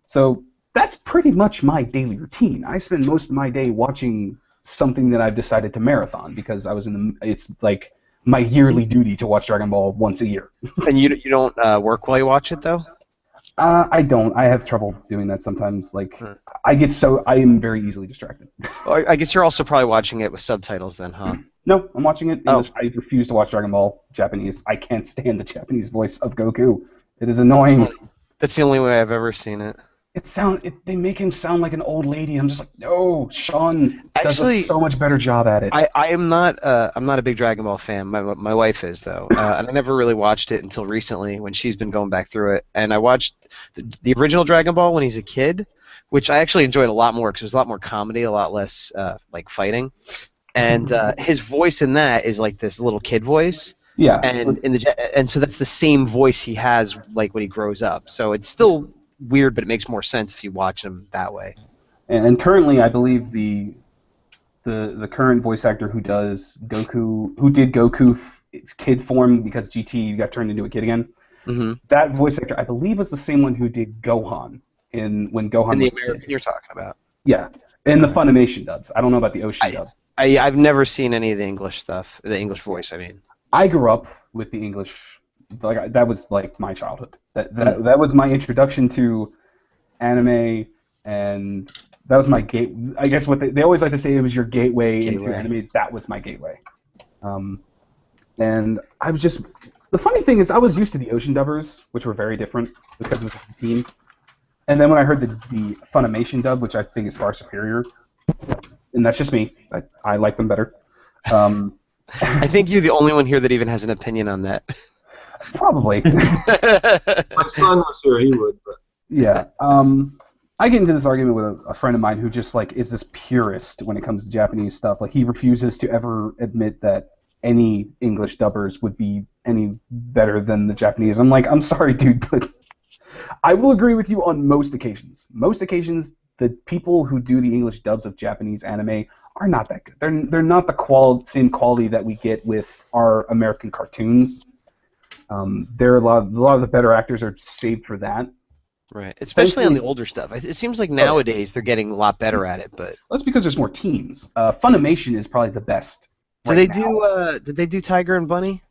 So that's pretty much my daily routine. I spend most of my day watching something that I've decided to marathon, because it's like my yearly duty to watch Dragon Ball once a year. And you don't work while you watch it, though? I don't. I have trouble doing that sometimes. Like, I am very easily distracted. Well, I guess you're also probably watching it with subtitles then, huh? No, I'm watching it English. I refuse to watch Dragon Ball Japanese. I can't stand the Japanese voice of Goku. It is annoying. That's the only way I've ever seen it. They make him sound like an old lady. I'm just like, no, Sean does a so much better job at it. I'm not a big Dragon Ball fan. My wife is, though, and I never really watched it until recently when she's been going back through it. And I watched the original Dragon Ball when he's a kid, which I actually enjoyed a lot more because there's a lot more comedy, a lot less like fighting. And his voice in that is like this little kid voice. Yeah. And so that's the same voice he has like when he grows up. So it's still weird, but it makes more sense if you watch him that way. And currently, I believe the current voice actor who does Goku, who did Goku's kid form because GT got turned into a kid again. Mm-hmm. That voice actor, I believe, was the same one who did Gohan when Gohan in the was American a kid. You're talking about. Yeah, in the Funimation dubs. I don't know about the Ocean dub. I've never seen any of the English stuff, the English voice. I mean, I grew up with the English like that was like my childhood. That was my introduction to anime, and that was my gate. I guess what they always like to say, it was your gateway into anime. That was my gateway. And I was just, the funny thing is I was used to the Ocean dubbers, which were very different because it was a team. And then when I heard the Funimation dub, which I think is far superior, and that's just me, I like them better. I think you're the only one here that even has an opinion on that. Probably. My son was here, he would. But. Yeah. I get into this argument with a friend of mine who just like is this purist when it comes to Japanese stuff. Like he refuses to ever admit that any English dubbers would be any better than the Japanese. I'm like, I'm sorry, dude, but I will agree with you on most occasions. Most occasions, the people who do the English dubs of Japanese anime are not that good. They're not the same quality that we get with our American cartoons. There are a lot of the better actors are saved for that. Right, especially on the older stuff. It seems like nowadays they're getting a lot better at it, but that's because there's more teams. Funimation is probably the best. Did they do Tiger and Bunny?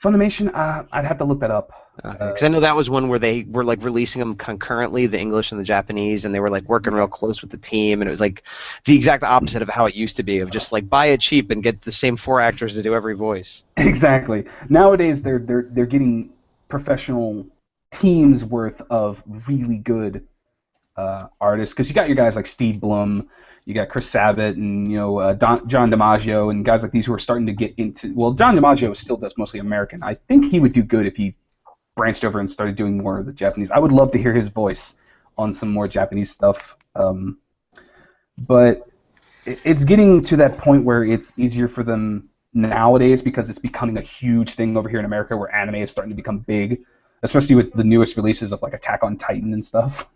Funimation, I'd have to look that up. Because I know that was one where they were like releasing them concurrently, the English and the Japanese, and they were like working real close with the team, and it was like the exact opposite of how it used to be, of just like buy it cheap and get the same 4 actors to do every voice. Exactly. Nowadays they're getting professional teams worth of really good artists, because you got your guys like Steve Blum, you got Chris Sabat, and John DiMaggio, and guys like these who are starting to get into. Well, John DiMaggio still does mostly American. I think he would do good if he branched over and started doing more of the Japanese. I would love to hear his voice on some more Japanese stuff. But it's getting to that point where it's easier for them nowadays because it's becoming a huge thing over here in America, where anime is starting to become big, especially with the newest releases of like Attack on Titan and stuff.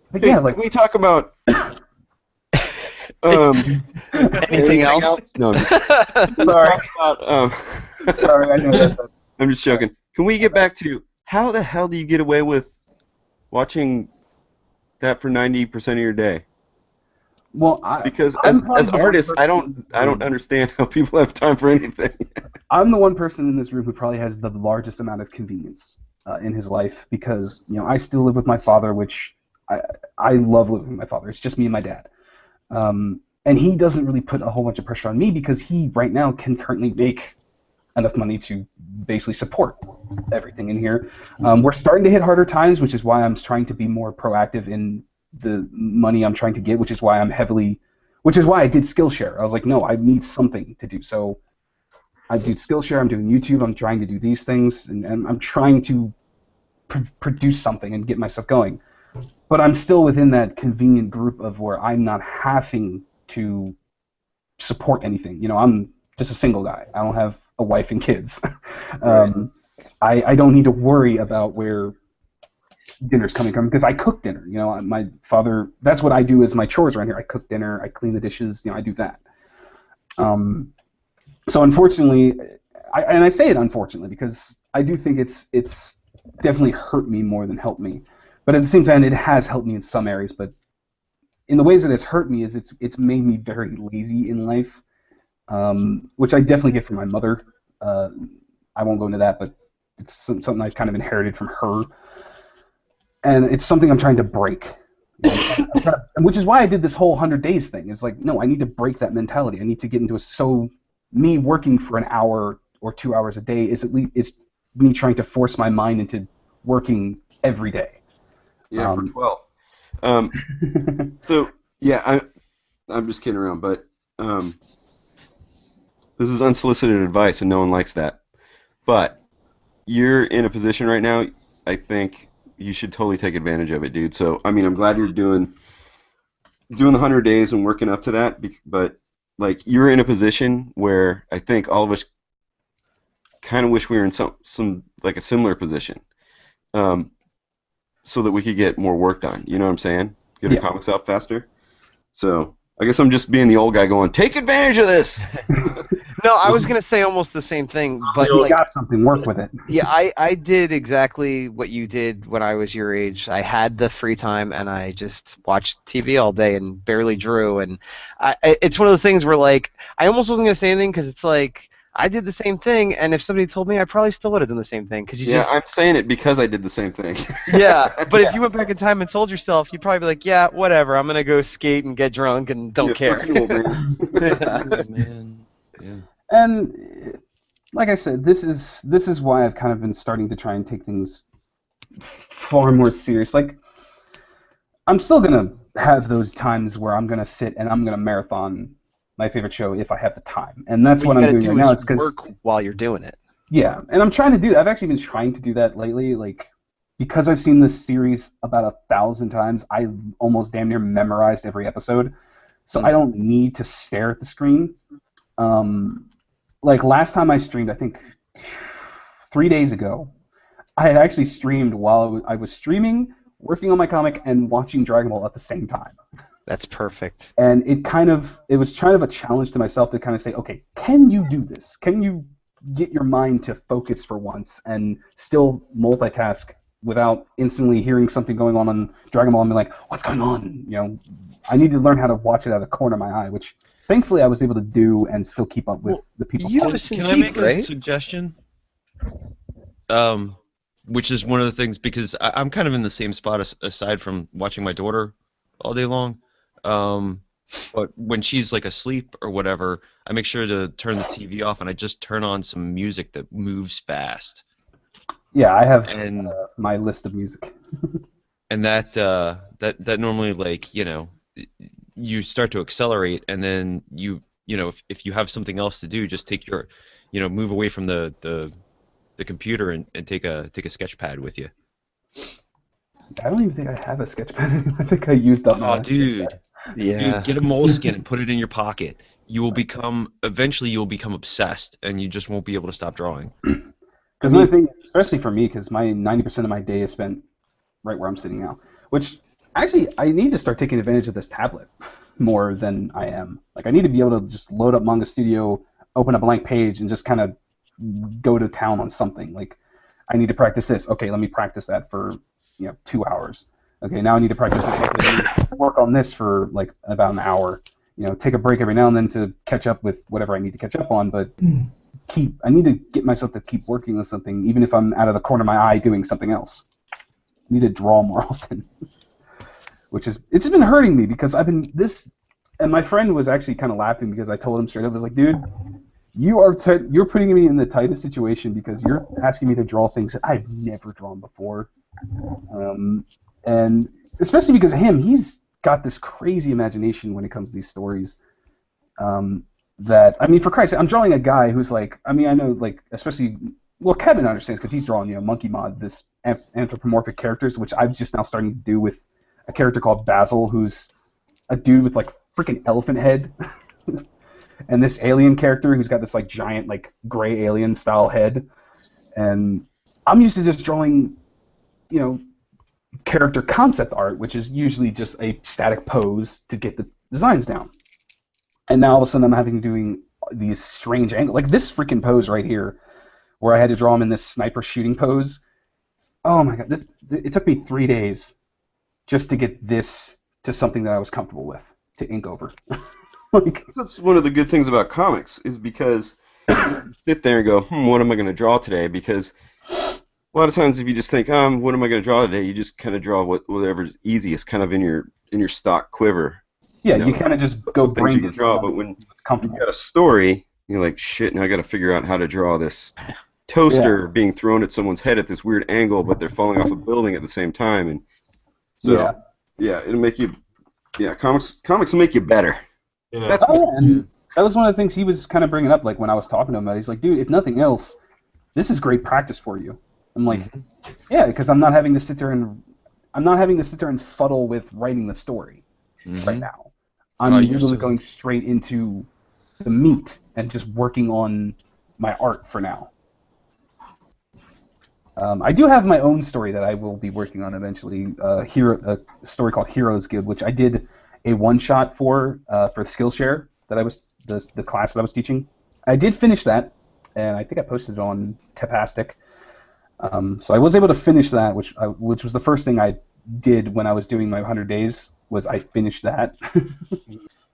But hey, yeah, like, can we talk about anything else? No, I'm just sorry. about, Sorry, I know that. I'm just joking. Can we get back to how the hell do you get away with watching that for 90% of your day? Well, because as artists, I don't understand how people have time for anything. I'm the one person in this room who probably has the largest amount of convenience in his life, because I still live with my father, which I love living with my father. It's just me and my dad. And he doesn't really put a whole bunch of pressure on me because he right now can currently make enough money to basically support everything in here. We're starting to hit harder times, which is why I'm trying to be more proactive in the money I'm trying to get, which is why I did Skillshare. I was like, no, I need something to do. So I do Skillshare, I'm doing YouTube, I'm trying to do these things, and I'm trying to produce something and get myself going. But I'm still within that convenient group of where I'm not having to support anything. I'm just a single guy. I don't have a wife and kids. I don't need to worry about where dinner's coming from because I cook dinner. My father, that's what I do as my chores around here. I cook dinner, I clean the dishes, I do that. So unfortunately, I say it unfortunately because I do think it's definitely hurt me more than helped me. But at the same time, it has helped me in some areas. But in the ways that it's hurt me is it's made me very lazy in life, which I definitely get from my mother. I won't go into that, but it's something I've kind of inherited from her. And it's something I'm trying to break. Which is why I did this whole 100 days thing. It's like, no, I need to break that mentality. I need to get into me working for an hour or 2 hours a day is me trying to force my mind into working every day. Yeah, for 12. So yeah, I'm just kidding around, but this is unsolicited advice, and no one likes that. But you're in a position right now. I think you should totally take advantage of it, dude. So I mean, I'm glad you're doing the 100 days and working up to that. But like, you're in a position where I think all of us kind of wish we were in some like a similar position. So that we could get more work done. You know what I'm saying? Get our comics out faster. So I guess I'm just being the old guy going, take advantage of this. No, I was going to say almost the same thing. But you got something, work with it. Yeah, I did exactly what you did when I was your age. I had the free time, and I just watched TV all day and barely drew. And it's one of those things where, like, I almost wasn't going to say anything because it's like, I did the same thing, and if somebody told me, I probably still would have done the same thing because you Yeah, just I'm saying it because I did the same thing. yeah. But if you went back in time and told yourself, you'd probably be like, yeah, whatever. I'm gonna go skate and get drunk and don't Yeah, care. fuck you, old man. Yeah. Oh, man. Yeah. And like I said, this is why I've kind of been starting to try and take things far more serious. Like, I'm still gonna have those times where I'm gonna sit and I'm gonna marathon my favorite show if I have the time, and that's What what you I'm gotta doing do right now. is It's because work while you're doing it. yeah, and I'm trying to do. I've actually been trying to do that lately. Like, because I've seen this series about 1,000 times, I've almost damn near memorized every episode, so I don't need to stare at the screen. Like last time I streamed, I think 3 days ago, I had actually streamed while I was streaming, working on my comic, and watching Dragon Ball at the same time. That's perfect. And it was kind of a challenge to myself to kind of say, okay, can you do this? Can you get your mind to focus for once and still multitask without instantly hearing something going on Dragon Ball and be like, what's going on? You know, I need to learn how to watch it out of the corner of my eye, which thankfully I was able to do and still keep up with the people. You have a Can I Cintiq, make a right? suggestion? Which is one of the things, because I'm kind of in the same spot aside from watching my daughter all day long. But when she's like asleep or whatever, I make sure to turn the TV off and I just turn on some music that moves fast. Yeah, I have And my list of music. and that normally, like, you know, you start to accelerate, and then you know, if you have something else to do, just take your, you know, move away from the computer and take a sketch pad with you. I don't even think I have a sketch pad. I think I used up my Oh, dude. Yeah. Dude, get a moleskin and put it in your pocket. Eventually you'll become obsessed, and you just won't be able to stop drawing. Because my thing, especially for me, because my 90% of my day is spent right where I'm sitting now, which actually I need to start taking advantage of this tablet more than I am. Like I need to be able to just load up Manga Studio, open a blank page, and just kind of go to town on something. Like I need to practice this. Okay, let me practice that for 2 hours. Okay, now I need to practice this. Okay, let me work on this for like about an hour. Take a break every now and then to catch up with whatever I need to catch up on, but I need to get myself to keep working on something, even if I'm out of the corner of my eye doing something else. I need to draw more often, it's been hurting me because I've been this, and my friend was actually kind of laughing because I told him straight up, I was like, dude, you're putting me in the tightest situation because you're asking me to draw things that I've never drawn before, and especially because of him, he's got this crazy imagination when it comes to these stories. That, I mean, for Christ's sake, I'm drawing a guy who's like, I mean, I know, like, especially, well, Kevin understands because he's drawing, Monkey Mod, this anthropomorphic characters, which I'm just now starting to do with a character called Basil, who's a dude with, like, freaking elephant head, and this alien character who's got this, like, giant, like, gray alien-style head, and I'm used to just drawing, character concept art, which is usually just a static pose to get the designs down. And now all of a sudden I'm having doing these strange angles, like this freaking pose right here, where I had to draw him in this sniper shooting pose. Oh my god, it took me 3 days just to get this to something that I was comfortable with to ink over. That's one of the good things about comics, is because you sit there and go, what am I going to draw today? Because a lot of times if you just think, what am I going to draw today? You just kind of draw whatever's easiest, kind of in your stock quiver. Yeah, you kind of just go things you can draw, but when comfortable. you got a story, you're like, shit, now I got to figure out how to draw this toaster being thrown at someone's head at this weird angle, but they're falling off a building at the same time, and so it'll make you, comics will make you better. Yeah. That's and that was one of the things he was kind of bringing up, like when I was talking to him about it. He's like, dude, if nothing else, this is great practice for you. I'm like, yeah, because I'm not having to sit there and fuddle with writing the story right now. I'm usually going straight into the meat and just working on my art for now. I do have my own story that I will be working on eventually. A story called Heroes Guild, which I did a one-shot for Skillshare that I was the class that I was teaching. I did finish that, and I think I posted it on Tapastic. So I was able to finish that, which was the first thing I did when I was doing my 100 days. Was I finished that?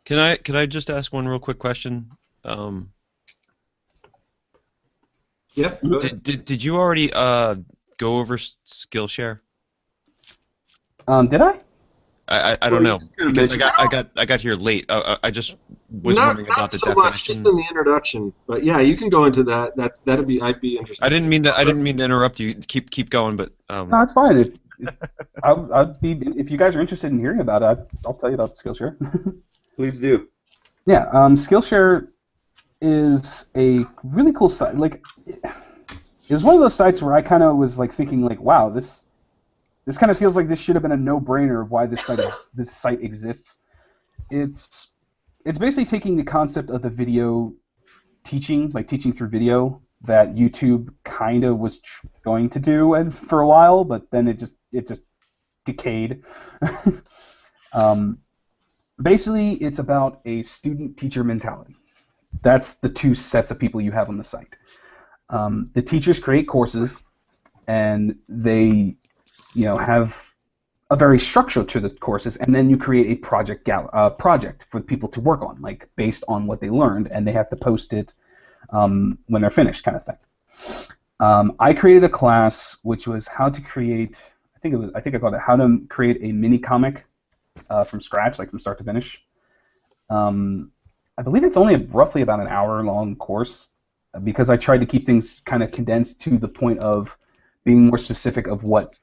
Can I just ask one real quick question? Yep. Go ahead. Did you already go over Skillshare? Did I? I don't know Kinda because mentioned I got here late. I just was Not wondering about the so much, definition. just in the introduction. But yeah, you can go into that. I'd be interested. I didn't mean to interrupt you. Keep going, but No, it's fine. I'd be if you guys are interested in hearing about it, I'll tell you about Skillshare. Please do. Yeah, Skillshare is a really cool site. Like, it was one of those sites where I kind of was like thinking, like, wow, this kind of feels like this should have been a no-brainer of why this site exists. It's basically taking the concept of the video teaching, like teaching through video, that YouTube kind of was going to do and for a while, but then it just decayed. Basically, it's about a student-teacher mentality. That's the two sets of people you have on the site. The teachers create courses, and they, have a very structure to the courses, and then you create a project for people to work on, like based on what they learned, and they have to post it when they're finished, kind of thing. I created a class which was how to create. I think I called it how to create a mini comic from scratch, like from start to finish. I believe it's only roughly about an hour-long course because I tried to keep things kind of condensed to the point of being more specific of what.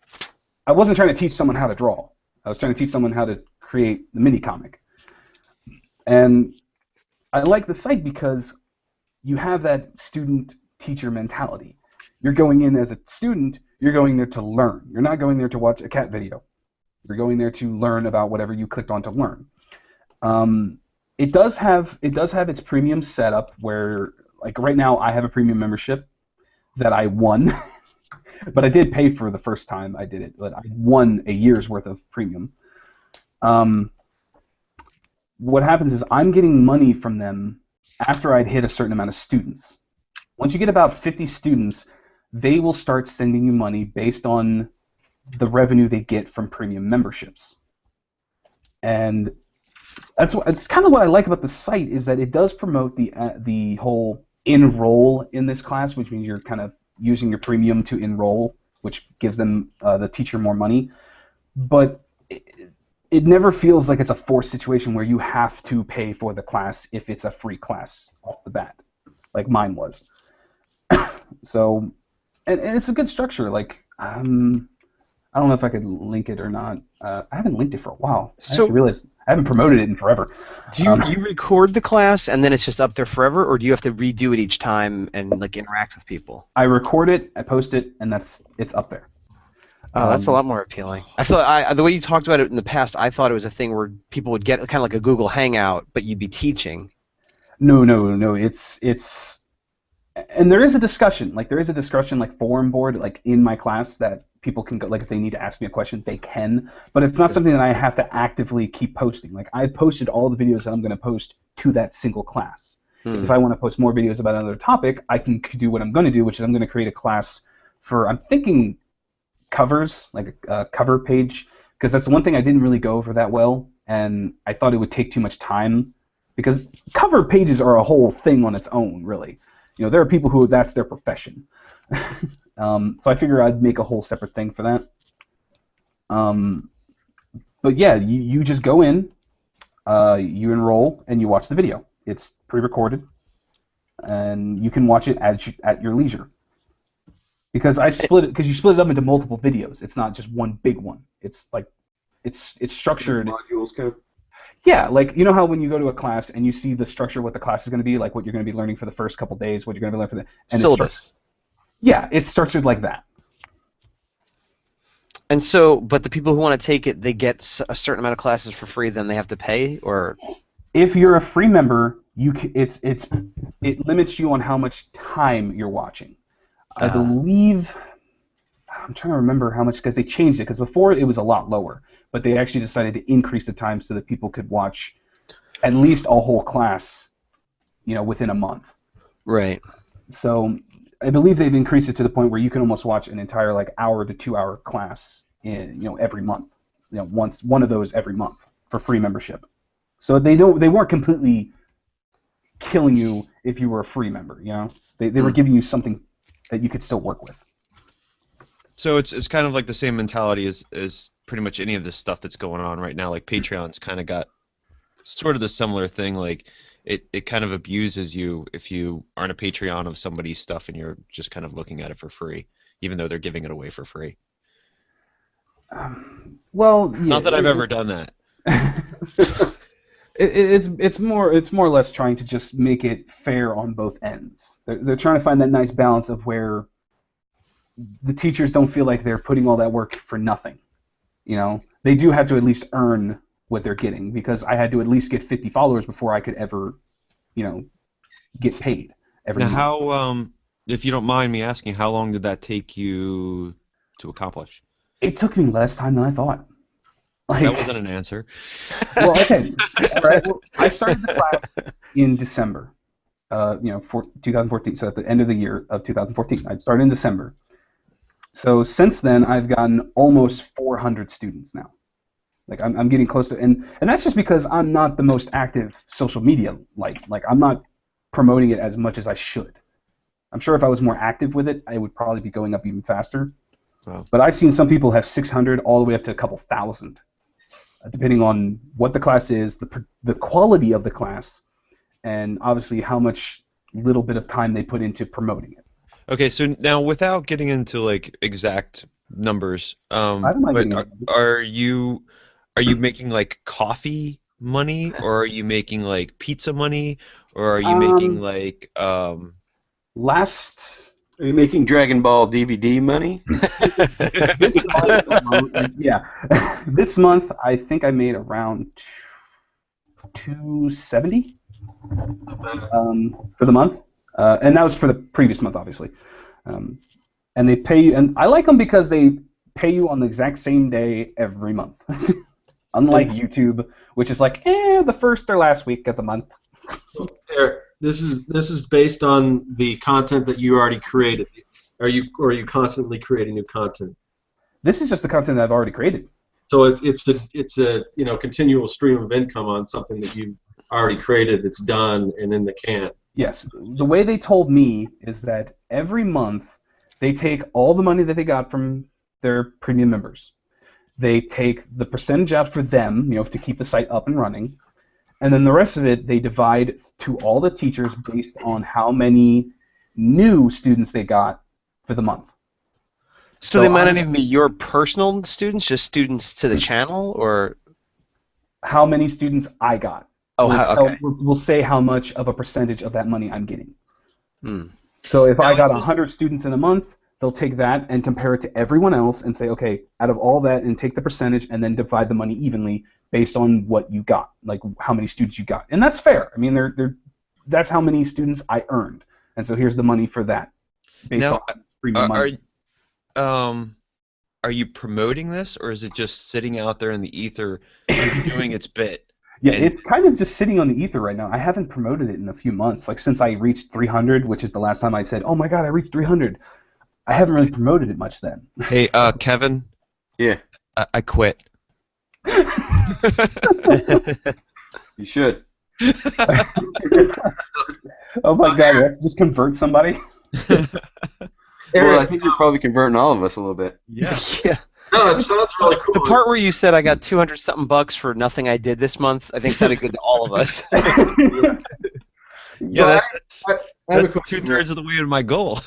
I wasn't trying to teach someone how to draw. I was trying to teach someone how to create the mini comic. And I like the site because you have that student-teacher mentality. You're going in as a student, you're going there to learn. You're not going there to watch a cat video. You're going there to learn about whatever you clicked on to learn. It does have its premium setup where, like right now, I have a premium membership that I won, but I did pay for the first time I did it. But I won a year's worth of premium. What happens is I'm getting money from them after I'd hit a certain amount of students. Once you get about 50 students, they will start sending you money based on the revenue they get from premium memberships. And it's kind of what I like about the site is that it does promote the whole enroll in this class, which means you're kind of using your premium to enroll, which gives them the teacher more money. But it never feels like it's a forced situation where you have to pay for the class if it's a free class off the bat, like mine was. So, and it's a good structure. Like, I don't know if I could link it or not. I haven't linked it for a while. So, I realized I haven't promoted it in forever. Do you record the class and then it's just up there forever, or do you have to redo it each time and like interact with people? I record it, I post it, and it's up there. Oh, that's a lot more appealing. I thought the way you talked about it in the past, I thought it was a thing where people would get kind of like a Google Hangout, but you'd be teaching. No. It's and there is a discussion. Like there is a discussion like forum board like in my class that people can go, like if they need to ask me a question, they can. But it's not something that I have to actively keep posting. Like I've posted all the videos that I'm going to post to that single class. If I want to post more videos about another topic, I can do what I'm going to do, which is I'm going to create a class for, I'm thinking covers, like a cover page, because that's the one thing I didn't really go over that well, and I thought it would take too much time, because cover pages are a whole thing on its own, really. There are people who that's their profession. So I figure I'd make a whole separate thing for that. But yeah, you just go in, you enroll, and you watch the video. It's pre-recorded, and you can watch it at your leisure. Because you split it up into multiple videos. It's not just one big one. It's like it's structured. Modules kind of. Yeah, like you know how when you go to a class and you see the structure of what the class is going to be, like what you're going to be learning for the first couple days, what you're going to be learning for the syllabus. Yeah, it's structured like that. And so, but the people who want to take it, they get a certain amount of classes for free. Then they have to pay, or if you're a free member, it limits you on how much time you're watching. I believe, I'm trying to remember how much, because they changed it, because before it was a lot lower, but they actually decided to increase the time so that people could watch at least a whole class, within a month. Right. So I believe they've increased it to the point where you can almost watch an entire hour to 2 hour class every month. One of those every month for free membership. So they weren't completely killing you if you were a free member. They were giving you something that you could still work with. So it's kind of like the same mentality as pretty much any of the stuff that's going on right now. Like Patreon's kind of got sort of the similar thing. Like it kind of abuses you if you aren't a Patreon of somebody's stuff and you're just kind of looking at it for free, even though they're giving it away for free. Well, yeah, Not that I've ever done that. it's more or less trying to just make it fair on both ends. They're trying to find that nice balance of where the teachers don't feel like they're putting all that work for nothing. You know, they do have to at least earn what they're getting, because I had to at least get 50 followers before I could ever, you know, get paid every month. How, if you don't mind me asking, how long did that take you to accomplish? It took me less time than I thought. Like, That wasn't an answer. well, okay. All right. Well, I started the class in December, 2014. So at the end of the year of 2014, I started in December. So since then, I've gotten almost 400 students now. Like I'm getting close to, and that's just because I'm not the most active social media like I'm not promoting it as much as I should. I'm sure if I was more active with it, I would probably be going up even faster. Wow. But I've seen some people have 600 all the way up to a couple thousand, depending on what the class is, the quality of the class, and obviously how much little bit of time they put into promoting it. Okay, so now without getting into like exact numbers, I don't mind but getting into numbers. are you making like coffee money, or are you making like pizza money, or are you making like Last Are you making Dragon Ball DVD money? this month, yeah, this month I think I made around 270 for the month, and that was for the previous month, obviously. And they pay you, and I like them because they pay you on the exact same day every month, unlike YouTube, which is like the first or last week of the month. Eric, this is based on the content that you already created. Are you constantly creating new content? This is just the content that I've already created. So it's a continual stream of income on something that you already created that's done and in the can. Yes. The way they told me is that every month they take all the money that they got from their premium members. They take the percentage out for them, to keep the site up and running, and then the rest of it they divide to all the teachers based on how many new students they got for the month. So they might not even be your personal students, just students to the channel, or how many students I got. Oh, okay. We'll say how much of a percentage of that money I'm getting. Hmm. So if I Now, got is this- 100 students in a month, they'll take that and compare it to everyone else and say, okay, out of all that, and take the percentage and then divide the money evenly based on what you got, like how many students you got. And that's fair. I mean, that's how many students I earned. And so here's the money for that based Now, on premium money. Are you promoting this, or is it just sitting out there in the ether doing its bit? Yeah, and- it's kind of just sitting on the ether right now. I haven't promoted it in a few months. Like since I reached 300, which is the last time I said, oh my god, I reached 300. I haven't really promoted it much then. Hey, Kevin. Yeah, I quit. you should. Oh my god, you have to just convert somebody? Well, I think you're probably converting all of us a little bit. Yeah. Yeah. No, it sounds really cool. The part where you said I got 200 something bucks for nothing I did this month, I think sounded good to all of us. Yeah, I have a that's question. 2/3 of the way to my goal.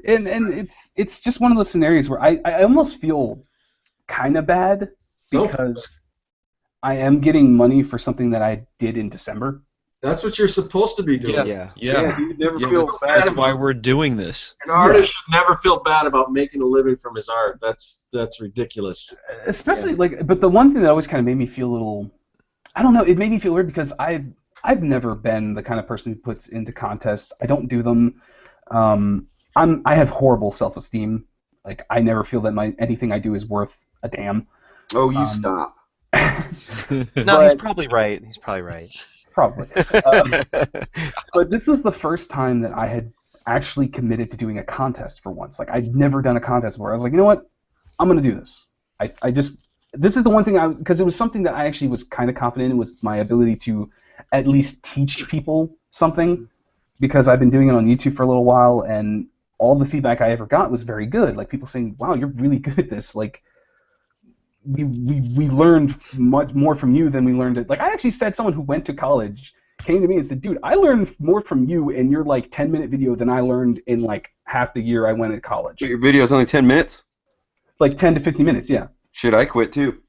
and it's just one of those scenarios where I almost feel kind of bad because I am getting money for something that I did in December. That's what you're supposed to be doing. Yeah. you never Yeah, feel bad. that's why we're doing this. An artist should never feel bad about making a living from his art. That's ridiculous. Especially but the one thing that always kind of made me feel a little, I don't know, it made me feel weird because I've never been the kind of person who puts into contests. I don't do them. I have horrible self-esteem. Like I never feel that anything I do is worth a damn. Oh, you stop. No, he's probably right. He's probably right. Probably. But this was the first time that I had actually committed to doing a contest for once. Like I'd never done a contest before. I was like, you know what? I'm gonna do this. This is the one thing because it was something that I actually was kind of confident in, was my ability to at least teach people something because I've been doing it on YouTube for a little while, and all the feedback I ever got was very good. Like people saying, "Wow, you're really good at this." Like we learned much more from you than we learned it. Like I actually said, someone who went to college came to me and said, "Dude, I learned more from you in your like 10-minute video than I learned in like half the year I went to college." Your video is only 10 minutes? Like 10 to 15 minutes, yeah. Shit, I quit too.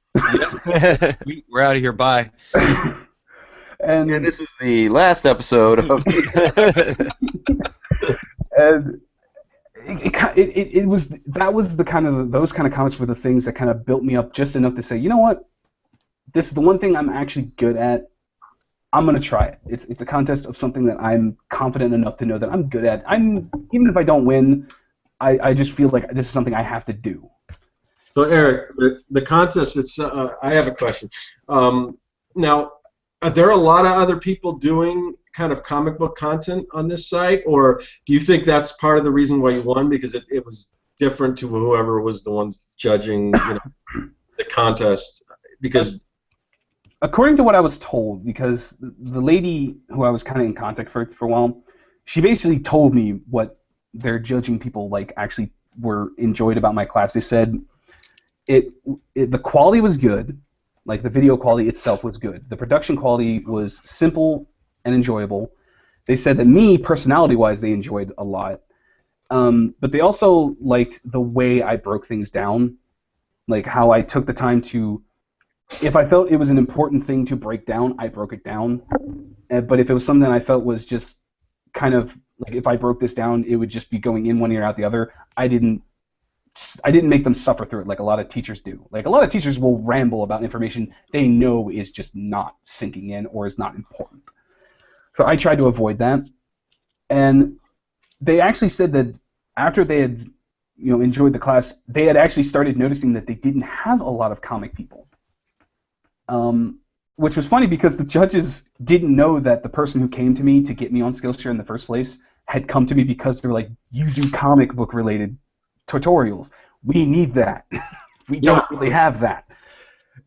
We're out of here. Bye. And this is the last episode of. and it was the kind of those kind of comments were the things that kind of built me up just enough to say, you know what, this is the one thing I'm actually good at. I'm gonna try it. It's a contest of something that I'm confident enough to know that I'm good at. Even if I don't win, I just feel like this is something I have to do. So Eric, the contest. It's I have a question. Now, are there a lot of other people doing kind of comic book content on this site, or do you think that's part of the reason why you won, because it was different to whoever was the ones judging the contest? Because according to what I was told, because the lady who I was kind of in contact for a while, she basically told me what their judging people like actually were enjoyed about my class. They said the quality was good, like the video quality itself was good. The production quality was simple and enjoyable. They said that me, personality-wise, they enjoyed a lot. But they also liked the way I broke things down, like how I took the time to, if I felt it was an important thing to break down, I broke it down. But if it was something I felt was just kind of, like if I broke this down, it would just be going in one ear out the other, I didn't make them suffer through it like a lot of teachers do. Like a lot of teachers will ramble about information they know is just not sinking in or is not important. So I tried to avoid that, and they actually said that after they had, enjoyed the class, they had actually started noticing that they didn't have a lot of comic people, which was funny because the judges didn't know that the person who came to me to get me on Skillshare in the first place had come to me because they're like, "You do comic book related tutorials. We need that. We don't really have that."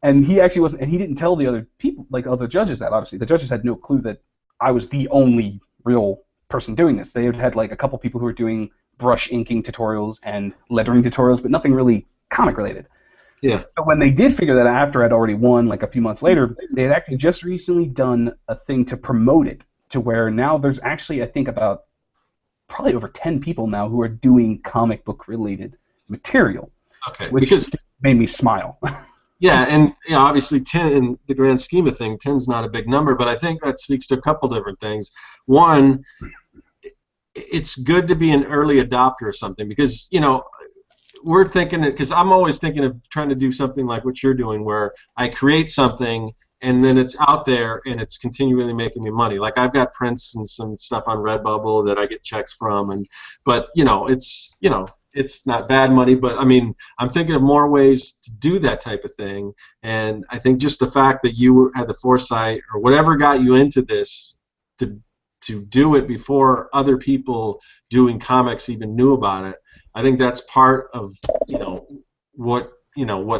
And he actually wasn't, and he didn't tell the other people, like other judges, that obviously the judges had no clue that I was the only real person doing this. They had like a couple people who were doing brush inking tutorials and lettering tutorials, but nothing really comic related. yeah, So when they did figure that out after I'd already won, like a few months later, they had actually just recently done a thing to promote it to where now there's actually, I think, about probably over 10 people now who are doing comic book related material, okay, which because just made me smile. yeah, and obviously 10 in the grand scheme of things, 10's not a big number, but I think that speaks to a couple different things. One, it's good to be an early adopter or something, because we're thinking it, because I'm always thinking of trying to do something like what you're doing, where I create something and then it's out there and it's continually making me money. Like I've got prints and some stuff on Redbubble that I get checks from, but it's not bad money, but I mean, I'm thinking of more ways to do that type of thing, and I think just the fact that you had the foresight or whatever got you into this to do it before other people doing comics even knew about it, I think that's part of what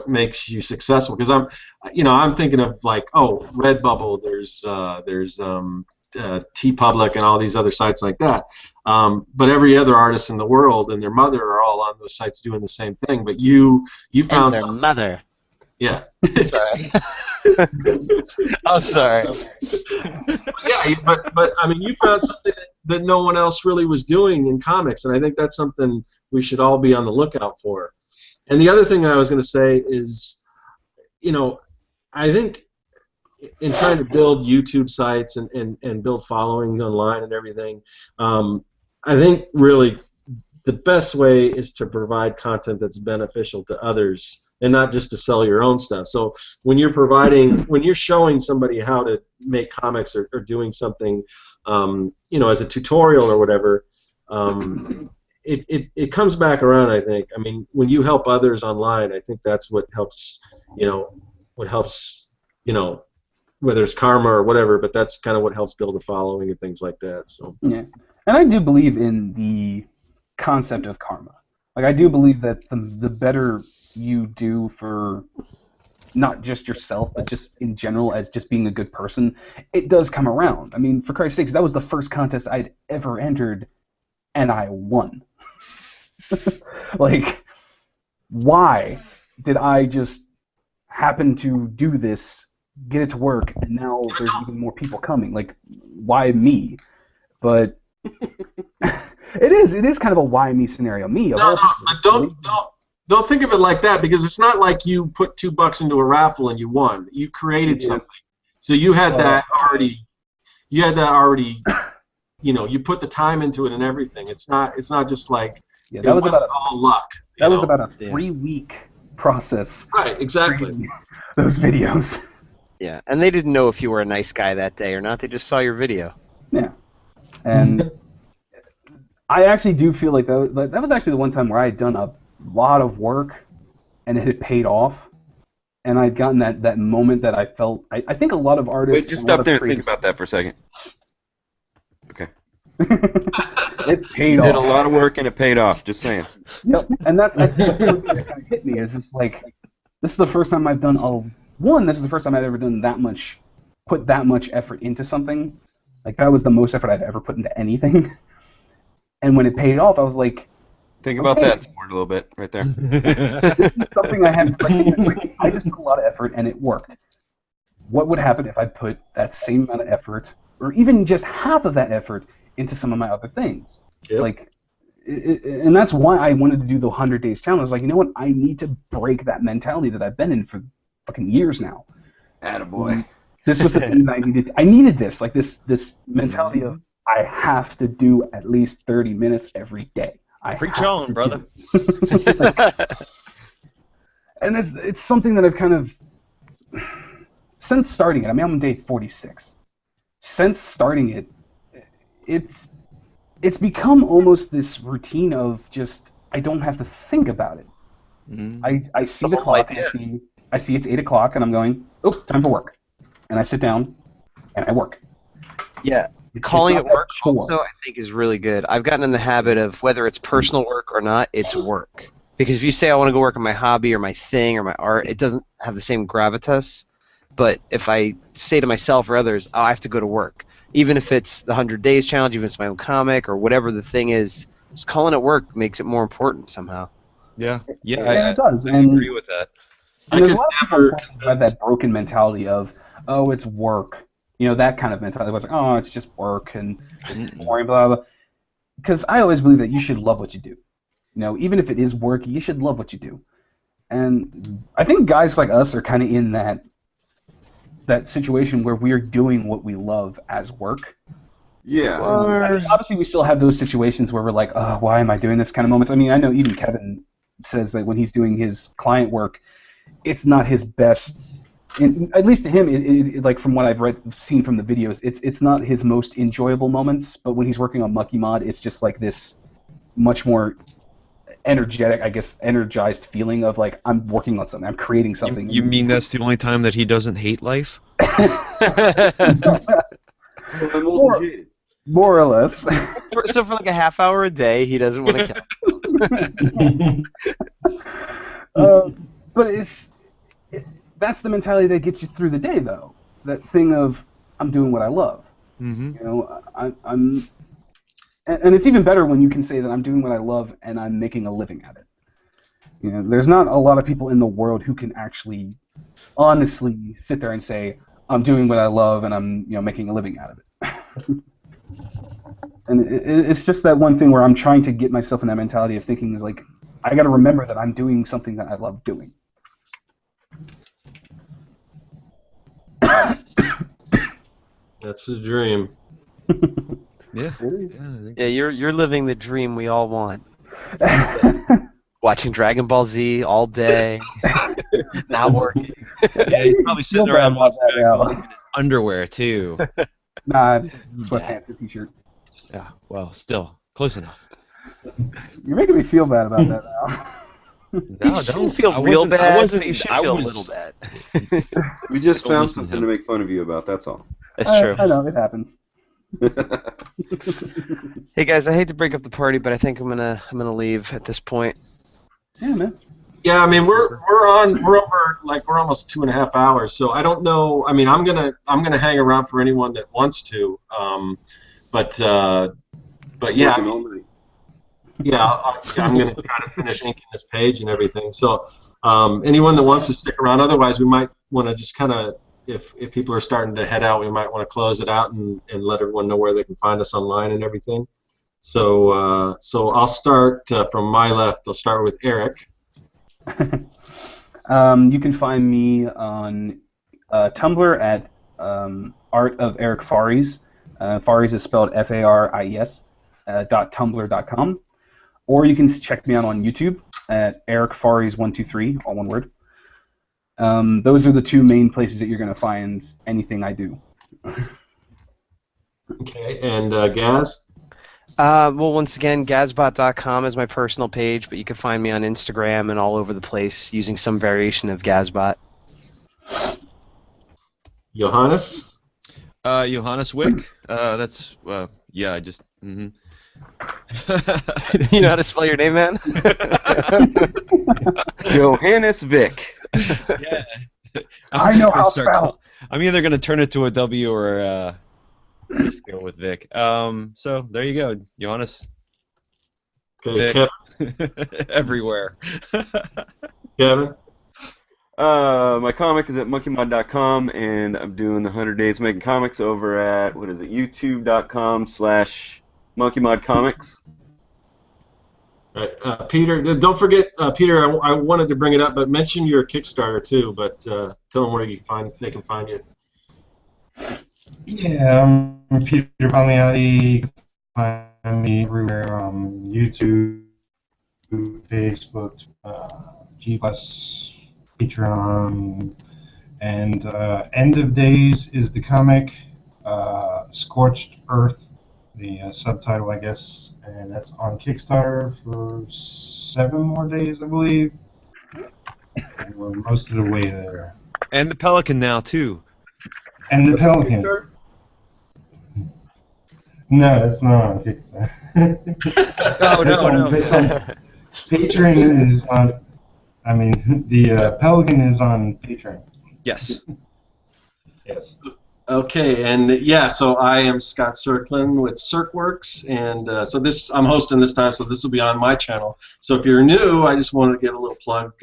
makes you successful. Because I'm thinking of like, oh, Redbubble, there's TeePublic and all these other sites like that. But every other artist in the world and their mother are all on those sites doing the same thing. But you found their something. mother. Yeah. Sorry. I'm sorry. Yeah, but I mean, you found something that no one else really was doing in comics, and I think that's something we should all be on the lookout for. And the other thing I was going to say is, I think in trying to build YouTube sites and build followings online and everything, I think really the best way is to provide content that's beneficial to others and not just to sell your own stuff. So when you're showing somebody how to make comics or doing something, as a tutorial or whatever, it comes back around, I think. I mean, when you help others online, I think that's what helps, whether it's karma or whatever, but that's kind of what helps build a following and things like that. So Yeah, and I do believe in the concept of karma. Like I do believe that the better you do for not just yourself, but just in general as just being a good person, it does come around. I mean, for Christ's sakes, that was the first contest I'd ever entered, and I won. Like, why did I just happen to do this, get it to work, and now there's even more people coming? Like, why me? But it is kind of a why me scenario. Me, of all people, don't think of it like that, because it's not like you put $2 into a raffle and you won. You created something, so you had that already. You had that already. You know, you put the time into it and everything. It's not just like that was about all luck. That was about a 3-week process. Right, exactly. Those videos. Yeah, and they didn't know if you were a nice guy that day or not. They just saw your video. Yeah, and I actually do feel like that was actually the one time where I had done a lot of work, and it had paid off, and I'd gotten that moment that I felt. I think a lot of artists. Wait, just stop there and think about that for a second. Okay. It paid off. You did a lot of work and it paid off. Just saying. Yep, and that's I think what kind of hit me is just like, this is the first time I've done this is the first time I've ever done put that much effort into something. Like, that was the most effort I've ever put into anything. And when it paid off, I was like, think about that sport a little bit right there. This is something I had. Like, I just put a lot of effort and it worked. What would happen if I put that same amount of effort, or even just half of that effort, into some of my other things? Yep. Like, and that's why I wanted to do the 100 Days Challenge. I was like, you know what? I need to break that mentality that I've been in for fucking years now. Attaboy. This was the thing that I needed. I needed this, like this mentality of, I have to do at least 30 minutes every day. Preach on, brother. And it's something that I've kind of, since starting it, I mean, I'm on day 46. Since starting it, it's become almost this routine of just, I don't have to think about it. I see the clock, and I see it's 8 o'clock, and I'm going, oh, time for work. And I sit down, and I work. Yeah, calling it work also, I think, is really good. I've gotten in the habit of, whether it's personal work or not, it's work. Because if you say I want to go work on my hobby or my thing or my art, it doesn't have the same gravitas. But if I say to myself or others, oh, I have to go to work, even if it's the 100 Days Challenge, even if it's my own comic or whatever the thing is, just calling it work makes it more important somehow. Yeah, it does. I agree with that. And there's a lot of people who have that broken mentality of, oh, it's work. You know, that kind of mentality. It's like, oh, it's just work and boring, blah, blah. Because I always believe that you should love what you do. You know, even if it is work, you should love what you do. And I think guys like us are kind of in that situation where we're doing what we love as work. Yeah. Obviously, we still have those situations where we're like, oh, why am I doing this kind of moments? I mean, I know even Kevin says that when he's doing his client work, it's not his best. At least to him, like from what I've seen from the videos, it's not his most enjoyable moments. But when he's working on Mucky Mod, it's just like this much more energetic, I guess, energized feeling of like, I'm working on something, I'm creating something. You mean that's the only time that he doesn't hate life? More or less. So for like a half hour a day, he doesn't want to kill. But that's the mentality that gets you through the day, though. That thing of, I'm doing what I love. Mm-hmm. You know, and it's even better when you can say that I'm doing what I love and I'm making a living at it. You know, there's not a lot of people in the world who can actually, honestly, sit there and say, I'm doing what I love and I'm, making a living out of it. And it's just that one thing where I'm trying to get myself in that mentality of thinking is like, I got to remember that I'm doing something that I love doing. That's the dream. Yeah. Yeah, you're living the dream we all want. Watching Dragon Ball Z all day, not working. Yeah, he's probably sitting around watching his underwear too. Nah, sweatpants and t-shirt. Yeah, well, still close enough. You're making me feel bad about that now. No, don't feel real bad. You should feel a little bad. We just found something to make fun of you about. That's all. That's true. I know, it happens. Hey guys, I hate to break up the party, but I think I'm gonna leave at this point. Yeah, man. Yeah, I mean we're over, like, we're almost 2.5 hours, so I don't know. I mean, I'm gonna hang around for anyone that wants to, but yeah, I Working mean, all night. yeah, I'm gonna try to finish inking this page and everything. So anyone that wants to stick around, otherwise we might want to just kind of, if people are starting to head out, we might want to close it out and let everyone know where they can find us online and everything. So so I'll start from my left. I'll start with Eric. You can find me on Tumblr at Art of Eric Faries. Faries is spelled Faries. .tumblr.com, or you can check me out on YouTube at Eric Faries 123, all one word. Those are the two main places that you're going to find anything I do. Okay, and Gaz. Well, once again, Gazbot.com is my personal page, but you can find me on Instagram and all over the place using some variation of Gazbot. Johannes. Johannes Wick. That's yeah. I just. You know how to spell your name, man? Johannes Vick. Yeah. I know how to spell. I'm either going to turn it to a W or just go with Vic. So there you go, Johannes. Okay, Vic. Kevin. Everywhere. Kevin. My comic is at monkeymod.com, and I'm doing the 100 Days Making Comics over at, what is it, youtube.com/monkeymodcomics. Right, Peter. Don't forget, Peter. I wanted to bring it up, but mention your Kickstarter too. But tell them where they can find you. Yeah, I'm Peter Palmiotti. You can find me everywhere. YouTube, Facebook, G+, Patreon, and End of Days is the comic. Scorched Earth, the subtitle, I guess, and that's on Kickstarter for 7 more days, I believe. And we're most of the way there. And the Pelican now too. And the Pelican. No, that's not on Kickstarter. No. It's on Patreon is on. I mean, the Pelican is on Patreon. Yes. Yes. Okay, and yeah, so I am Scott Circlin with CircWorks, and so I'm hosting this time, so this will be on my channel. So if you're new, I just wanted to give a little plug.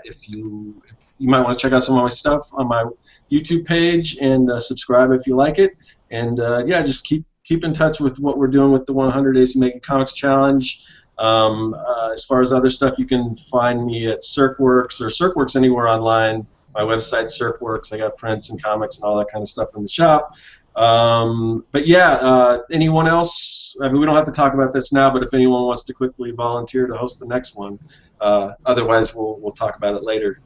If you might want to check out some of my stuff on my YouTube page and subscribe if you like it. And yeah, just keep in touch with what we're doing with the 100 Days of Making Comics Challenge. As far as other stuff, you can find me at CircWorks or CircWorks anywhere online. My website's CircWorks. I got prints and comics and all that kind of stuff in the shop. But yeah, anyone else? I mean, we don't have to talk about this now, but if anyone wants to quickly volunteer to host the next one, otherwise we'll talk about it later.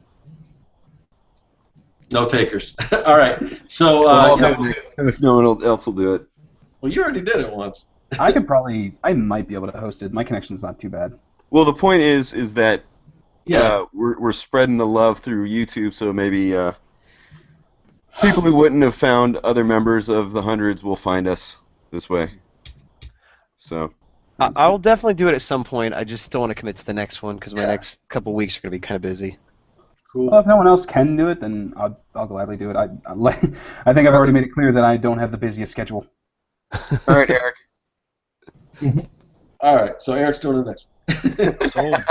No takers. All right. So If no one else will do it. well, you already did it once. I might be able to host it. My connection's not too bad. Well, the point is that Yeah. we're spreading the love through YouTube, so maybe people who wouldn't have found other members of the hundreds will find us this way. So I will definitely do it at some point. I just don't want to commit to the next one because my next couple weeks are going to be kind of busy. Cool. Well, if no one else can do it, then I'll gladly do it. I think I've already made it clear that I don't have the busiest schedule. all right, Eric. All right. So Eric's doing the next one. Sold.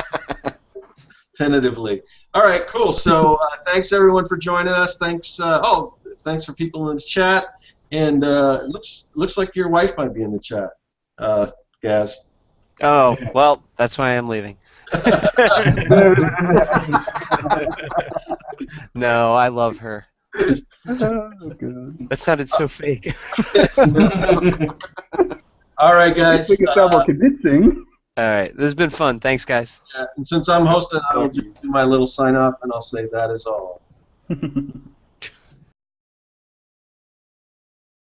Tentatively. All right, cool. So thanks everyone for joining us. Thanks. Thanks for people in the chat. And looks like your wife might be in the chat, Gaz. Oh, well, that's why I'm leaving. No, I love her. Oh, good. That sounded so fake. All right, guys. Make it sound more convincing. All right, this has been fun. Thanks, guys. And since I'm hosting, I'll just do my little sign off, and I'll say that is all.